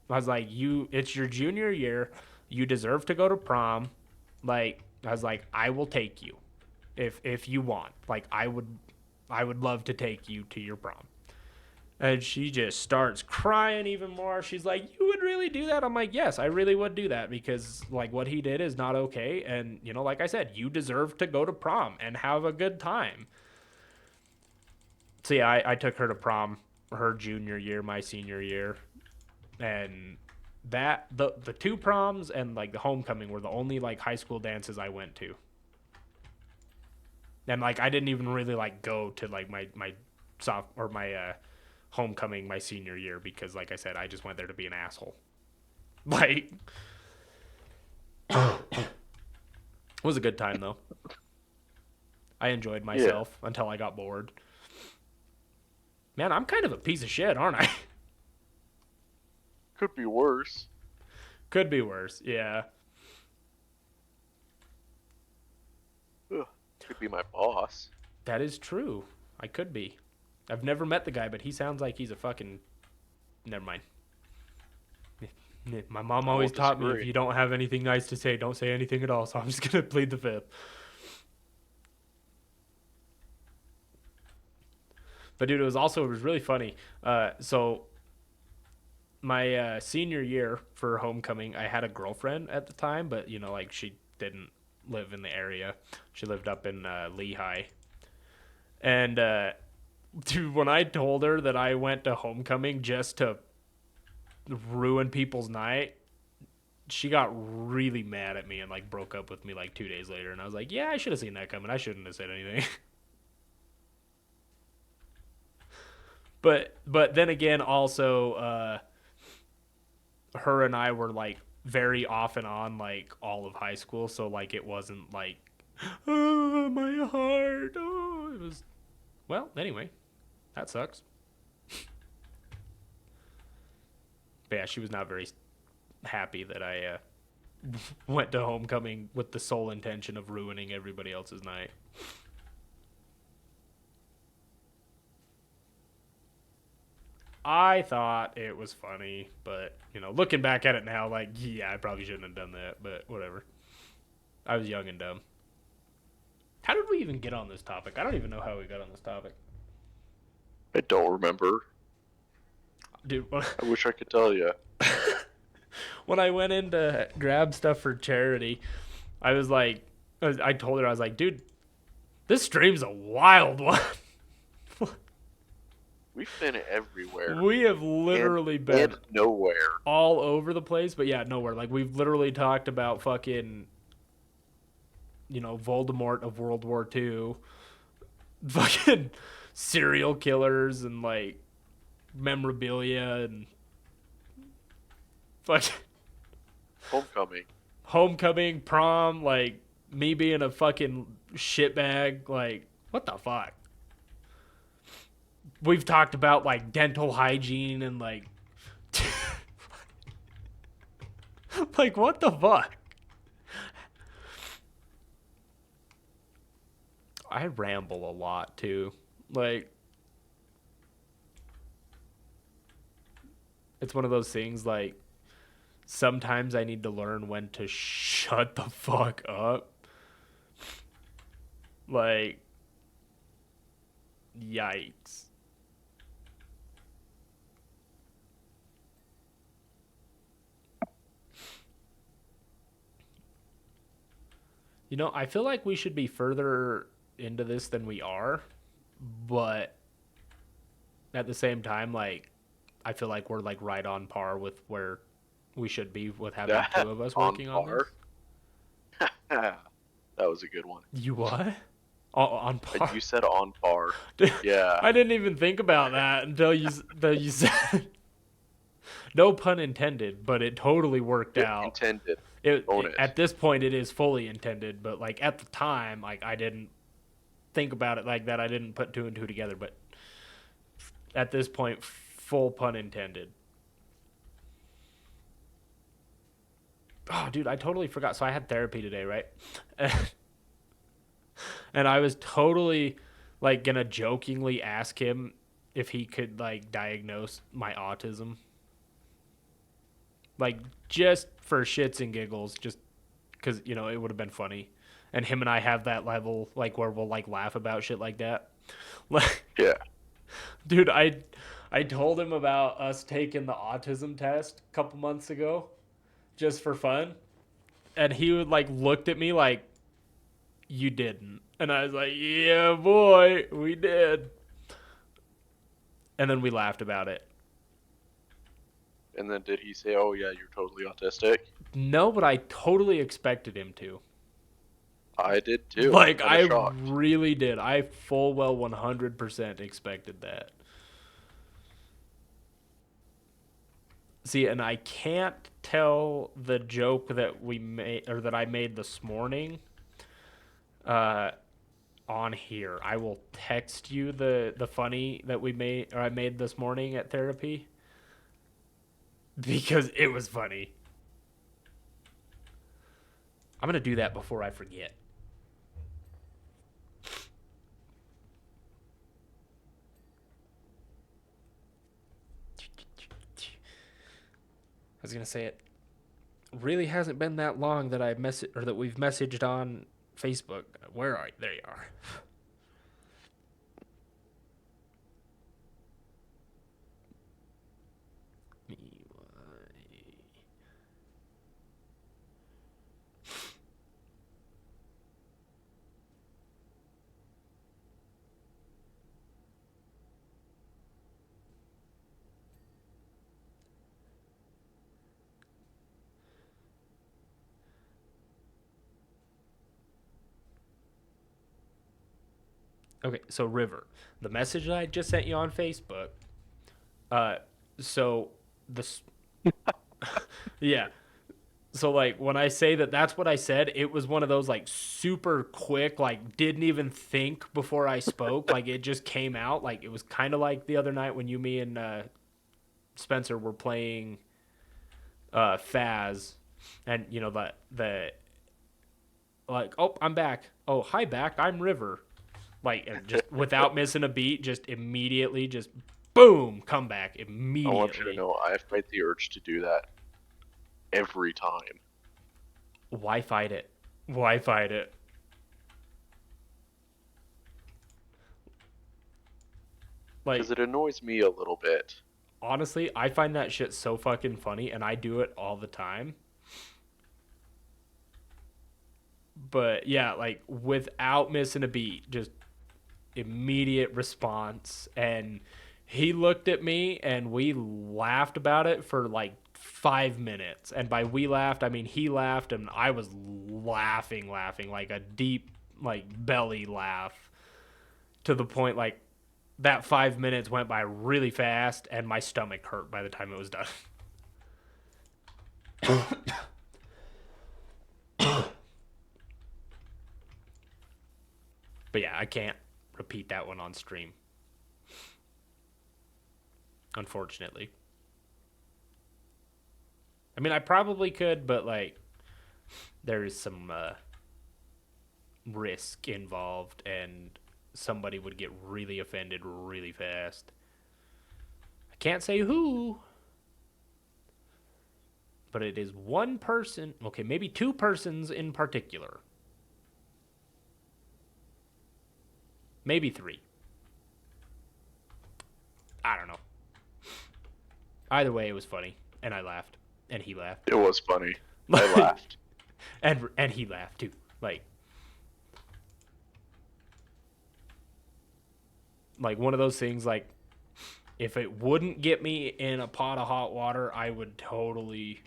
I was like, it's your junior year, you deserve to go to prom. Like I was like, I will take you if you want. Like I would love to take you to your prom. And she just starts crying even more. She's like, "You would really do that?" I'm like, "Yes, I really would do that because like what he did is not okay, and like I said, you deserve to go to prom and have a good time." So yeah, I took her to prom her junior year, my senior year, and that the two proms and like the homecoming were the only like high school dances I went to. And like I didn't even really like go to like my soft or my homecoming my senior year because like I said, I just went there to be an asshole. Like it was a good time though. I enjoyed Yeah. myself until I got bored. Man, I'm kind of a piece of shit, aren't I? Could be worse. Could be worse. Yeah. Ugh. Could be my boss. That is true. I could be. I've never met the guy, but he sounds like he's a fucking. Never mind. My mom I always won't taught me if disagree. you don't have anything nice to say, don't say anything at all. So I'm just gonna plead the fifth. But dude, it was really funny. So my senior year for homecoming, I had a girlfriend at the time, but like she didn't live in the area. She lived up in Lehigh, and dude, when I told her that I went to homecoming just to ruin people's night, she got really mad at me and like broke up with me like 2 days later. And I was like, yeah, I should have seen that coming. I shouldn't have said anything. But then again, also, her and I were like very off and on like all of high school, so like it wasn't like, oh, my heart. Oh, it was. Well, anyway, that sucks. But yeah, she was not very happy that I went to homecoming with the sole intention of ruining everybody else's night. I thought it was funny, but looking back at it now, like, yeah, I probably shouldn't have done that, but whatever. I was young and dumb. How did we even get on this topic? I don't even know how we got on this topic. I don't remember. Dude, I wish I could tell you. when I went in to grab stuff for charity, I was like, I told her, I was like, dude, this stream's a wild one. We've been everywhere We have literally been and nowhere. all over the place, but yeah, nowhere. Like we've literally talked about fucking, Voldemort of World War II, fucking serial killers and like memorabilia and fucking Homecoming. homecoming, prom, like me being a fucking shitbag. Like what the fuck? we've talked about like dental hygiene and like like what the fuck? I ramble a lot too. Like it's one of those things like sometimes I need to learn when to shut the fuck up. Like yikes. You know, I feel like we should be further into this than we are, but at the same time, like, I feel like we're like right on par with where we should be with having two of us On working on this. par. That was a good one. You what? On par. You said on par. Yeah. I didn't even think about that until you said. No pun intended, but it totally worked out. Intended. Own it. At this point, it is fully intended, but like at the time, like I didn't think about it like that. I didn't put two and two together, but at this point, full pun intended. Oh, dude, I totally forgot. So I had therapy today, right? And I was totally like gonna jokingly ask him if he could like diagnose my autism. Like just for shits and giggles, just because, you know, it would have been funny. And him and I have that level like where we'll like laugh about shit like that. Like, Yeah. dude, I told him about us taking the autism test a couple months ago just for fun. And he would like looked at me like, you didn't. And I was like, yeah, boy, we did. And then we laughed about it. And then did he say, "Oh yeah, you're totally autistic"? No, but I totally expected him to. I did too. Like, I really did. I full well 100% expected that. See, and I can't tell the joke that we made or that I made this morning on here. I will text you the funny that we made or I made this morning at therapy because it was funny. I'm going to do that before I forget. I was going to say it really hasn't been that long that that we've messaged on Facebook. Where are you? There you are. Okay, so River, the message that I just sent you on Facebook. So this, yeah. So like when I say that that's what I said, it was one of those like super quick, like didn't even think before I spoke, like it just came out. Like it was kind of like the other night when me and Spencer were playing Faz, and you know the like, oh, I'm back. Oh, hi back. I'm River. Like just without missing a beat, just immediately, just boom, come back immediately. I want you to know I fight the urge to do that every time. Why fight it? Why fight it? Like, because it annoys me a little bit. Honestly, I find that shit so fucking funny, and I do it all the time. But yeah, like without missing a beat, just immediate response. And he looked at me and we laughed about it for like 5 minutes. And by we laughed, I mean he laughed and I was laughing like a deep like belly laugh, to the point like that 5 minutes went by really fast and my stomach hurt by the time it was done. But yeah, I can't repeat that one on stream. unfortunately. I mean, I probably could, but like, there's some risk involved, and somebody would get really offended really fast. I can't say who, but it is one person. Okay, maybe two persons in particular. Maybe three. I don't know. Either way, it was funny, and I laughed, and he laughed, It was funny. I laughed. and he laughed too. Like one of those things. Like if it wouldn't get me in a pot of hot water, I would totally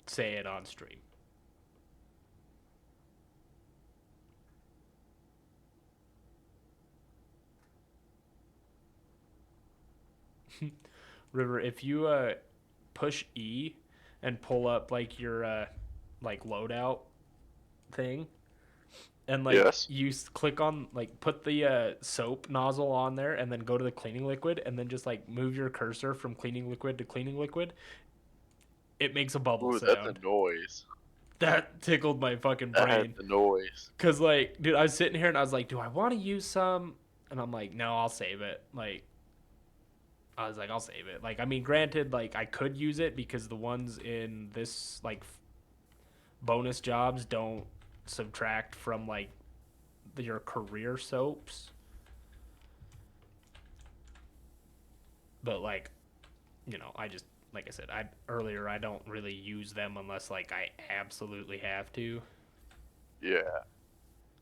say it on stream. River, if you push E and pull up like your like loadout thing, and like Yes. you click on like put the soap nozzle on there, and then go to the cleaning liquid, and then just like move your cursor from cleaning liquid to cleaning liquid, it makes a bubble Ooh, that's a sound. noise. That tickled my fucking That had brain. the noise. Cause like, dude, I was sitting here and I was like, do I want to use some? And I'm like, no, I'll save it. Like, I was like, I'll save it. Like, I mean, granted, like I could use it because the ones in this like bonus jobs don't subtract from like your career soaps. But like, I just like I said, I earlier I don't really use them unless like I absolutely have to. Yeah.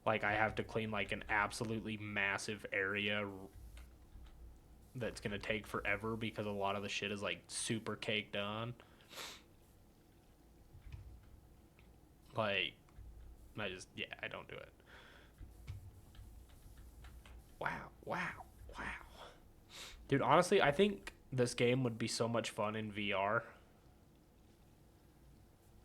Like I have to clean like an absolutely massive area that's gonna take forever because a lot of the shit is like super caked on. Like I don't do it. Wow, wow, wow. Dude, honestly, I think this game would be so much fun in VR.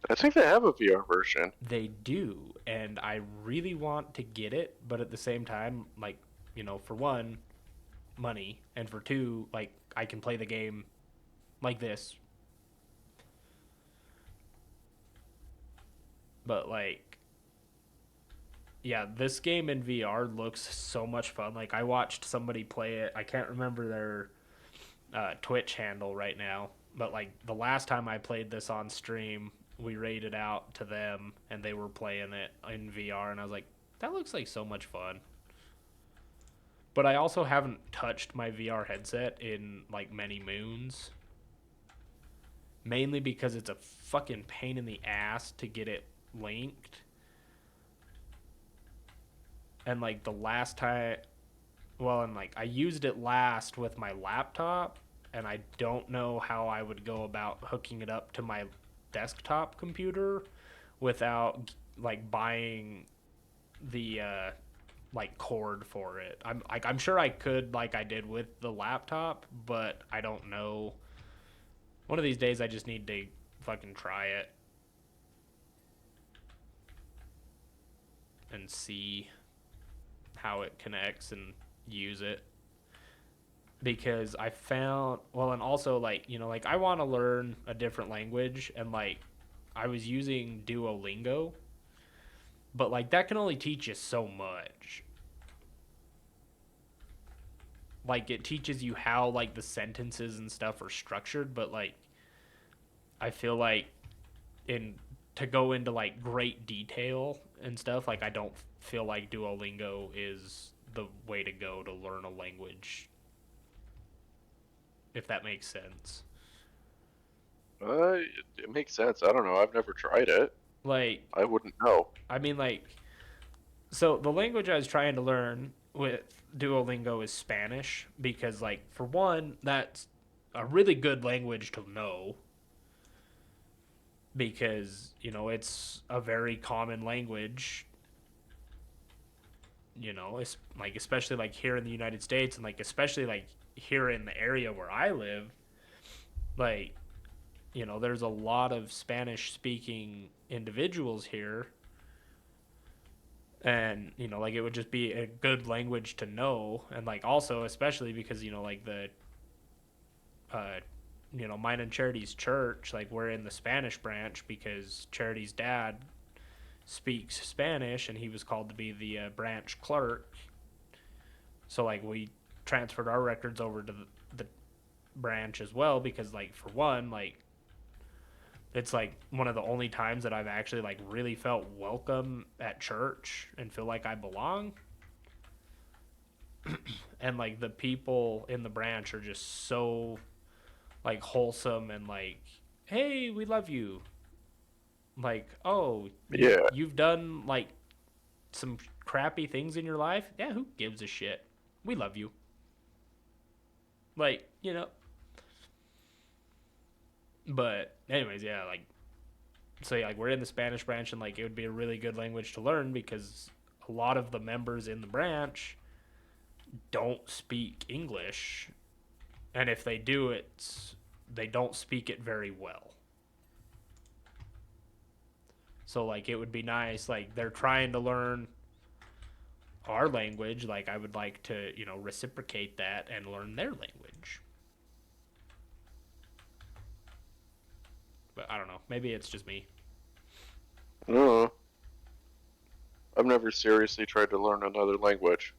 I think they have a VR version. They do, and I really want to get it, but at the same time, like, for one, money, and for two, like, I can play the game like this. But, like, yeah, this game in VR looks so much fun. Like, I watched somebody play it. I can't remember their Twitch handle right now, but, like, the last time I played this on stream, we raided out to them, and they were playing it in VR, and I was like, that looks like so much fun. But I also haven't touched my VR headset in like many moons. Mainly because it's a fucking pain in the ass to get it linked. And like the last time, well, and like I used it last with my laptop, and I don't know how I would go about hooking it up to my desktop computer without like buying the like cord for it. I'm sure I could like I did with the laptop, but I don't know. One of these days I just need to fucking try it and see how it connects and use it. Because I found, well, and also like, like I want to learn a different language, and like I was using Duolingo, but like that can only teach you so much. Like it teaches you how like the sentences and stuff are structured, but like I feel like in to go into like great detail and stuff, like I don't feel like Duolingo is the way to go to learn a language, if that makes sense. It makes sense. I don't know. I've never tried it. Like, I wouldn't know. I mean, like, so the language I was trying to learn with Duolingo is Spanish because, like, for one, that's a really good language to know because, it's a very common language, it's like, especially like here in the United States, and like, especially like here in the area where I live, like, there's a lot of Spanish speaking individuals here. And like it would just be a good language to know, and like also especially because like the uh mine and Charity's church, like we're in the Spanish branch because Charity's dad speaks Spanish and he was called to be the branch clerk. So like we transferred our records over to the branch as well because like for one, like it's like one of the only times that I've actually like really felt welcome at church and feel like I belong. And like the people in the branch are just so like wholesome and like, hey, we love you. Like, oh, Yeah. you've done like some crappy things in your life. Yeah, who gives a shit? We love you. Like, But anyways, yeah, like so yeah, like we're in the Spanish branch and like it would be a really good language to learn because a lot of the members in the branch don't speak English, and if they do, they don't speak it very well. So like it would be nice, like they're trying to learn our language, like I would like to, reciprocate that and learn their language. But I don't know, maybe it's just me. No, I've never seriously tried to learn another language.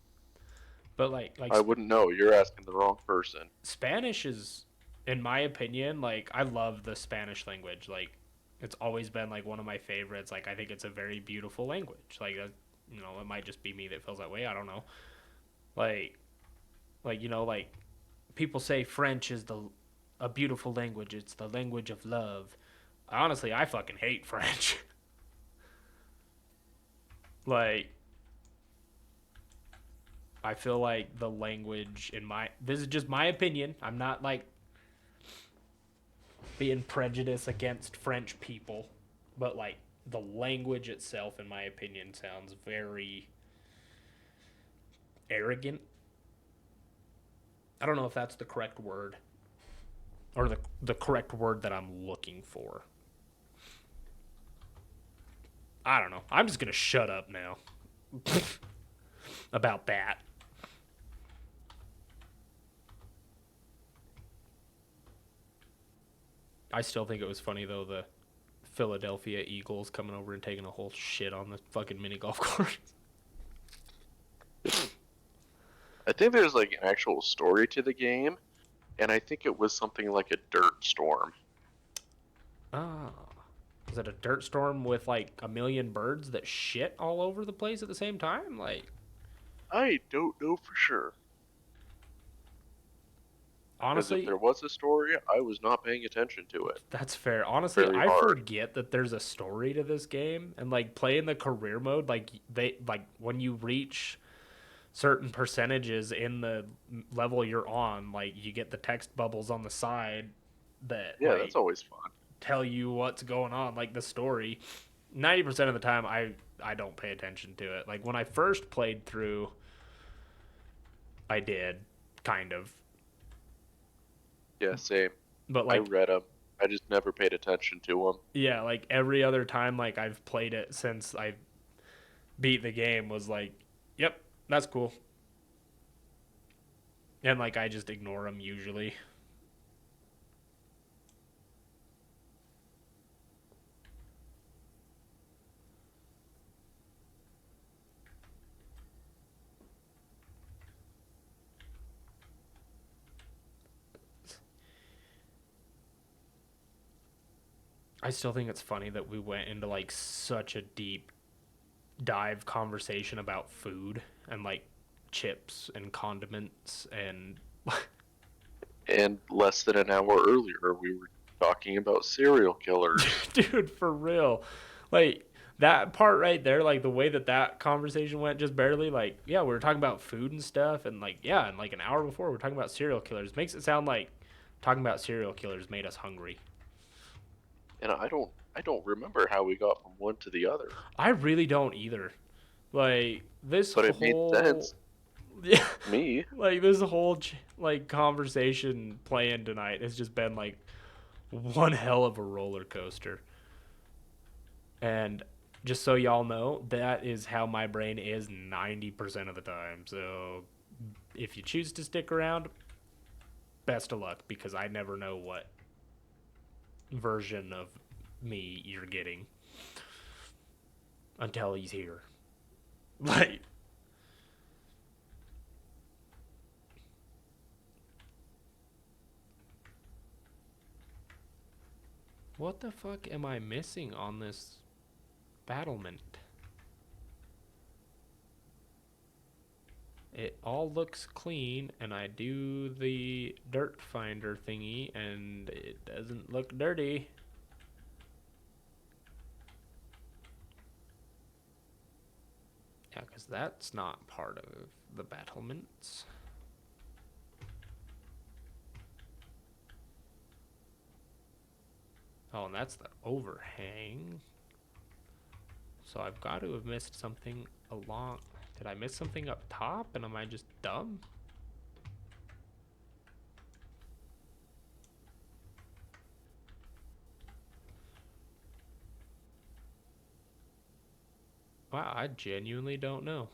But like I wouldn't know. You're asking the wrong person. Spanish is, in my opinion, like I love the Spanish language. Like it's always been like one of my favorites. Like I think it's a very beautiful language. Like it might just be me that feels that way. I don't know. Like like people say French is the a beautiful language. It's the language of love. Honestly, I fucking hate French. Like I feel like the language in my this is just my opinion. I'm not like being prejudiced against French people, but like the language itself, in my opinion, sounds very arrogant. I don't know if that's the correct word or the correct word that I'm looking for. I don't know. I'm just gonna shut up now about that. I still think it was funny though, the Philadelphia Eagles coming over and taking a whole shit on the fucking mini golf course. I think there's like an actual story to the game, and I think it was something like a dirt storm. Ah. Is it a dirt storm with like a million birds that shit all over the place at the same time? Like, I don't know for sure. Because if honestly, there was a story, I was not paying attention to it that's fair. Honestly, very I hard. forget that there's a story to this game, and like playing the career mode, like they like when you reach certain percentages in the level you're on, like you get the text bubbles on the side that Yeah, like that's always fun. tell you what's going on, like the story. 90% of the time I don't pay attention to it. Like when I first played through, I did kind of. Yeah, same. But I like read them. I just never paid attention to them. yeah, like every other time like I've played it since I beat the game was like, yep, that's cool. And like I just ignore them usually. I still think it's funny that we went into like such a deep dive conversation about food and like chips and condiments and And less than an hour earlier, we were talking about serial killers. dude, for real. Like that part right there, like the way that conversation went just barely, like, yeah, we were talking about food and stuff, and like, yeah, and like an hour before we are talking about serial killers. Makes it sound like talking about serial killers made us hungry. And I don't remember how we got from one to the other. I really don't either. Like this But it made whole, sense yeah, to me. like this whole like conversation playing tonight has just been like one hell of a roller coaster. And Just so y'all know, that is how my brain is 90% of the time. So if you choose to stick around, best of luck because I never know what version of me you're getting until he's here. Like, what the fuck am I missing on this battlement? It all looks clean, and I do the dirt finder thingy, and it doesn't look dirty. Yeah, because that's not part of the battlements. Oh, and that's the overhang. So I've got to have missed something along. Did I miss something up top, and am I just dumb? Wow, I genuinely don't know.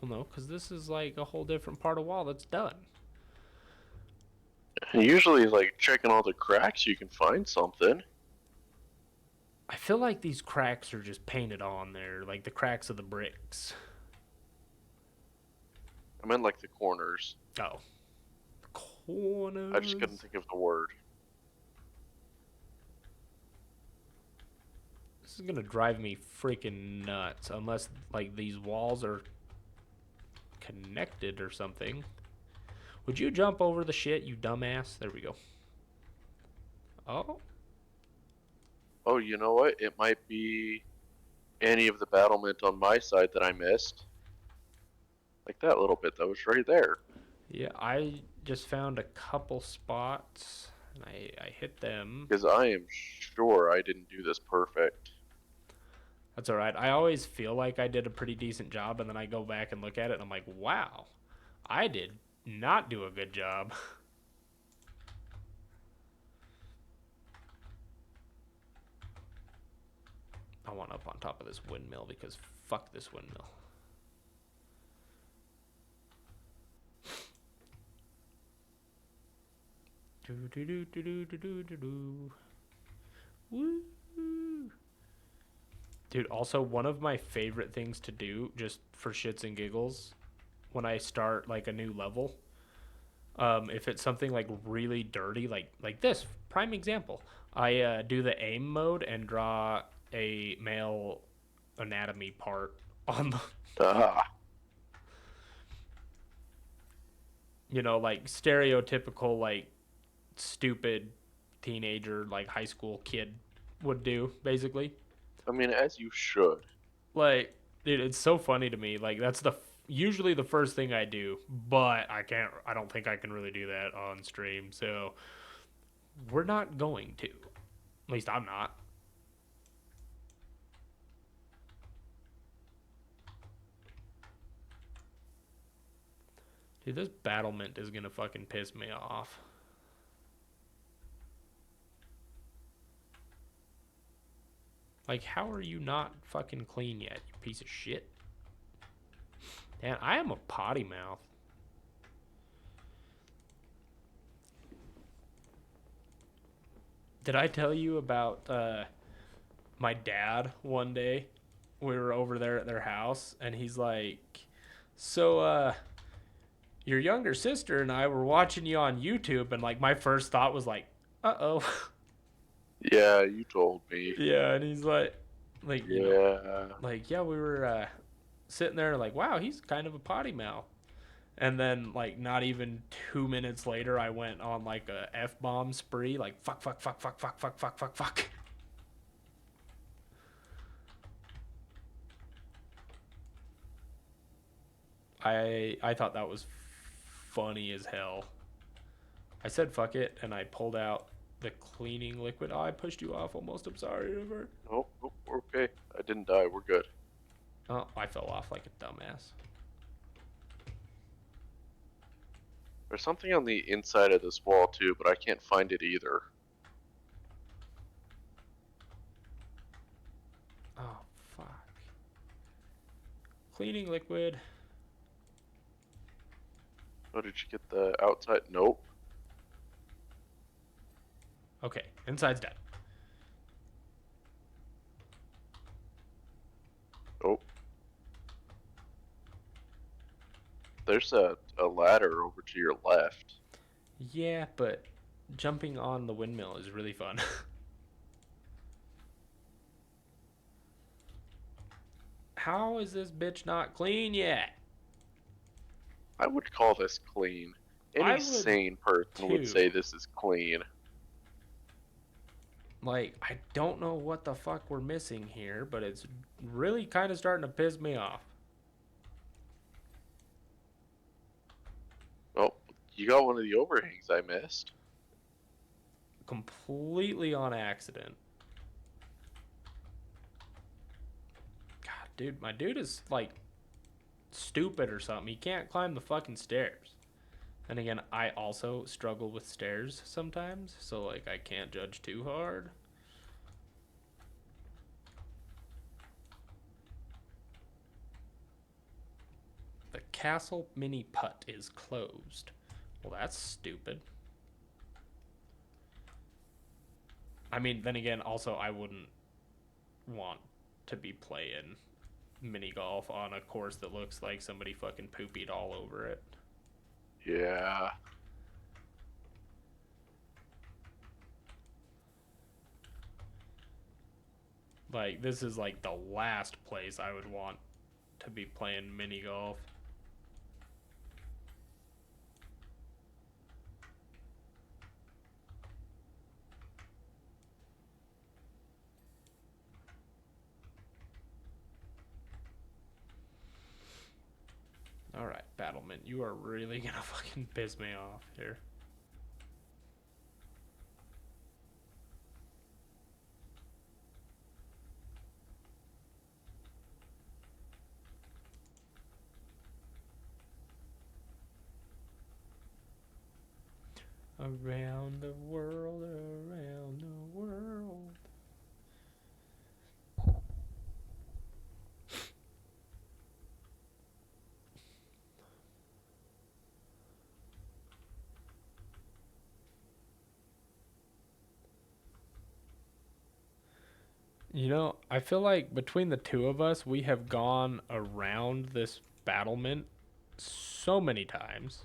Well, no, because this is like a whole different part of wall that's done. Usually, like, checking all the cracks, you can find something. I feel like these cracks are just painted on there, like the cracks of the bricks. I meant, like, the corners. Oh. Corners. I just couldn't think of the word. This is gonna drive me freaking nuts unless, like, these walls are connected or something. Would you jump over the shit, you dumbass? There we go. Oh. Oh, you know what? It might be any of the battlement on my side that I missed. Like that little bit that was right there. Yeah, I just found a couple spots and I hit them. Because I am sure I didn't do this perfect. That's all right. I always feel like I did a pretty decent job, and then I go back and look at it, and I'm like, wow, I did not do a good job. I want up on top of this windmill because fuck this windmill. Do do do do do do do do do. Woo. Dude, also one of my favorite things to do, just for shits and giggles, when I start like a new level, if it's something like really dirty, like this prime example, I do the aim mode and draw a male anatomy part on the, Ah. you know, like stereotypical like stupid teenager like high school kid would do basically. I mean, as you should. Like, dude, it's so funny to me. Like, that's usually the first thing I do, but I don't think I can really do that on stream. So, we're not going to. At least I'm not. Dude, this battlement is gonna fucking piss me off. Like, how are you not fucking clean yet, you piece of shit? Man, I am a potty mouth. Did I tell you about my dad one day? We were over there at their house, and he's like, so, your younger sister and I were watching you on YouTube, and like, my first thought was like, uh-oh. Yeah, you told me. Yeah, and he's like, you know, Yeah. like, yeah, we were sitting there like, wow, he's kind of a potty mouth. And then, like, not even 2 minutes later, I went on like a F-bomb spree, like fuck, fuck, fuck, fuck, fuck, fuck, fuck, fuck, fuck. I thought that was funny as hell. I said fuck it, and I pulled out the cleaning liquid. Oh, I pushed you off almost. I'm sorry, River. Nope, nope, we're okay. I didn't die. We're good. Oh, I fell off like a dumbass. There's something on the inside of this wall too, but I can't find it either. Oh, fuck. Cleaning liquid. Oh, did you get the outside? Nope. Okay, inside's done. Nope. There's a ladder over to your left. Yeah, but jumping on the windmill is really fun. How is this bitch not clean yet? I would call this clean. I Any would sane person would too. say this is clean. Like, I don't know what the fuck we're missing here, but it's really kind of starting to piss me off. Oh, you got one of the overhangs I missed. Completely on accident. God, dude, my dude is like stupid or something. He can't climb the fucking stairs. And again, I also struggle with stairs sometimes, so like I can't judge too hard. The castle mini putt is closed. Well, that's stupid. I mean, then again, also I wouldn't want to be playing mini golf on a course that looks like somebody fucking poopied all over it. Yeah. Like, this is like the last place I would want to be playing mini golf. Alright, Battlement, you are really gonna fucking piss me off here. Around the world, around the world. You know, I feel like between the two of us, we have gone around this battlement so many times.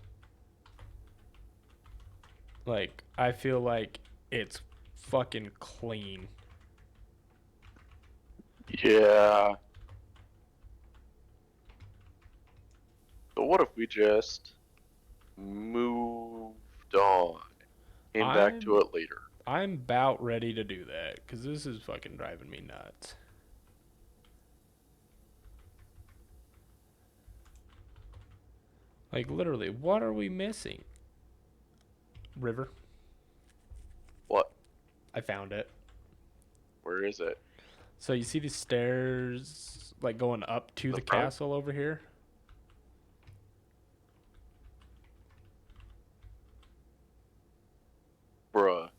Like, I feel like it's fucking clean. Yeah. But what if we just moved on? Came back to I'm it later. I'm about ready to do that because this is fucking driving me nuts. Like, literally, what are we missing? River. What? I found it. Where is it? So you see the stairs like going up to The the front? castle over here? Bruh.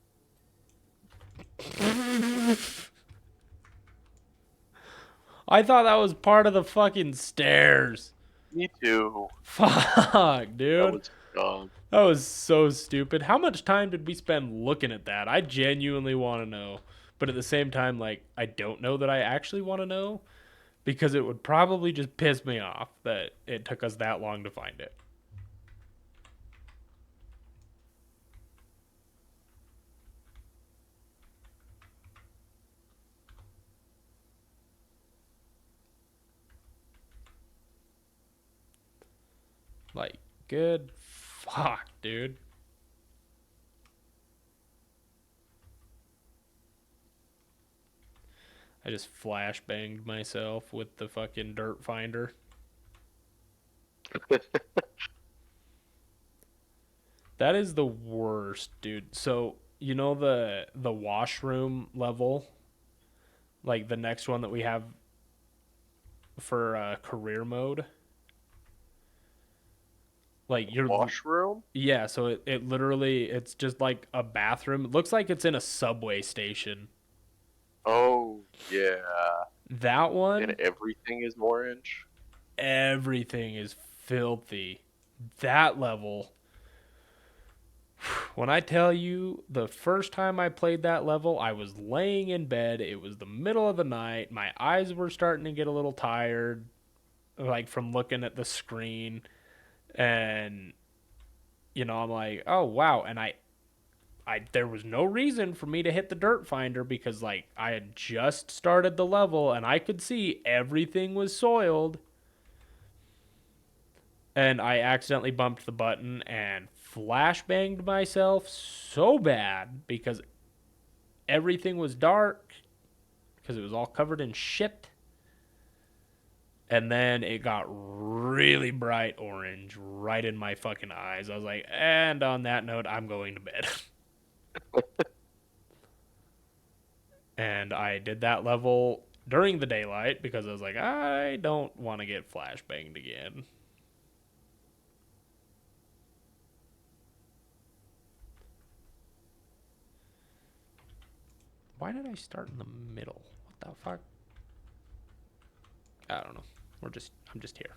I thought that was part of the fucking stairs. Me too. Fuck, That dude. was dumb. That was so stupid. How much time did we spend looking at that? I genuinely want to know. But at the same time, like, I don't know that I actually want to know because it would probably just piss me off that it took us that long to find it. Like, good fuck, dude. I just flashbanged myself with the fucking dirt finder. That is the worst, dude. So, you know the washroom level? Like the next one that we have for career mode. Like you're Washroom? Yeah, so it literally it's just like a bathroom. It looks like it's in a subway station. Oh, yeah. That And one, everything is orange? everything is filthy. That level, when I tell you the first time I played that level, I was laying in bed. It was the middle of the night. My eyes were starting to get a little tired, like from looking at the screen. And, I'm like, oh, wow. And there was no reason for me to hit the dirt finder because like I had just started the level and I could see everything was soiled, and I accidentally bumped the button and flashbanged myself so bad because everything was dark because it was all covered in shit. And then it got really bright orange right in my fucking eyes. I was like, and on that note, I'm going to bed. And I did that level during the daylight because I was like, I don't want to get flashbanged again. Why did I start in the middle? What the fuck? I don't know. I'm just here.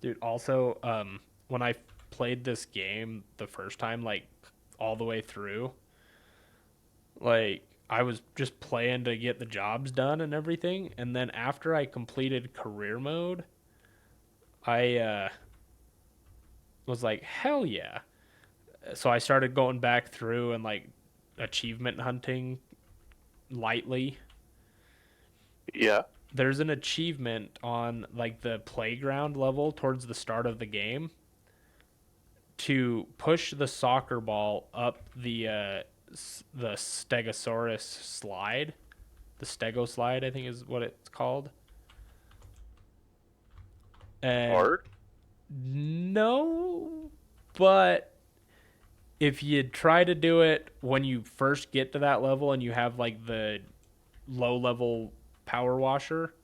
Dude, also, when I played this game the first time, like all the way through, like I was just playing to get the jobs done and everything, and then after I completed career mode, I was like, hell yeah. So I started going back through and like achievement hunting lightly. Yeah. There's an achievement on like the playground level towards the start of the game to push the soccer ball up the Stegosaurus slide. The Stego slide, I think, is what it's called. And Hard? no, but if you try to do it when you first get to that level and you have like the low level power washer,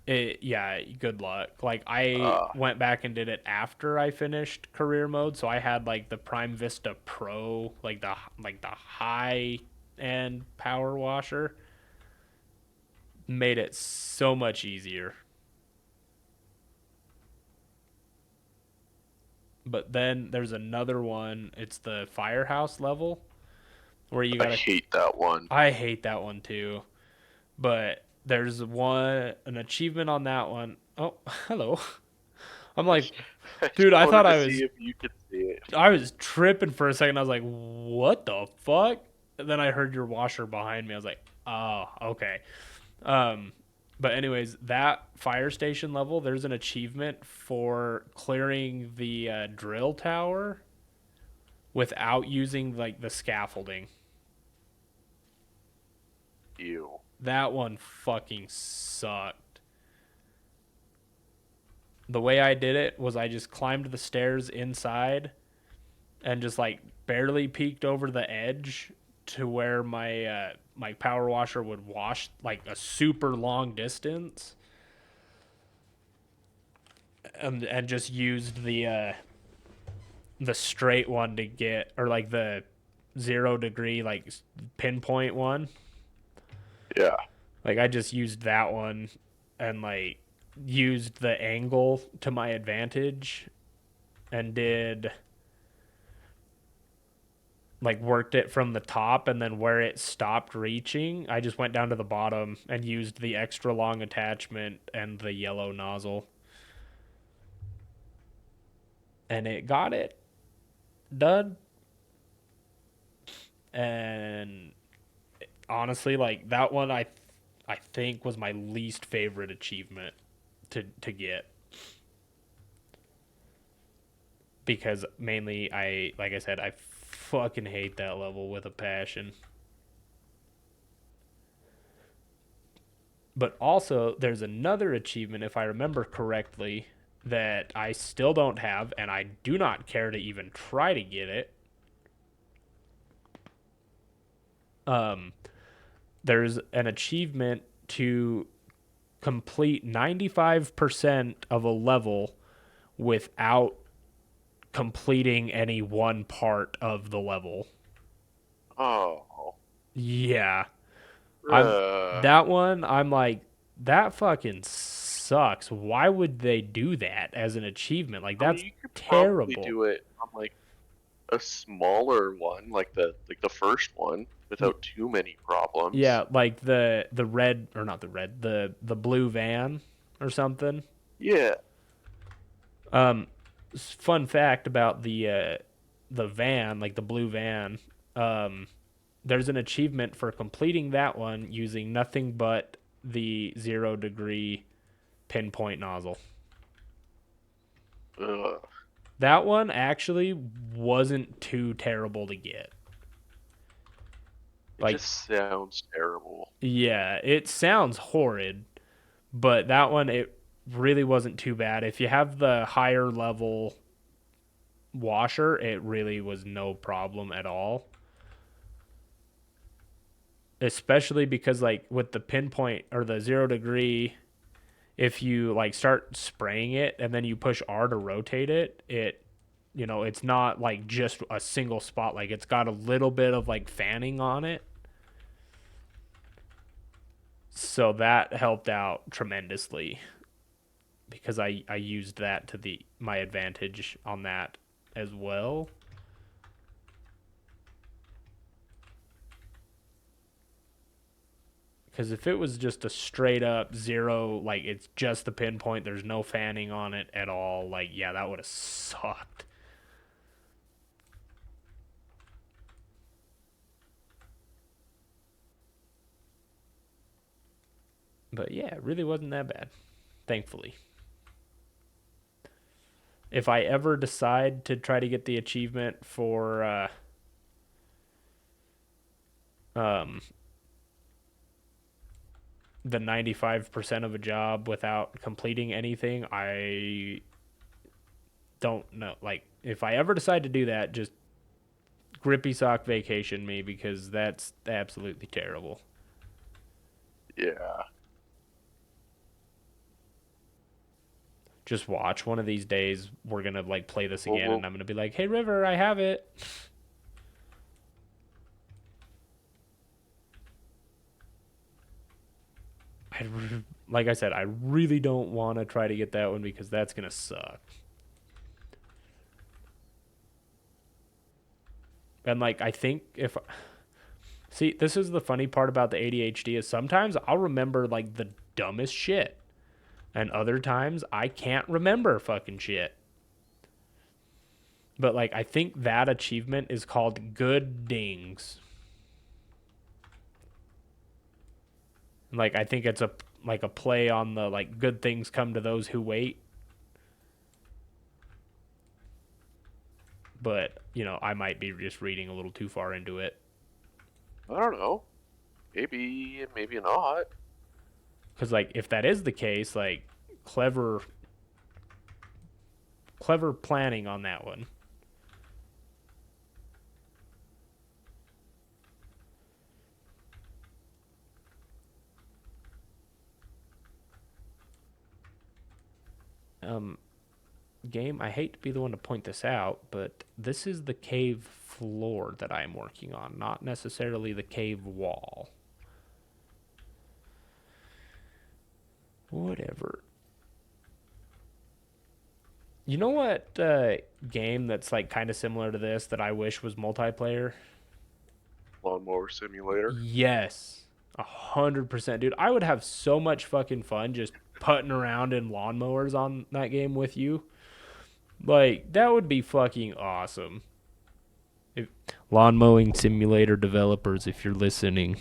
yeah, good luck. Like I Uh, went back and did it after I finished career mode, so I had like the Prime Vista Pro, like the high end power washer, made it so much easier. But then there's another one. It's the firehouse level where you I gotta. hate that one. I hate that one too. But there's an achievement on that one. Oh, hello. I'm like, I dude, just I wanted thought to I see was if you could see it. I was tripping for a second. I was like, what the fuck? And then I heard your washer behind me. I was like, oh, okay. Um, but anyways, that fire station level, there's an achievement for clearing the drill tower without using like the scaffolding. Ew. That one fucking sucked. The way I did it was I just climbed the stairs inside and just like barely peeked over the edge to where my power washer would wash like a super long distance, and just used the straight one to get, or like the 0 degree like pinpoint one. Yeah. Like I just used that one and like used the angle to my advantage and did like worked it from the top, and then where it stopped reaching, I just went down to the bottom and used the extra long attachment and the yellow nozzle. And it got it done. And honestly, like that one I think was my least favorite achievement to get, because mainly I like I said, I fucking hate that level with a passion. But also, there's another achievement, if I remember correctly, that I still don't have, and I do not care to even try to get it. Um, there's an achievement to complete 95% of a level without completing any one part of the level. Oh. Yeah. I'm Uh, that one, I'm like, that fucking sucks. Why would they do that as an achievement? Like I mean, that's you could probably terrible. do it on like a smaller one, like the first one, Y- without too many problems. Yeah, like the red or not the red, the blue van or something. Yeah. Um fun fact about the van, like the blue van. Um there's an achievement for completing that one using nothing but the 0 degree pinpoint nozzle. Ugh. That one actually wasn't too terrible to get. It Like, just sounds terrible. yeah, it sounds horrid, but that one, it really wasn't too bad. If you have the higher level washer, it really was no problem at all. Especially because, like, with the pinpoint or the 0 degree, if you like start spraying it and then you push R to rotate it, it's not like just a single spot. Like, it's got a little bit of like fanning on it. So that helped out tremendously because I used that to the my advantage on that as well. Because if it was just a straight up zero, like it's just the pinpoint, there's no fanning on it at all, like, yeah, that would have sucked. But yeah, it really wasn't that bad, thankfully. If I ever decide to try to get the achievement for um, the 95% of a job without completing anything, I don't know. Like, if I ever decide to do that, just grippy sock vacation me because that's absolutely terrible. Yeah. Just watch one of these days. We're gonna like play this Well, again, and well, I'm gonna be like, "Hey, River, I have it." I, like I said, I really don't want to try to get that one because that's gonna suck. And like, I think if see, this is the funny part about the ADHD is sometimes I'll remember like the dumbest shit, and other times I can't remember fucking shit. But like, I think that achievement is called Good Dings. Like, I think it's a like a play on the like good things come to those who wait. But I might be just reading a little too far into it. I don't know. Maybe not. Because like, if that is the case, like, clever, clever planning on that one. Um, Game. I hate to be the one to point this out, but this is the cave floor that I'm working on, not necessarily the cave wall. Whatever. You know what game that's like kind of similar to this that I wish was multiplayer? Lawnmower Simulator. Yes, 100%, dude. I would have so much fucking fun just putting around in lawnmowers on that game with you. Like, that would be fucking awesome. If, lawn mowing simulator developers, if you're listening,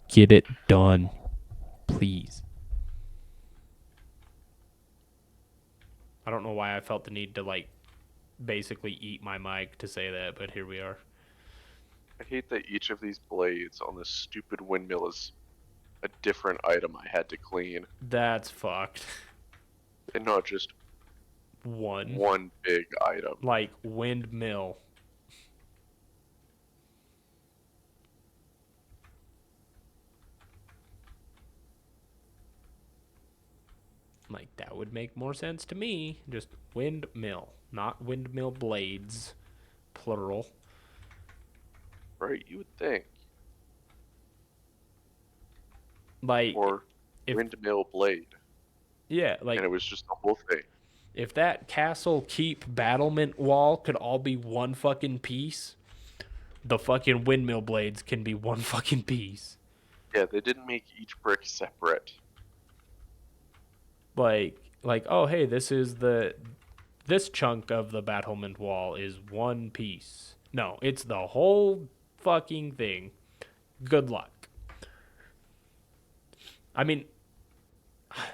get it done, please. I don't know why I felt the need to like basically eat my mic to say that, but here we are. I hate that each of these blades on this stupid windmill is a different item I had to clean. That's fucked. And not just One. one big item. Like windmill. Like, that would make more sense to me. Just windmill, not windmill blades, plural. Right? You would think. Like, Or if, windmill blade. yeah, And like, it was just the whole thing. if that castle keep battlement wall could all be one fucking piece, the fucking windmill blades can be one fucking piece. Yeah, they didn't make each brick separate. Like, oh, hey, this chunk of the battlement wall is one piece. No, it's the whole fucking thing. Good luck. I mean, I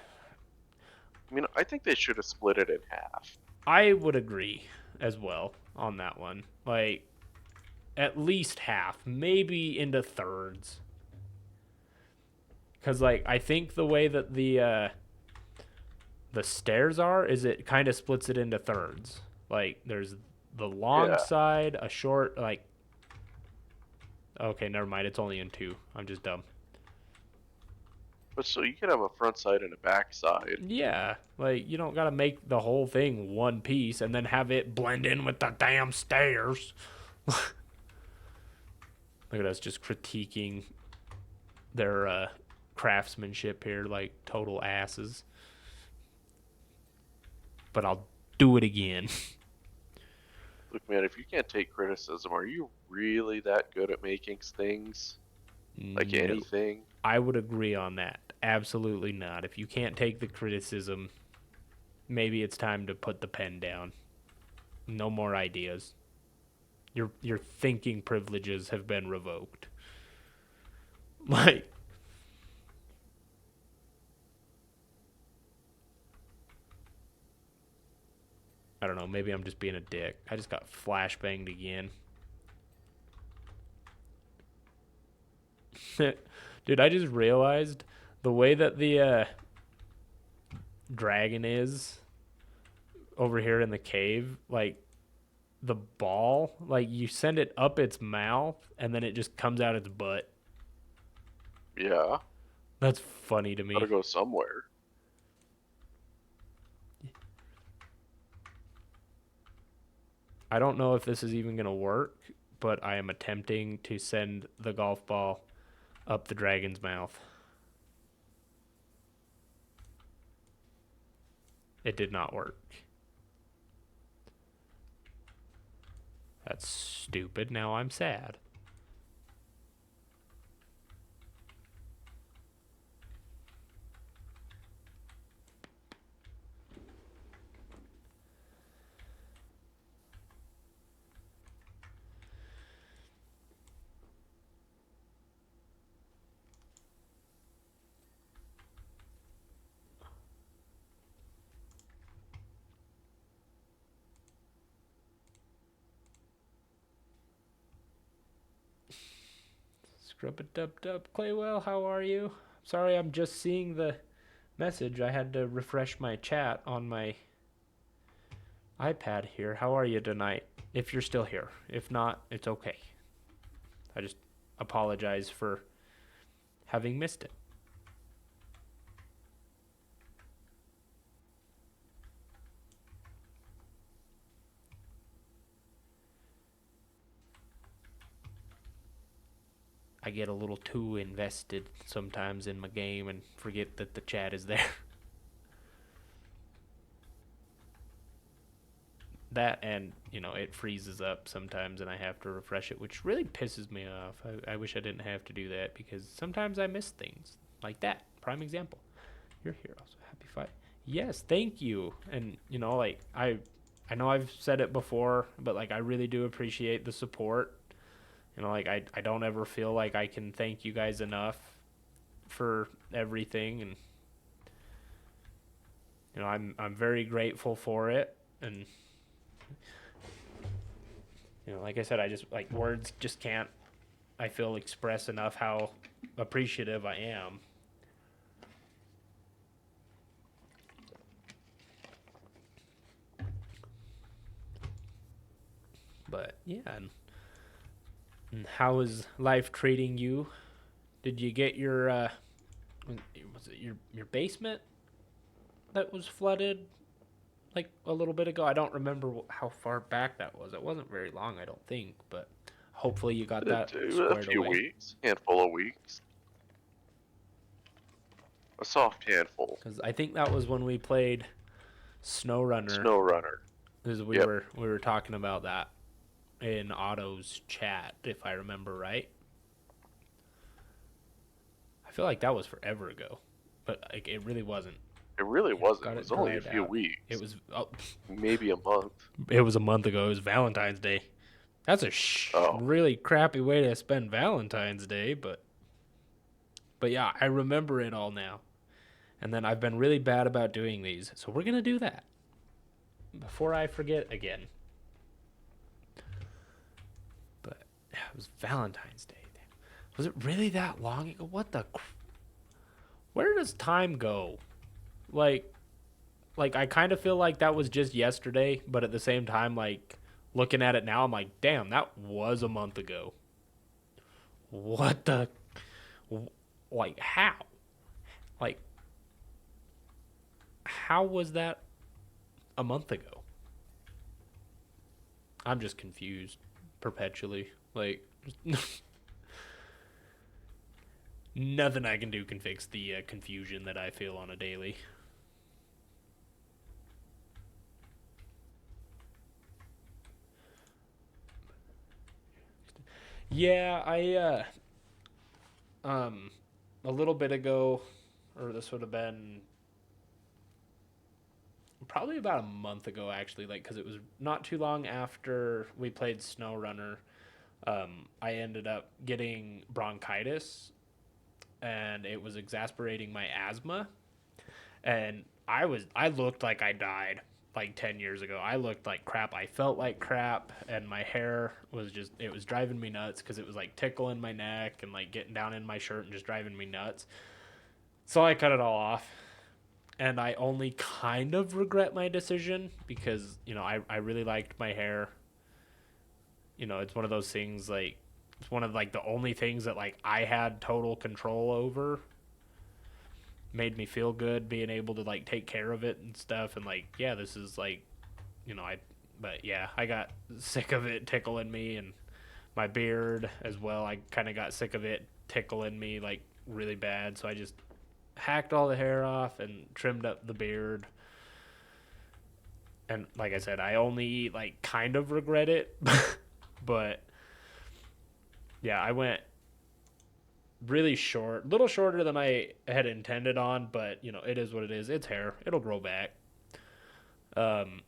mean, I think they should have split it in half. I would agree as well on that one. Like, at least half, maybe into thirds. Because, like, I think the way that the stairs are is it kind of splits it into thirds. Like, there's the long Yeah. side, a short, like. Okay, never mind. It's only in two. I'm just dumb. But so you could have a front side and a back side. Yeah, like, you don't gotta make the whole thing one piece and then have it blend in with the damn stairs. Look at us just critiquing their craftsmanship here like total asses. But I'll do it again. Look, man, if you can't take criticism, are you really that good at making things? Like No, anything? I would agree on that. Absolutely not. If you can't take the criticism, maybe it's time to put the pen down. No more ideas. Your thinking privileges have been revoked. Like, I don't know, maybe I'm just being a dick. I just got flashbanged again. Dude, I just realized the way that the dragon is over here in the cave, like the ball, like you send it up its mouth and then it just comes out its butt. Yeah. That's funny to Gotta me. go somewhere. I don't know if this is even going to work, but I am attempting to send the golf ball up the dragon's mouth. It did not work. That's stupid. Now I'm sad. Scrub it dub dub. Claywell, how are you? Sorry, I'm just seeing the message. I had to refresh my chat on my iPad here. How are you tonight? If you're still here. If not, it's okay. I just apologize for having missed it. I get a little too invested sometimes in my game and forget that the chat is there. That and, it freezes up sometimes and I have to refresh it, which really pisses me off. I wish I didn't have to do that because sometimes I miss things like that. Prime example. You're here also. Happy fight. Yes, thank you. And, like, I know I've said it before, but, like, I really do appreciate the support. Like, I don't ever feel like I can thank you guys enough for everything. And, I'm very grateful for it. And, like I said, I just, like, words just can't, I feel, express enough how appreciative I am. But yeah, and how is life treating you? Did you get your was it your basement that was flooded like a little bit ago? I don't remember how far back that was. It wasn't very long, I don't think, but hopefully you got that A squared few away. weeks, handful of weeks, a soft handful. Because I think that was when we played SnowRunner. Snow runner. Because we Yep, were talking about that in Otto's chat, if I remember right. I feel like that was forever ago, but like it really wasn't. it really You know, wasn't. got It it was only a dried few out. It weeks, was maybe a month. it was a month ago. It was Valentine's Day. That's a Oh, really crappy way to spend Valentine's Day, but yeah, I remember it all now. And then I've been really bad about doing these, so we're gonna do that before I forget again. But yeah, it was Valentine's Day. Was it really that long ago? What the? Where does time go? Like, like I kind of feel like that was just yesterday, but at the same time, like looking at it now, I'm like, damn, that was a month ago. What the? Like how? Like how was that a month ago? I'm just confused perpetually. Like nothing I can do can fix the confusion that I feel on a daily. Yeah, um a little bit ago, or this would have been probably about a month ago actually, like because it was not too long after we played SnowRunner. I ended up getting bronchitis, and it was exasperating my asthma, and I looked like I died like 10 years ago. I looked like crap. I felt like crap, and my hair was just, it was driving me nuts because it was like tickling my neck and like getting down in my shirt and just driving me nuts. So I cut it all off, and I only kind of regret my decision because, you know, I really liked my hair. You know, it's one of those things like, it's one of like the only things that like I had total control over. Made me feel good being able to like take care of it and stuff, and like, yeah, this is like, you know, but yeah, I got sick of it tickling me, and my beard as well. I kind of got sick of it tickling me like really bad, so I just hacked all the hair off and trimmed up the beard. And like I said, I only like kind of regret it, but yeah, I went really short, little shorter than I had intended on, but you know, it is what it is. It's hair. It'll grow back. Um,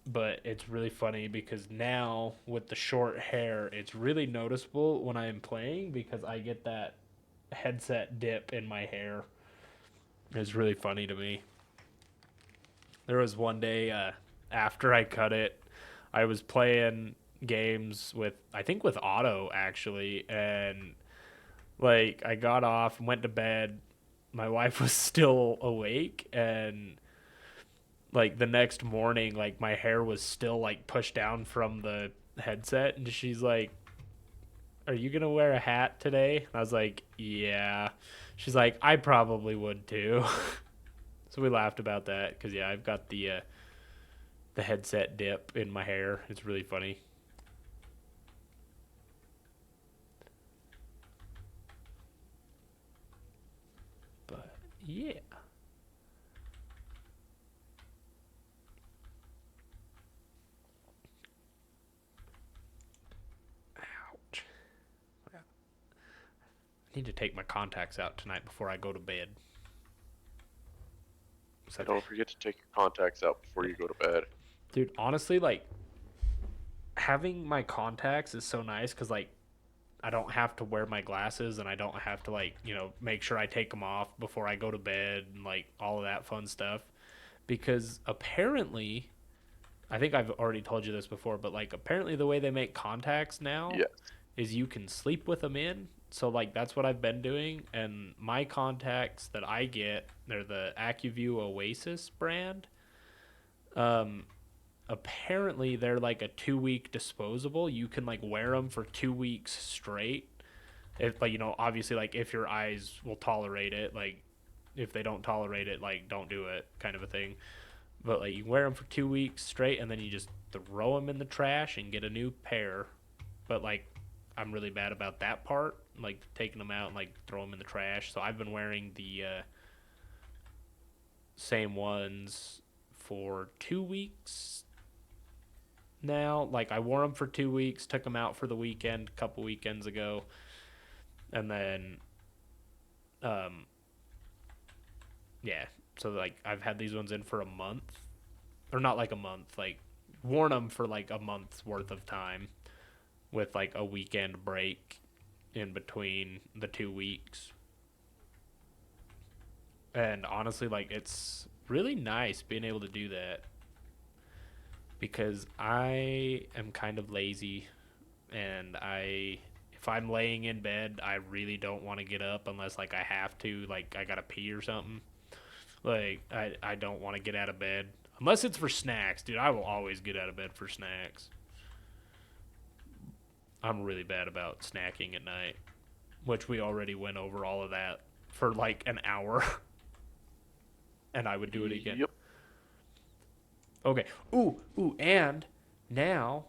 but it's really funny because now with the short hair, it's really noticeable when I'm playing because I get that headset dip in my hair. It's really funny to me. There was one day after I cut it, I was playing games with, I think with Otto actually, and like I got off and went to bed. My wife was still awake, and like the next morning, like my hair was still like pushed down from the headset, and she's like, "Are you gonna wear a hat today?" And I was like, "Yeah." She's like, "I probably would too." So we laughed about that because yeah, I've got the headset dip in my hair. It's really funny. But yeah. Ouch. I need to take my contacts out tonight before I go to bed. So, and don't forget to take your contacts out before you go to bed. dude, honestly, like having my contacts is so nice because like I don't have to wear my glasses, and I don't have to like, you know, make sure I take them off before I go to bed and like all of that fun stuff. Because apparently, I think I've already told you this before, but like apparently the way they make contacts now Yes. is you can sleep with them in. So like that's what I've been doing, and my contacts that I get, they're the AccuView Oasis brand. Um, apparently they're like a 2 week disposable. You can like wear them for 2 weeks straight. If like obviously like if your eyes will tolerate it, like if they don't tolerate it, like don't do it, kind of a thing. But like you wear them for 2 weeks straight, and then you just throw them in the trash and get a new pair. But like I'm really bad about that part, like taking them out and like throw them in the trash. So I've been wearing the same ones for 2 weeks now. Like I wore them for 2 weeks, took them out for the weekend a couple weekends ago, and then um yeah. So like I've had these ones in for a month, or not like a month, like worn them for like a month's worth of time with like a weekend break in between the 2 weeks. And honestly, like it's really nice being able to do that because I am kind of lazy, and if I'm laying in bed, I really don't want to get up unless like I have to, like I gotta pee or something. Like I don't want to get out of bed unless it's for snacks, dude. I will always get out of bed for snacks. I'm really bad about snacking at night, which we already went over all of that for like an hour, and I would do it again. Yep. Okay. Ooh, and now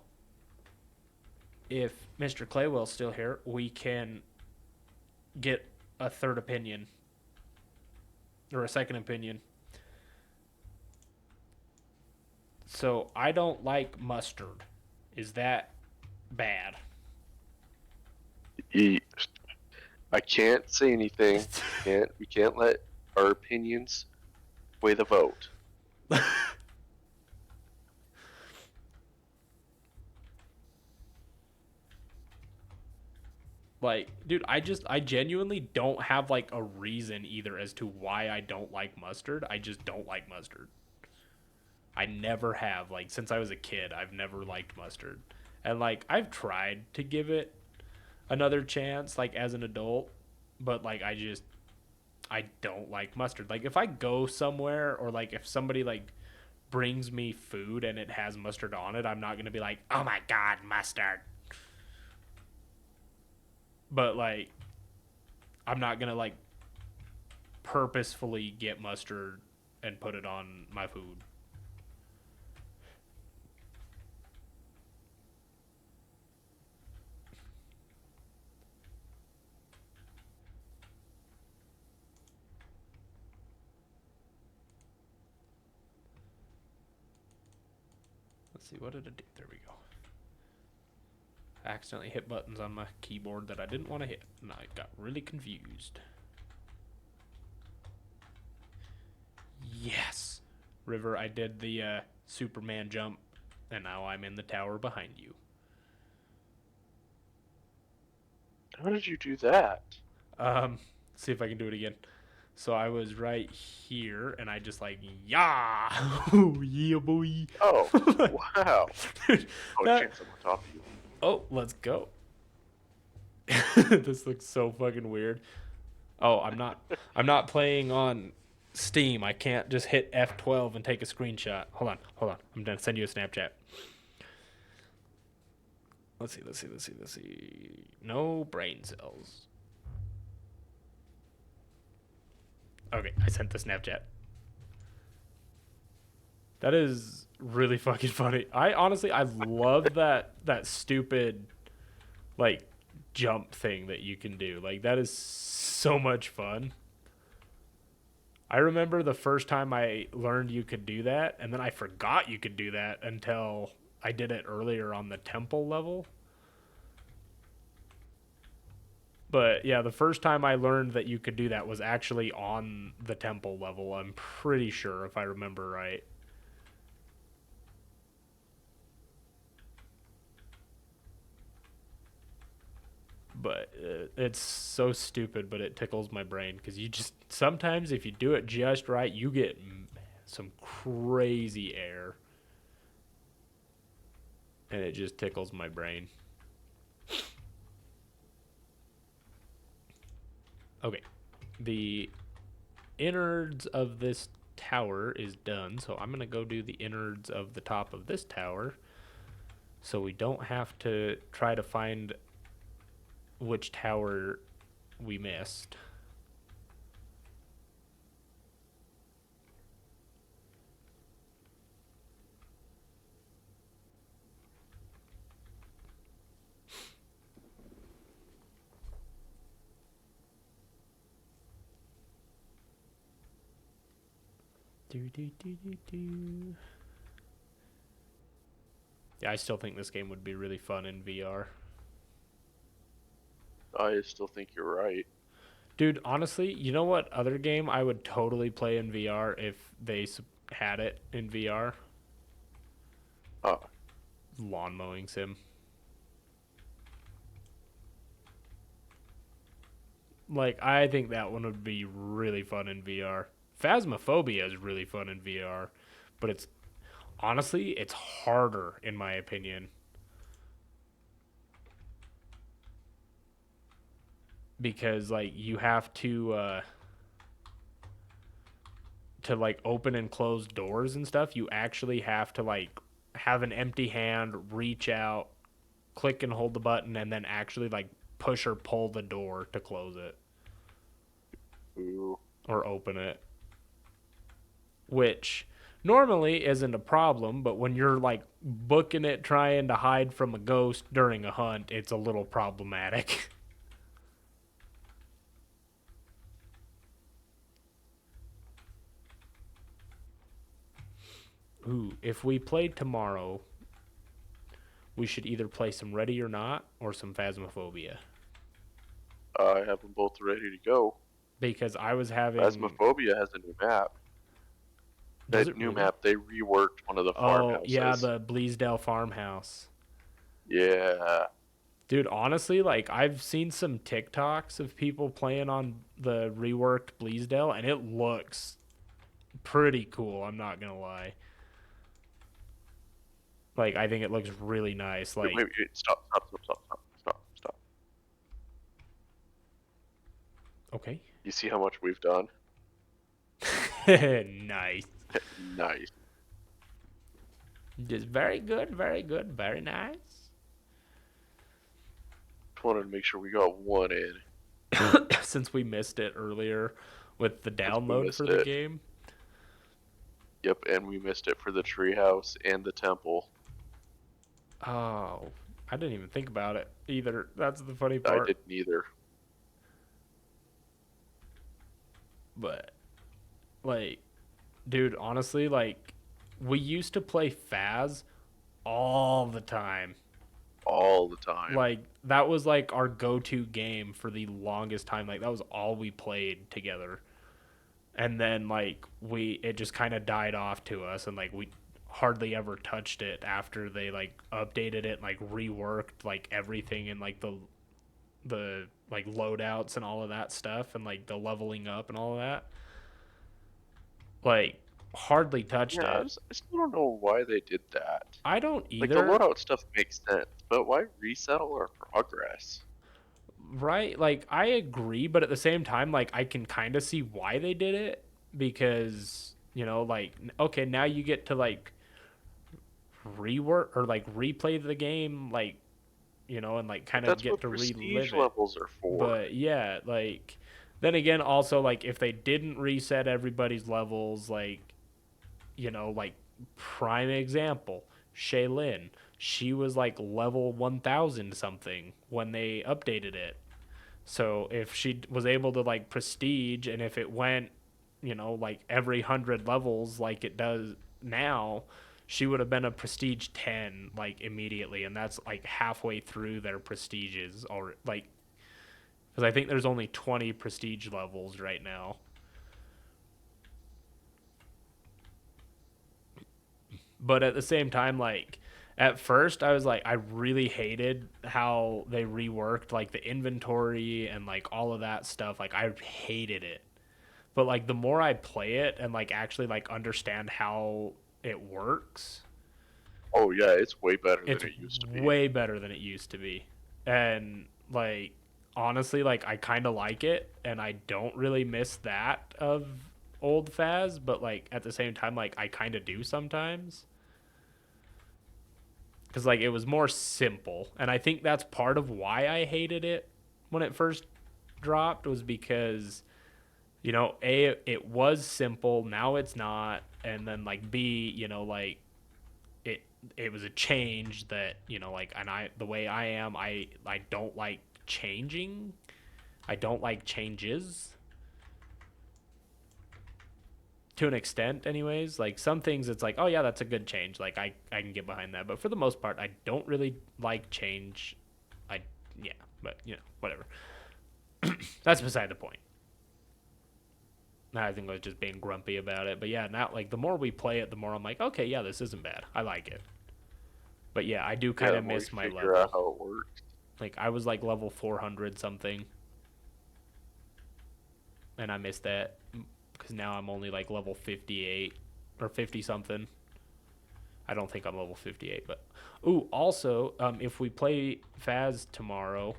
if Mr. Claywell's still here, we can get a third opinion or a second opinion. So I don't like mustard. Is that bad? I can't say anything. We can't let our opinions sway the vote. Like, dude, I genuinely don't have like a reason either as to why I don't like mustard. I just don't like mustard. I never have. Like, since I was a kid, I've never liked mustard. And like I've tried to give it another chance like as an adult, but like I don't like mustard. Like if I go somewhere, or like if somebody like brings me food and it has mustard on it, I'm not going to be like, "Oh my god, mustard." But like I'm not going to like purposefully get mustard and put it on my food. Let's see, what did it do? There we go. I accidentally hit buttons on my keyboard that I didn't want to hit, and I got really confused. Yes! River, I did the Superman jump, and now I'm in the tower behind you. How did you do that? See if I can do it again. So I was right here, and I just like, yeah! Yeah, boy! Oh, wow. Dude, Oh, that, chance I'm on top of you. oh, let's go. This looks so fucking weird. Oh, I'm not playing on Steam. I can't just hit F12 and take a screenshot. Hold on. I'm gonna send you a Snapchat. Let's see. No brain cells. Okay, I sent the Snapchat. That is really fucking funny. I love that stupid like jump thing that you can do. Like that is so much fun. I remember the first time I learned you could do that, and then I forgot you could do that until I did it earlier on the temple level. But yeah, the first time I learned that you could do that was actually on the temple level, I'm pretty sure, if I remember right. But it's so stupid, but it tickles my brain because you just sometimes if you do it just right, you get some crazy air, and it just tickles my brain. Okay, the innards of this tower is done, so I'm going to go do the innards of the top of this tower so we don't have to try to find which tower we missed. Yeah, I still think this game would be really fun in VR. I still think you're right. Dude, honestly, you know what other game I would totally play in VR if they had it in VR? Uh, Lawn mowing sim. Like, I think that one would be really fun in VR. Phasmophobia is really fun in VR, but it's honestly, it's harder in my opinion. Because like you have to like open and close doors and stuff, you actually have to like have an empty hand, reach out, click and hold the button, and then actually like push or pull the door to close it ooh. or open it. Which normally isn't a problem, but when you're like booking it trying to hide from a ghost during a hunt, it's a little problematic. Ooh, if we played tomorrow, we should either play some Ready or Not or some Phasmophobia. I have them both ready to go. Because I was having. Phasmophobia has a new map. Does That it new really? map, they reworked one of the Oh, farmhouses. yeah, the Bleasdale farmhouse. Yeah. Dude, honestly, like, I've seen some TikToks of people playing on the reworked Bleasdale, and it looks pretty cool, I'm not gonna lie. Like, I think it looks really nice. Wait, Like, wait, stop. okay. You see how much we've done? Nice. Nice. Just very good, very nice. Just wanted to make sure we got one in. Since we missed it earlier with the Since we download missed for the it. game. Yep, and we missed it for the treehouse and the temple. Oh, I didn't even think about it either. That's the funny I part. didn't either. But, like, dude, honestly, like, we used to play Phaz all the time. All the time. Like, that was, like, our go-to game for the longest time. Like, that was all we played together. And then, like, it just kind of died off to us, and, like, we hardly ever touched it after they, like, updated it, like, reworked, like, everything in, like, the like loadouts and all of that stuff and like the leveling up and all of that. Like hardly touched Yeah, it. I still don't know why they did that. I don't Like, the either. loadout stuff makes sense, but why resettle our progress? Right? Like I agree, but at the same time like I can kind of see why they did it because, you know, like okay, now you get to like rework or like replay the game like, you know, and like kind of That's get what to prestige relive it. levels are for. But yeah, like then again also like if they didn't reset everybody's levels like, you know, like prime example, Shaylin, she was like level 1000 something when they updated it. So if she was able to like prestige and if it went, you know, like every 100 levels like it does now, she would have been a prestige 10 like immediately, and that's like halfway through their prestiges or like because I think there's only 20 prestige levels right now. But at the same time, like at first I was like I really hated how they reworked like the inventory and like all of that stuff. Like I hated it. But like the more I play it and like actually like understand how it works, Oh yeah, it's way better it's than it used to be. way better than it used to be. And like honestly, like I kind of like it and I don't really miss that of old Faz, but like at the same time, like I kind of do sometimes. Because like it was more simple, and I think that's part of why I hated it when it first dropped, was because a, it was simple, now it's not, and then like b, like it it was a change that, like, and I, the way I am, I don't like changing. I don't like changes, to an extent anyways. Like some things it's like, oh yeah, that's a good change, like I can get behind that, but for the most part I don't really like change. I Yeah, but whatever. That's beside the point. I think I was just being grumpy about it, but yeah, now like the more we play it, the more I'm like, okay, yeah, this isn't bad, I like it. But yeah, I do Yeah, kind the of more you miss my figure out level. how it works. Like I was like level 400 something, and I missed that because now I'm only like level 58 or 50 something. I don't think I'm level 58, but ooh, also, if we play Faz tomorrow,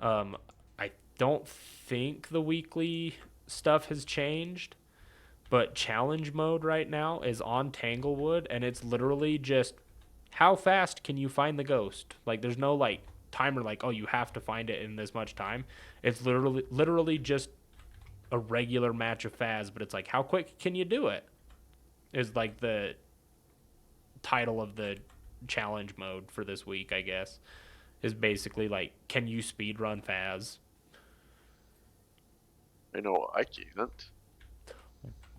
um, I don't think the weekly stuff has changed, but challenge mode right now is on Tanglewood, and it's literally just how fast can you find the ghost? Like, there's no like timer, like, oh, you have to find it in this much time. It's literally just a regular match of Faz, but it's like, how quick can you do it? Is like the title of the challenge mode for this week, I guess, is basically like, can you speed run Faz? I know I can't.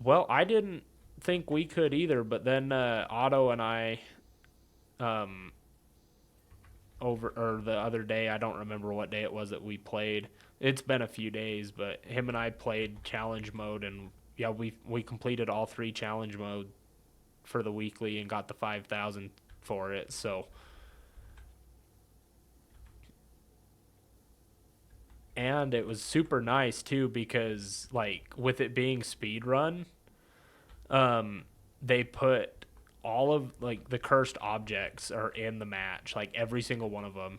Well, I didn't think we could either, but then Otto and I, um, over or the other day, I don't remember what day it was that we played. It's been a few days, but him and I played challenge mode, and yeah, we completed all three challenge mode for the weekly and got the 5,000 for it. So, and it was super nice too because like with it being speed run, um, they put all of like the cursed objects are in the match, like every single one of them.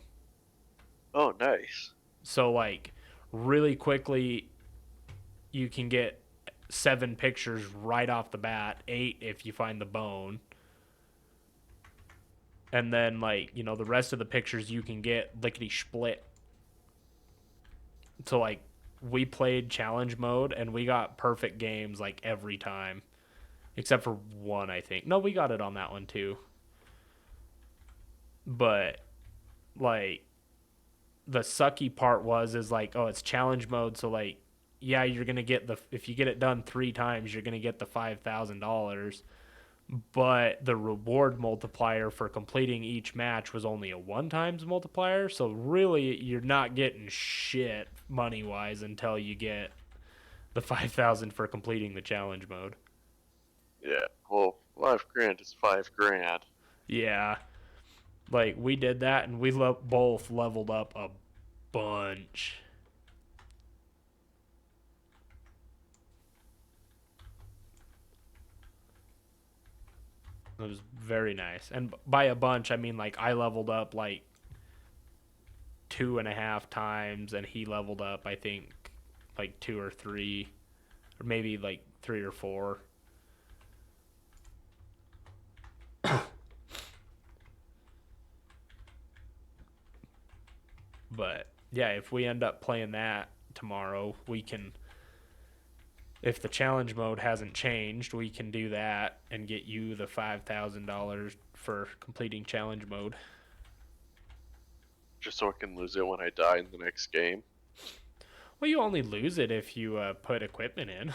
Oh, nice. So like really quickly you can get 7 pictures right off the bat, 8 if you find the bone. And then like, the rest of the pictures you can get lickety split. So like we played challenge mode and we got perfect games like every time. Except for one, I think. No, we got it on that one too. But like the sucky part is like, oh, it's challenge mode, so like, yeah, you're gonna get the, if you get it done 3 times, you're gonna get the $5,000. But the reward multiplier for completing each match was only a 1 times multiplier, so really you're not getting shit money wise until you get the 5,000 for completing the challenge mode. Yeah. Well, 5 grand is 5 grand. Yeah, like we did that and we both leveled up a bunch. It was very nice, and by a bunch I mean like I leveled up like 2.5 times, and he leveled up I think like 2 or 3, or maybe like 3 or 4. But yeah, if we end up playing that tomorrow, we can. If the challenge mode hasn't changed, we can do that and get you the $5,000 for completing challenge mode. Just so I can lose it when I die in the next game. Well, you only lose it if you put equipment in.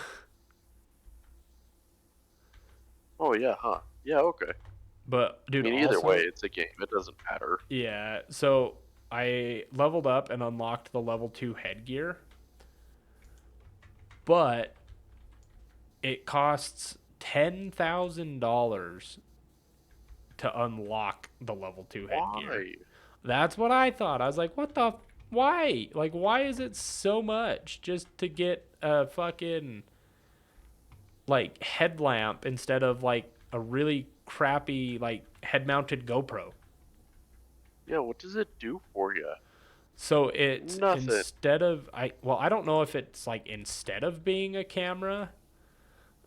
Oh, yeah, huh? Yeah, okay. But I dude, mean, either way, also, it's a game. It doesn't matter. yeah. So I leveled up and unlocked the level 2 headgear, but it costs $10,000 to unlock the level 2 headgear. Why? That's what I thought. I was like, what the? Why? Like, why is it so much just to get a fucking like headlamp instead of like a really crappy like head mounted GoPro? Yeah, what does it do for you? So it's Nothing. instead of, I don't know if it's like instead of being a camera,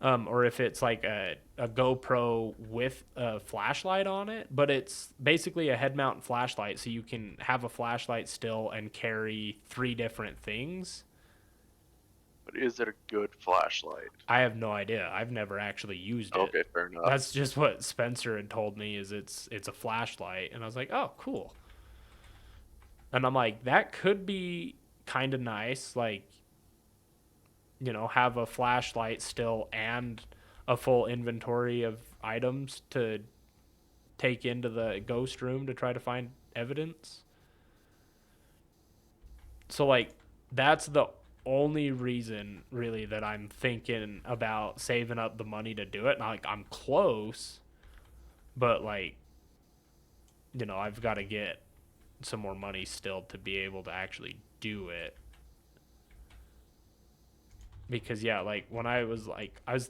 or if it's like a GoPro with a flashlight on it, but it's basically a head mount flashlight, so you can have a flashlight still and carry three different things. But is it a good flashlight? I have no idea. I've never actually used it. Okay, fair enough. That's just what Spencer had told me is it's a flashlight, and I was like, oh, cool. And I'm like, that could be kind of nice, like, have a flashlight still and a full inventory of items to take into the ghost room to try to find evidence. So like that's the only reason really that I'm thinking about saving up the money to do it. And like I'm close, but like I've got to get some more money still to be able to actually do it. Because yeah, like when I was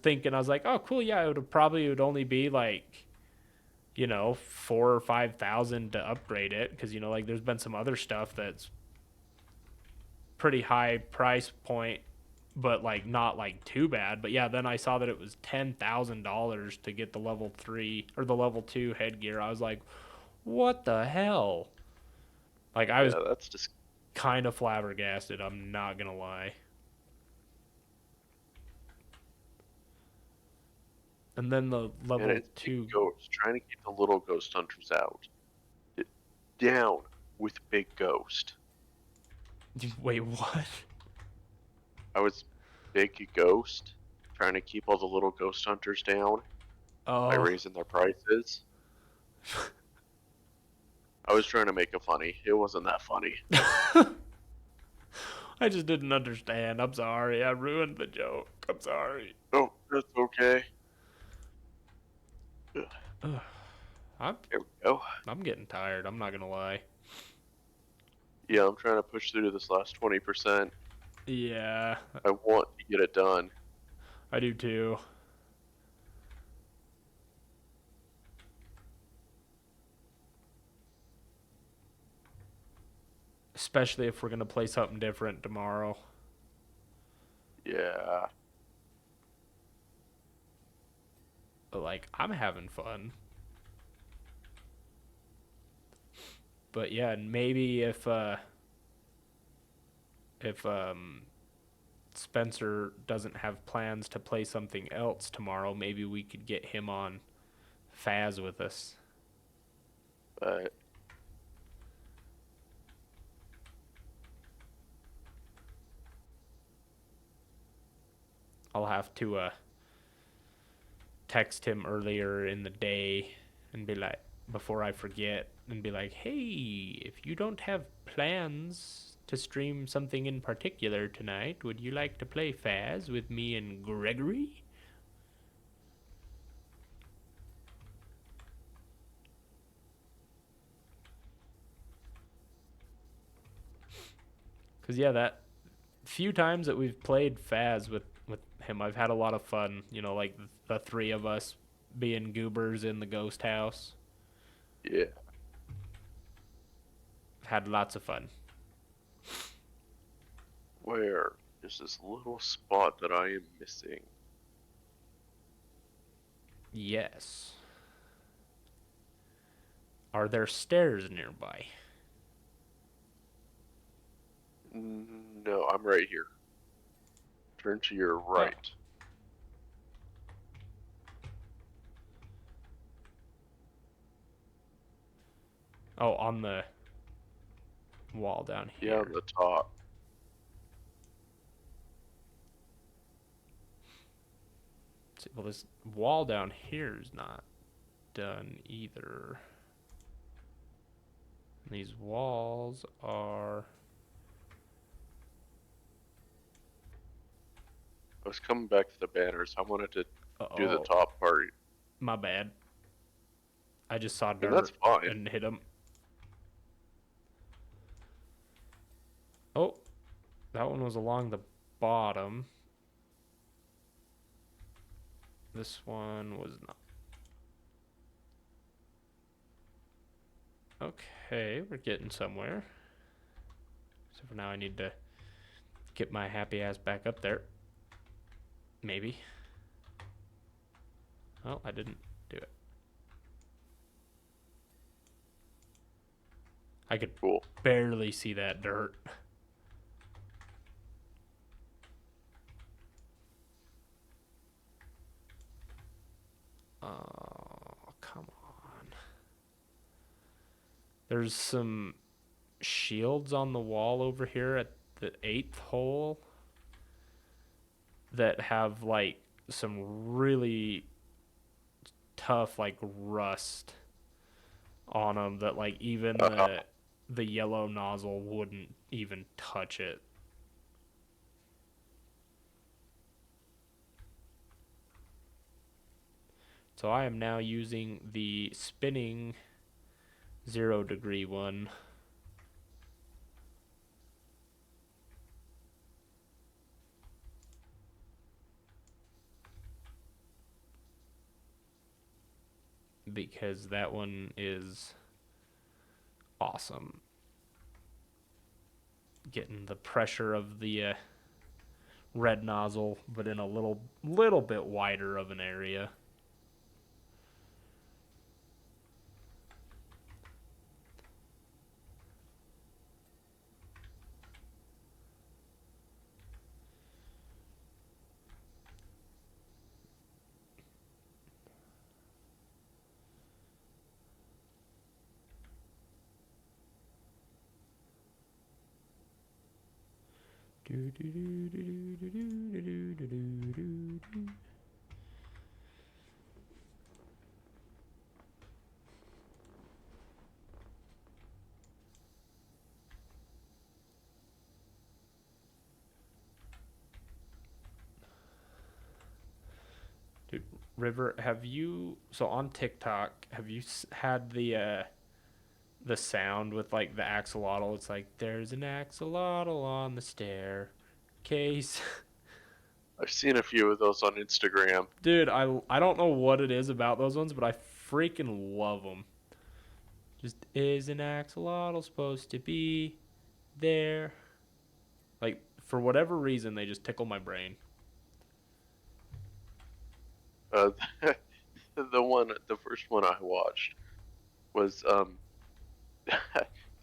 thinking, I was like, oh cool, yeah, it would only be like 4 or 5 thousand to upgrade it, because like there's been some other stuff that's pretty high price point, but like not like too bad. But yeah, then I saw that it was $10,000 to get the level 3 or the level 2 headgear. I was like, what the hell? Like I was Yeah, that's just. kind of flabbergasted, I'm not gonna lie. And then the And level it's big 2. ghosts. Trying to keep the little ghost hunters out. Down with big ghost. Wait, what? I was big ghost. Trying to keep all the little ghost hunters down by Oh. raising their prices. I was trying to make it funny. It wasn't that funny. I just didn't understand. I'm sorry. I ruined the joke. I'm sorry. Oh, that's okay. I'm Here we go. I'm getting tired. I'm not gonna lie. Yeah, I'm trying to push through this last 20%. Yeah, I want to get it done. I do too. Especially if we're gonna play something different tomorrow. Yeah. But like, I'm having fun. But yeah, maybe if Spencer doesn't have plans to play something else tomorrow, maybe we could get him on Faz with us. But I'll have to text him earlier in the day and be like, before I forget, and be like, hey, if you don't have plans to stream something in particular tonight, would you like to play Faz with me and Gregory? Because yeah, that few times that we've played Faz with him, I've had a lot of fun. Like the three of us being goobers in the ghost house. yeah. Had lots of fun. Where is this little spot that I am missing? Yes. Are there stairs nearby? No, I'm right here. Turn to your right. Oh, on the wall down here. Yeah, on the top. See, well, this wall down here is not done either. These walls are... I was coming back to the banners. I wanted to do the Uh-oh. top part. My bad. I just saw I mean, that's dirt fine. and hit him. Oh, that one was along the bottom. This one was not. Okay, we're getting somewhere. So for now I need to get my happy ass back up there. Maybe. Oh, I didn't do it. I could Cool. barely see that dirt. Oh, come on. There's some shields on the wall over here at the 8th hole that have like some really tough like rust on them that like even Uh, the yellow nozzle wouldn't even touch it. So I am now using the spinning 0 degree one. Because that one is awesome. Getting the pressure of the red nozzle, but in a little bit wider of an area. Dude, River, have you so on TikTok, have you had the sound with like the axolotl? It's like there's an axolotl on the staircase. I've seen a few of those on Instagram. Dude, I don't know what it is about those ones, but I freaking love them. Just is an axolotl supposed to be there? Like for whatever reason, they just tickle my brain. Uh, the first one I watched was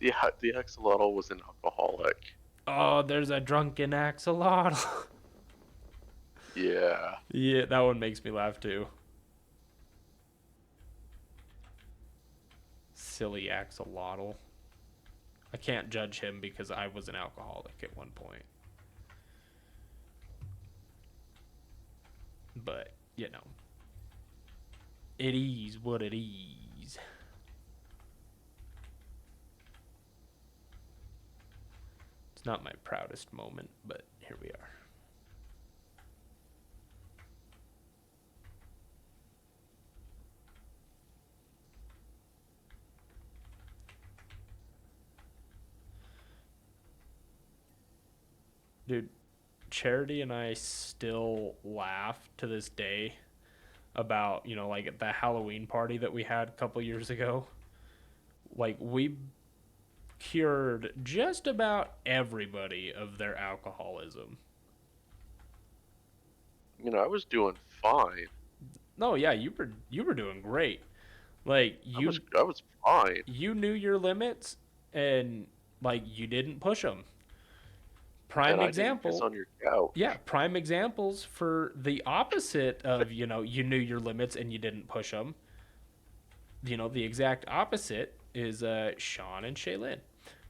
the axolotl was an alcoholic. Oh, there's a drunken axolotl. Yeah. Yeah, that one makes me laugh too. Silly axolotl. I can't judge him because I was an alcoholic at one point. But, you know, it is what it is. It's not my proudest moment, but here we are. Dude, Charity and I still laugh to this day about, you know, like the Halloween party that we had a couple years ago. Like, we cured just about everybody of their alcoholism. I was doing fine. No, yeah, you were doing great. Like I was fine, you knew your limits and like you didn't push them. and Prime I didn't piss example, on your couch. yeah, prime examples for the opposite of, you know, you knew your limits and you didn't push them. You know, the exact opposite is Sean and Shaylin.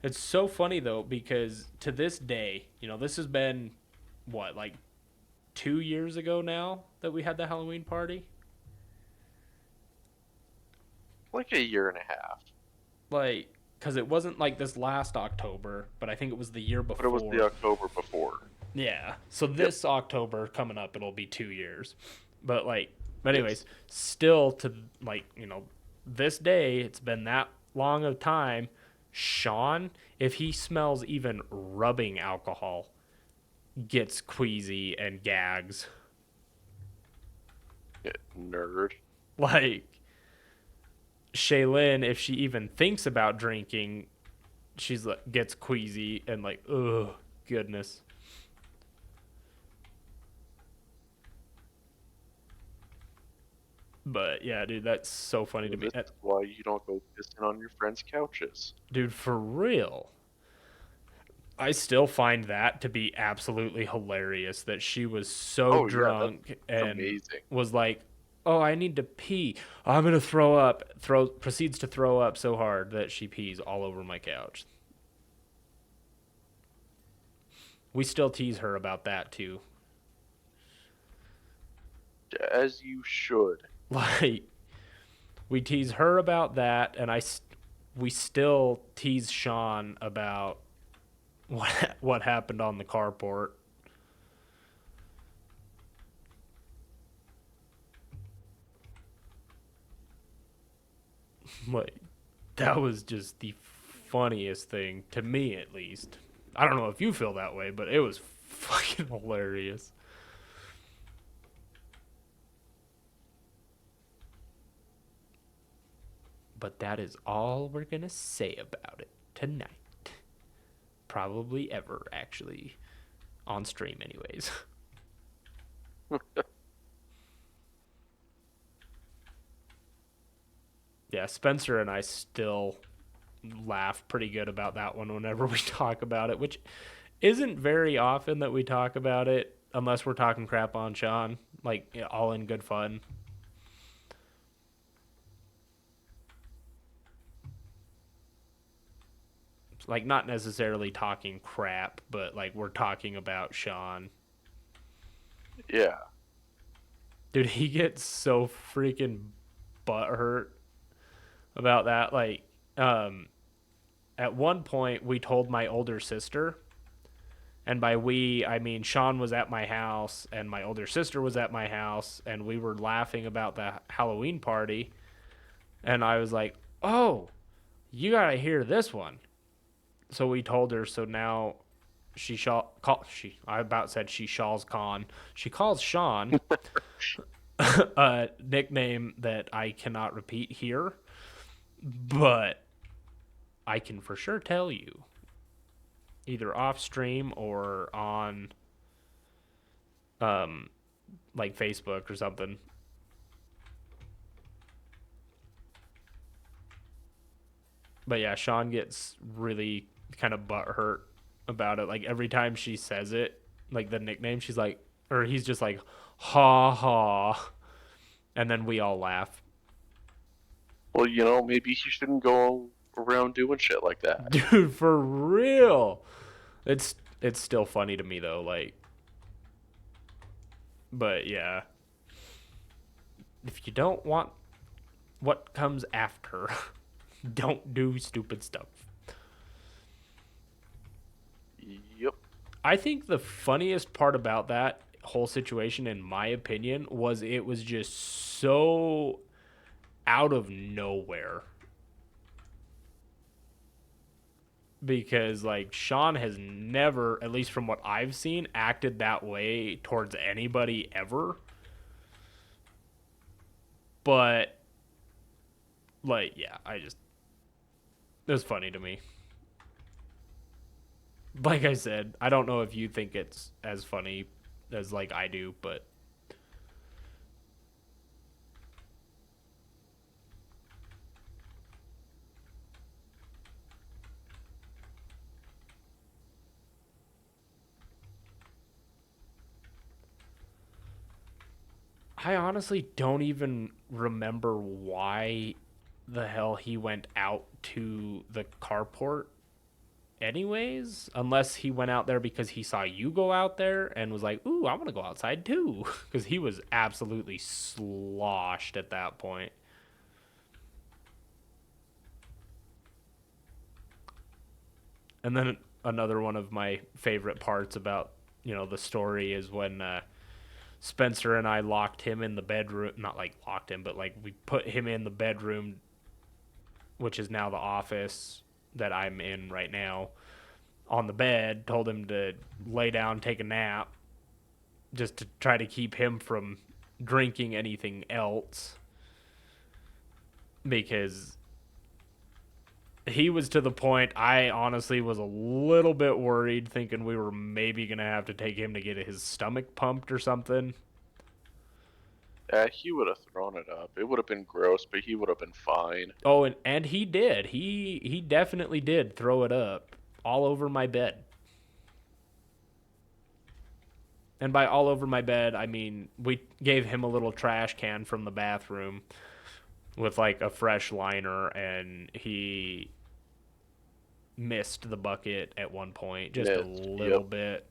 It's so funny though because to this day, you know, this has been what, like 2 years ago now that we had the Halloween party. Like a year and a half. Like, because it wasn't like this last October, but I think it was the year But it was the before. October before. Yeah. So Yep. this October coming up, it'll be 2 years. But like, but anyways, Yes. still to like, you know, this day, it's been that long of time. Sean, if he smells even rubbing alcohol, gets queasy and gags. Yeah, nerd. Like, Shaylin, if she even thinks about drinking, she's like gets queasy and like, oh goodness. But yeah, dude, that's so funny to So me. this is why you don't go pissing on your friends' couches. Dude, for real. I still find that to be absolutely hilarious that she was so Oh yeah, that's drunk and amazing. was like, "Oh, I need to pee. I'm going to throw up." Proceeds to throw up so hard that she pees all over my couch. We still tease her about that too. As you should. Like we tease her about that and we still tease Sean about what happened on the carport. Like that was just the funniest thing to me, at least. I don't know if you feel that way, but it was fucking hilarious. But that is all we're gonna say about it tonight. Probably ever, actually, on stream, anyways. Yeah, Spencer and I still laugh pretty good about that one whenever we talk about it, which isn't very often that we talk about it unless we're talking crap on Sean, like all in good fun. Like not necessarily talking crap, but like we're talking about Sean. Yeah. Dude, he gets so freaking butthurt about that. Like, um, at one point we told my older sister, and by we I mean Sean was at my house and my older sister was at my house, and we were laughing about the Halloween party, and I was like, "Oh, you gotta hear this one." So we told her. So now she I about said she shawls Con. She calls Sean a nickname that I cannot repeat here, but I can for sure tell you either off stream or on um like Facebook or something. But yeah, Sean gets really kind of butthurt about it. Like every time she says it, like the nickname, she's like, or he's just like, ha ha, and then we all laugh. Well, maybe he shouldn't go around doing shit like that. Dude, for real. It's still funny to me though, like, but yeah, if you don't want what comes after, don't do stupid stuff. Yep. I think the funniest part about that whole situation, in my opinion, was it was just so out of nowhere. Because, like, Sean has never, at least from what I've seen, acted that way towards anybody ever. But, like, yeah, it was funny to me. Like I said, I don't know if you think it's as funny as, like, I do, but I honestly don't even remember why the hell he went out to the carport anyways, unless he went out there because he saw you go out there and was like, "Ooh, I want to go outside too," because he was absolutely sloshed at that point. And then another one of my favorite parts about the story is when Spencer and I locked him in the bedroom. Not like locked him, but like we put him in the bedroom, which is now the office that I'm in right now, on the bed, told him to lay down, take a nap, just to try to keep him from drinking anything else. Because he was to the point I honestly was a little bit worried, thinking we were maybe going to have to take him to get his stomach pumped or something. He would have thrown it up. It would have been gross, but he would have been fine. Oh, and he did. He definitely did throw it up all over my bed. And by all over my bed, I mean we gave him a little trash can from the bathroom with like a fresh liner, and he missed the bucket at one point just a Missed. little Yep. bit.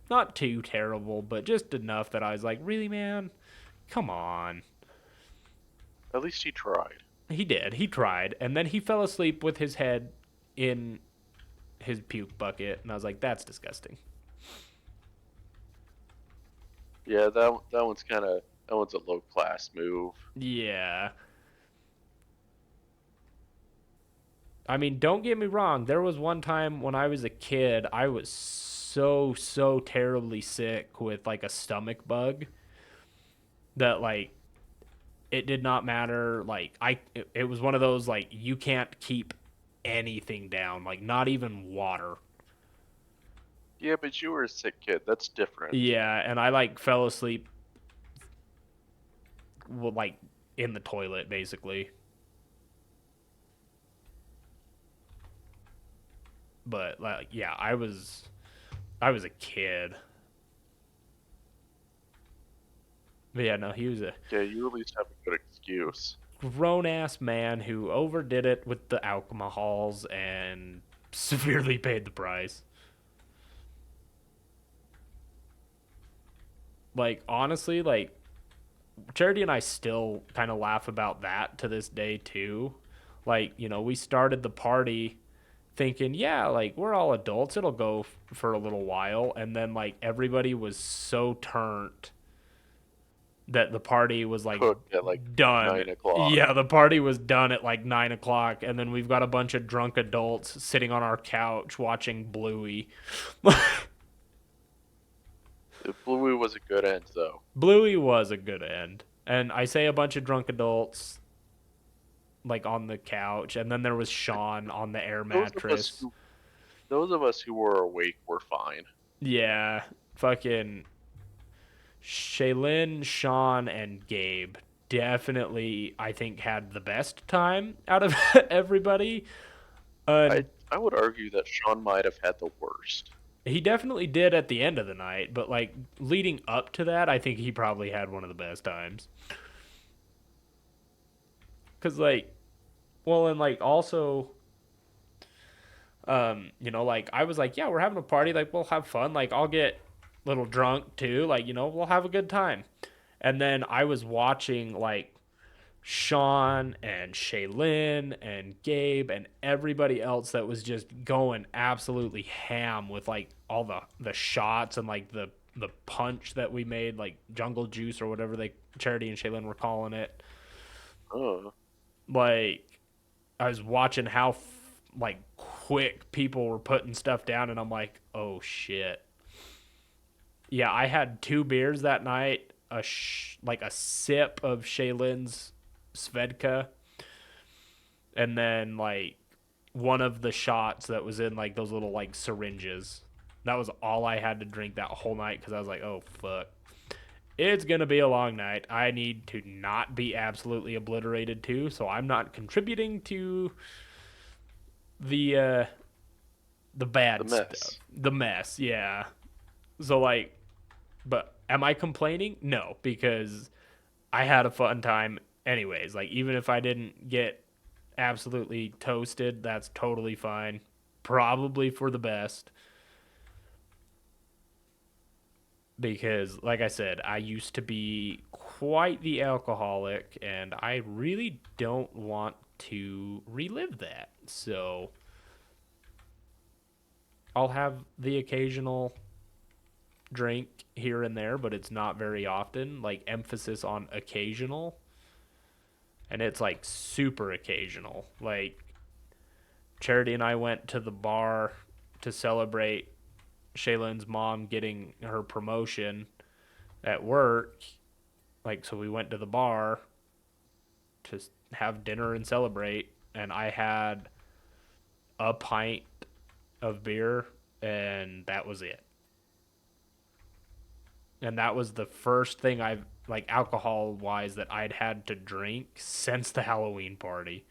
Not too terrible, but just enough that I was like, really, man? Come on. At least he tried. He did. He tried. And then he fell asleep with his head in his puke bucket. And I was like, that's disgusting. Yeah, that one's a low class move. Yeah. I mean, don't get me wrong. There was one time when I was a kid, I was so terribly sick with like a stomach bug that like it did not matter. Like it was one of those like you can't keep anything down, like not even water. Yeah, but you were a sick kid. That's different. Yeah, and I like fell asleep like in the toilet basically. But like yeah, I was a kid. But yeah, no, he was a Yeah, you at least have a good excuse. grown ass man who overdid it with the alcohols and severely paid the price. Like honestly, like Charity and I still kind of laugh about that to this day too. Like, we started the party thinking, yeah, like we're all adults, it'll go for a little while, and then like everybody was so turned that the party was like Cooked at like done. 9 o'clock. Yeah, the party was done at like 9 o'clock, and then we've got a bunch of drunk adults sitting on our couch watching Bluey. Bluey was a good end, though. Bluey was a good end. And I say a bunch of drunk adults like on the couch, and then there was Sean on the air Those of us mattress. who, those of us who were awake were fine. Yeah, fucking Shaylin, Sean, and Gabe definitely, I think, had the best time out of everybody. I And I would argue that Sean might have had the worst. he definitely did at the end of the night, but like leading up to that, I think he probably had one of the best times. Cause like, well, and like also, like I was like, yeah, we're having a party, like we'll have fun, like I'll get a little drunk too, like we'll have a good time. And then I was watching like Sean and Shaylin and Gabe and everybody else that was just going absolutely ham with like all the shots and like the punch that we made, like jungle juice or whatever they Charity and Shaylin were calling it. Oh, Like I was watching how like quick people were putting stuff down, and I'm like, oh shit. Yeah, I had 2 beers that night, like a sip of Shaylin's Svedka, and then like one of the shots that was in like those little like syringes. That was all I had to drink that whole night because I was like, oh fuck. It's gonna be a long night. I need to not be absolutely obliterated too, so I'm not contributing to the uh the the bad stuff. mess. The mess, yeah. So like, but am I complaining? No, because I had a fun time anyways. Like even if I didn't get absolutely toasted, that's totally fine. Probably for the best. Because like I said, I used to be quite the alcoholic, and I really don't want to relive that. So I'll have the occasional drink here and there, but it's not very often. Like emphasis on occasional, and it's like super occasional. Like Charity and I went to the bar to celebrate Shaylin's mom getting her promotion at work. Like, so we went to the bar to have dinner and celebrate, and I had a pint of beer, and that was it. And that was the first thing I've like alcohol wise that I'd had to drink since the Halloween party.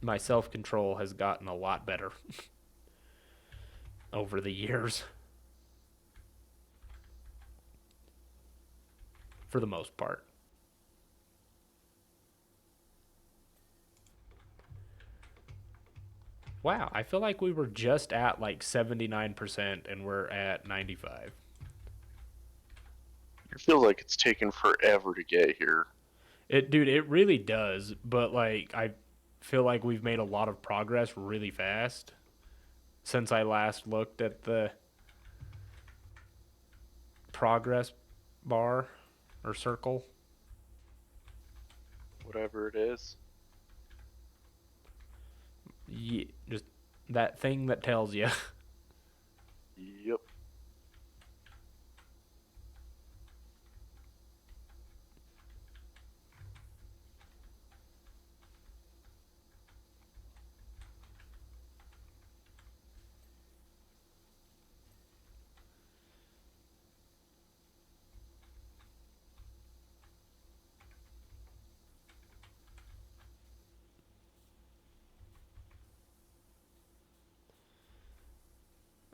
My self control has gotten a lot better over the years, for the most part. Wow, I feel like we were just at like 79% and we're at 95. It feels like it's taken forever to get here. Dude, it really does, but like I feel like we've made a lot of progress really fast since I last looked at the progress bar or circle. Whatever it is. Yeah, just that thing that tells you. Yep.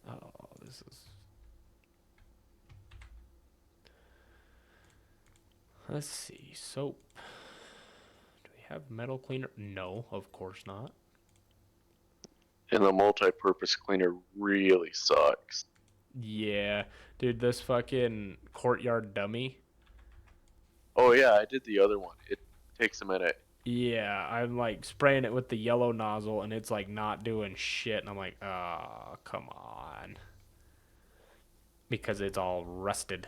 Oh, this is. Let's see. Soap. Do we have metal cleaner? No, of course not. And the multi-purpose cleaner really sucks. Yeah, dude, this fucking courtyard dummy. Oh yeah, I did the other one. It takes a minute. Yeah, I'm like spraying it with the yellow nozzle and it's like not doing shit. And I'm like, oh, come on. Because it's all rusted.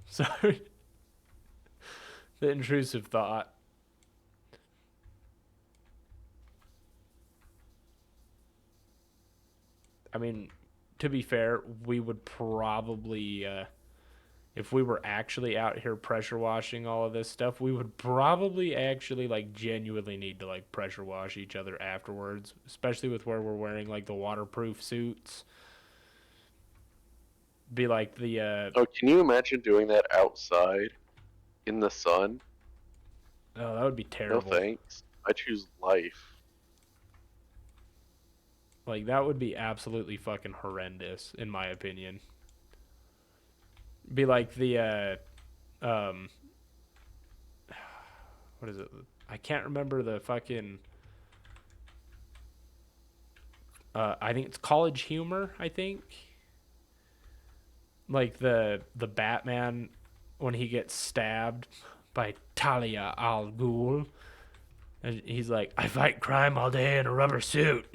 Sorry. The intrusive thought. I mean, to be fair, we would probably, if we were actually out here pressure washing all of this stuff, we would probably actually like genuinely need to like pressure wash each other afterwards, especially with where we're wearing like the waterproof suits. Be like the Oh, can you imagine doing that outside in the sun? oh, that would be No terrible. thanks. I choose life. Like that would be absolutely fucking horrendous in my opinion. Be like the um what is it? I can't remember the fucking I think it's College Humor, I think. Like the Batman when he gets stabbed by Talia al Ghul. And he's like, I fight crime all day in a rubber suit.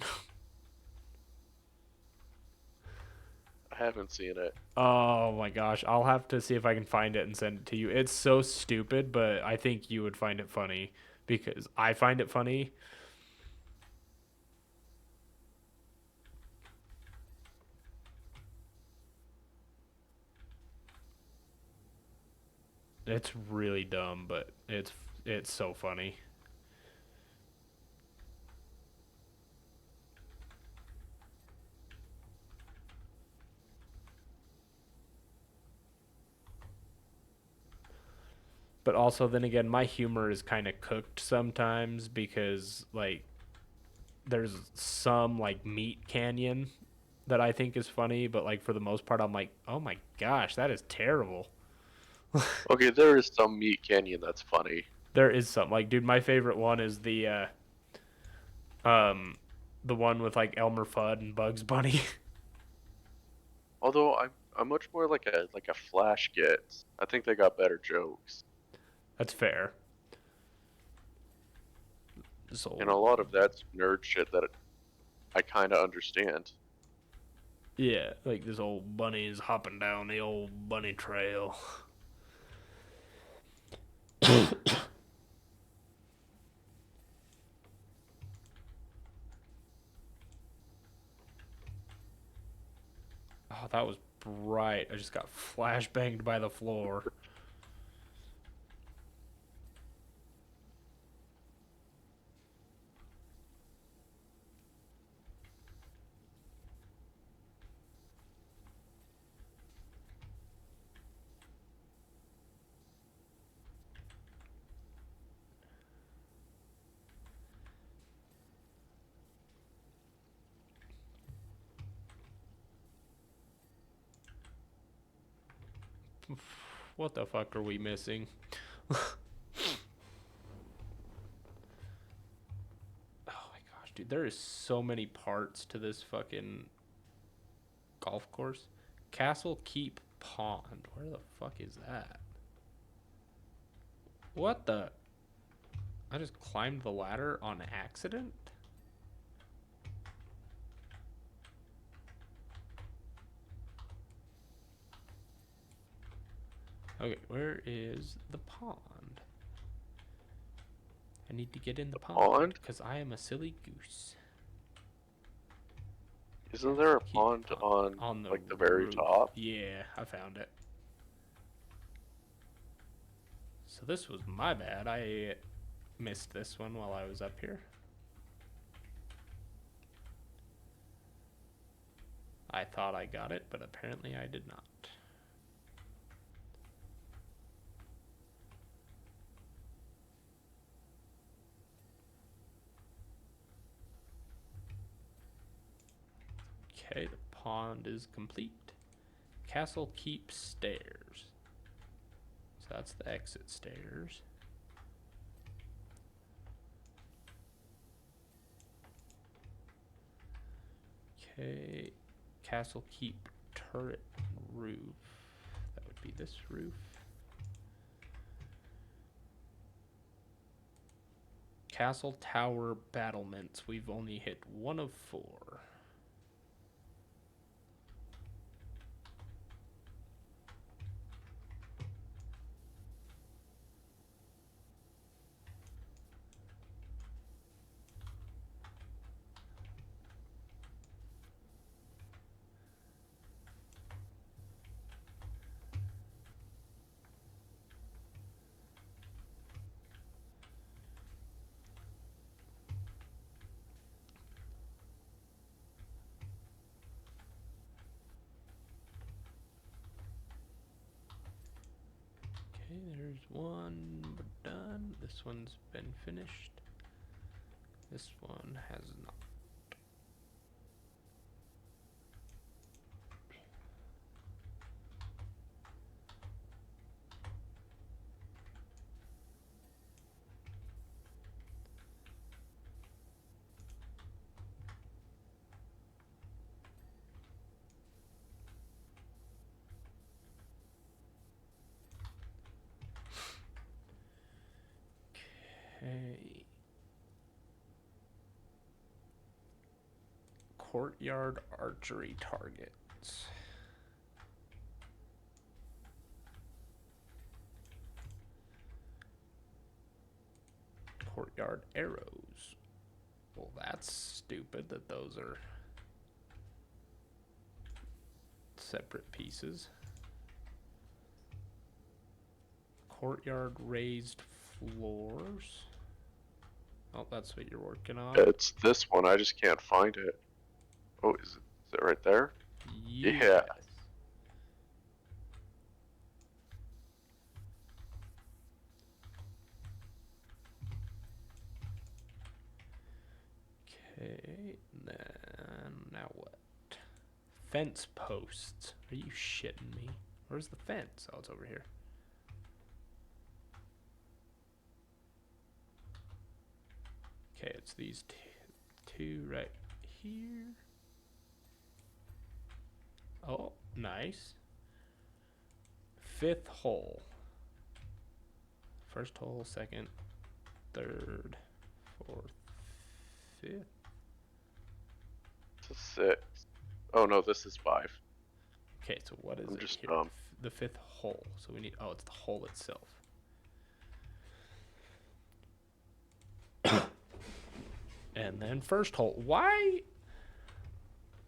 I haven't seen it. Oh my gosh. I'll have to see if I can find it and send it to you. It's so stupid, but I think you would find it funny because I find it funny. It's really dumb, but it's so funny. But also then again, my humor is kind of cooked sometimes because like there's some like meat canyon that I think is funny, but like for the most part I'm like, "Oh my gosh, that is terrible." Okay, there is some meat canyon that's funny. There is some like dude, my favorite one is um The one with like Elmer Fudd and Bugs Bunny. Although I'm much more like a Flash Gets. I think they got better jokes. That's fair. And a So lot of that's nerd shit that I kind of understand. yeah, like this old bunny is hopping down the old bunny trail. Oh, that was bright. I just got flashbanged by the floor. What the fuck are we missing? Oh my gosh, dude, there is so many parts to this fucking golf course. Castle Keep Pond. Where the fuck is that? What the? I just climbed the ladder on accident? Okay, where is the pond? I need to get in the pond Pond? because I am a silly goose. Isn't there a Keep pond on the like the very roof. top? Yeah, I found it. So this was my bad. I missed this one while I was up here. I thought I got it, but apparently I did not. Okay, the pond is complete. Castle Keep Stairs. So that's the exit stairs. Okay, Castle Keep turret roof. That would be this roof. Castle Tower battlements. We've only hit 1 of 4. Okay, there's one. We're done. This one's been finished. This one has not. Okay. Courtyard archery targets. Courtyard arrows. Well, that's stupid that those are separate pieces. Courtyard raised floors. Oh, that's what you're working on. It's this one. I just can't find it. Oh, is it right there? Yes. Yeah. Okay, then now what? Fence posts. Are you shitting me? Where's the fence? Oh, it's over here. Okay, it's these two right here. Oh, nice. 5th hole. First hole, second, third, fourth, 5th. It's a 6. Oh no, this is 5. Okay, so what is I'm it just here? The 5th hole. So we need. Oh, it's the hole itself. And then first hole. Why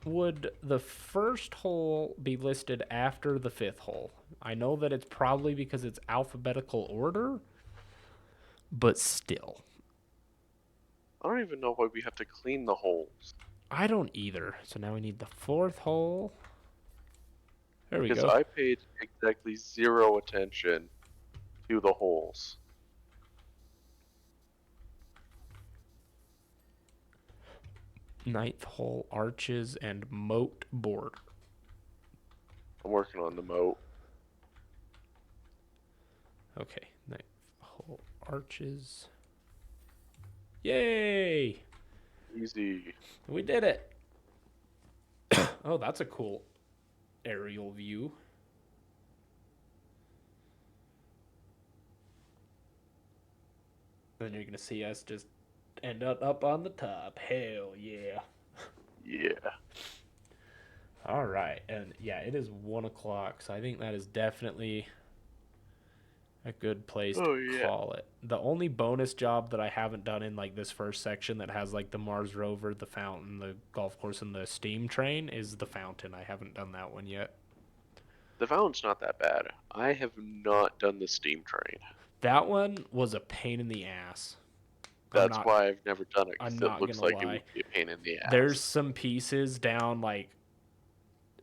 would the first hole be listed after the 5th hole? I know that it's probably because it's alphabetical order, but still. I don't even know why we have to clean the holes. I don't either. So now we need the 4th hole. There we Because go. I paid exactly 0 attention to the holes. Ninth hole, arches and moat border. I'm working on the moat. Okay, ninth hole, arches. Yay! Easy. We did it. Oh, that's a cool aerial view. Then you're going to see us just end up on the top. Hell yeah. Yeah. All right. And yeah, it is 1 o'clock. So I think that is definitely a good place to call it. The only bonus job that I haven't done in like this first section that has like the Mars rover, the fountain, the golf course, and the steam train is the fountain. I haven't done that one yet. The fountain's not that bad. I have not done the steam train. That one was a pain in the ass. That's why I've never done it, I'm because not it looks gonna like it lie. would be a pain in the ass. There's some pieces down like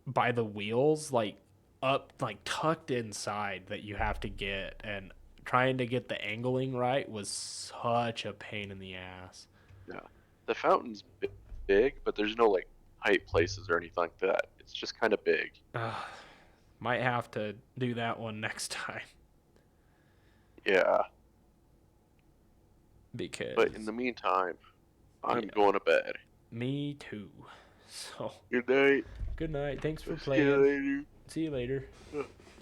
by the wheels, like up, like tucked inside that you have to get, and trying to get the angling right was such a pain in the ass. Yeah. The fountain's big, but there's no like height places or anything like that. It's just kind of big. Might have to do that one next time. Yeah. Because. But in the meantime, I'm going to bed. Me too. So. Good night. Good night. Thanks for See you playing. later. See you later.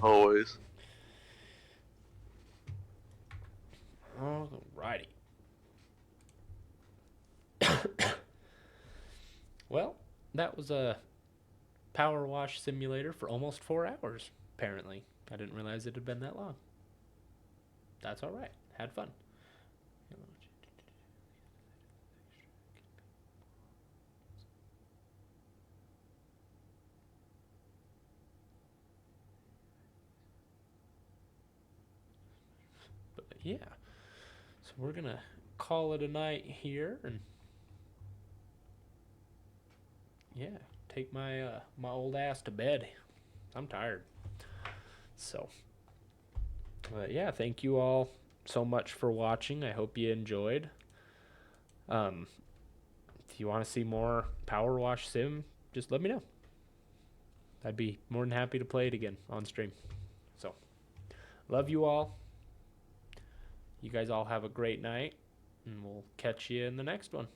Always. Alrighty. Well, that was a PowerWash Simulator for almost 4 hours, apparently. I didn't realize it had been that long. That's alright. Had fun. But yeah. So we're going to call it a night here and yeah, take my my old ass to bed. I'm tired. So, yeah, thank you all so much for watching. I hope you enjoyed. If you want to see more PowerWash Sim, just let me know. I'd be more than happy to play it again on stream. So, love you all. You guys all have a great night, and we'll catch you in the next one.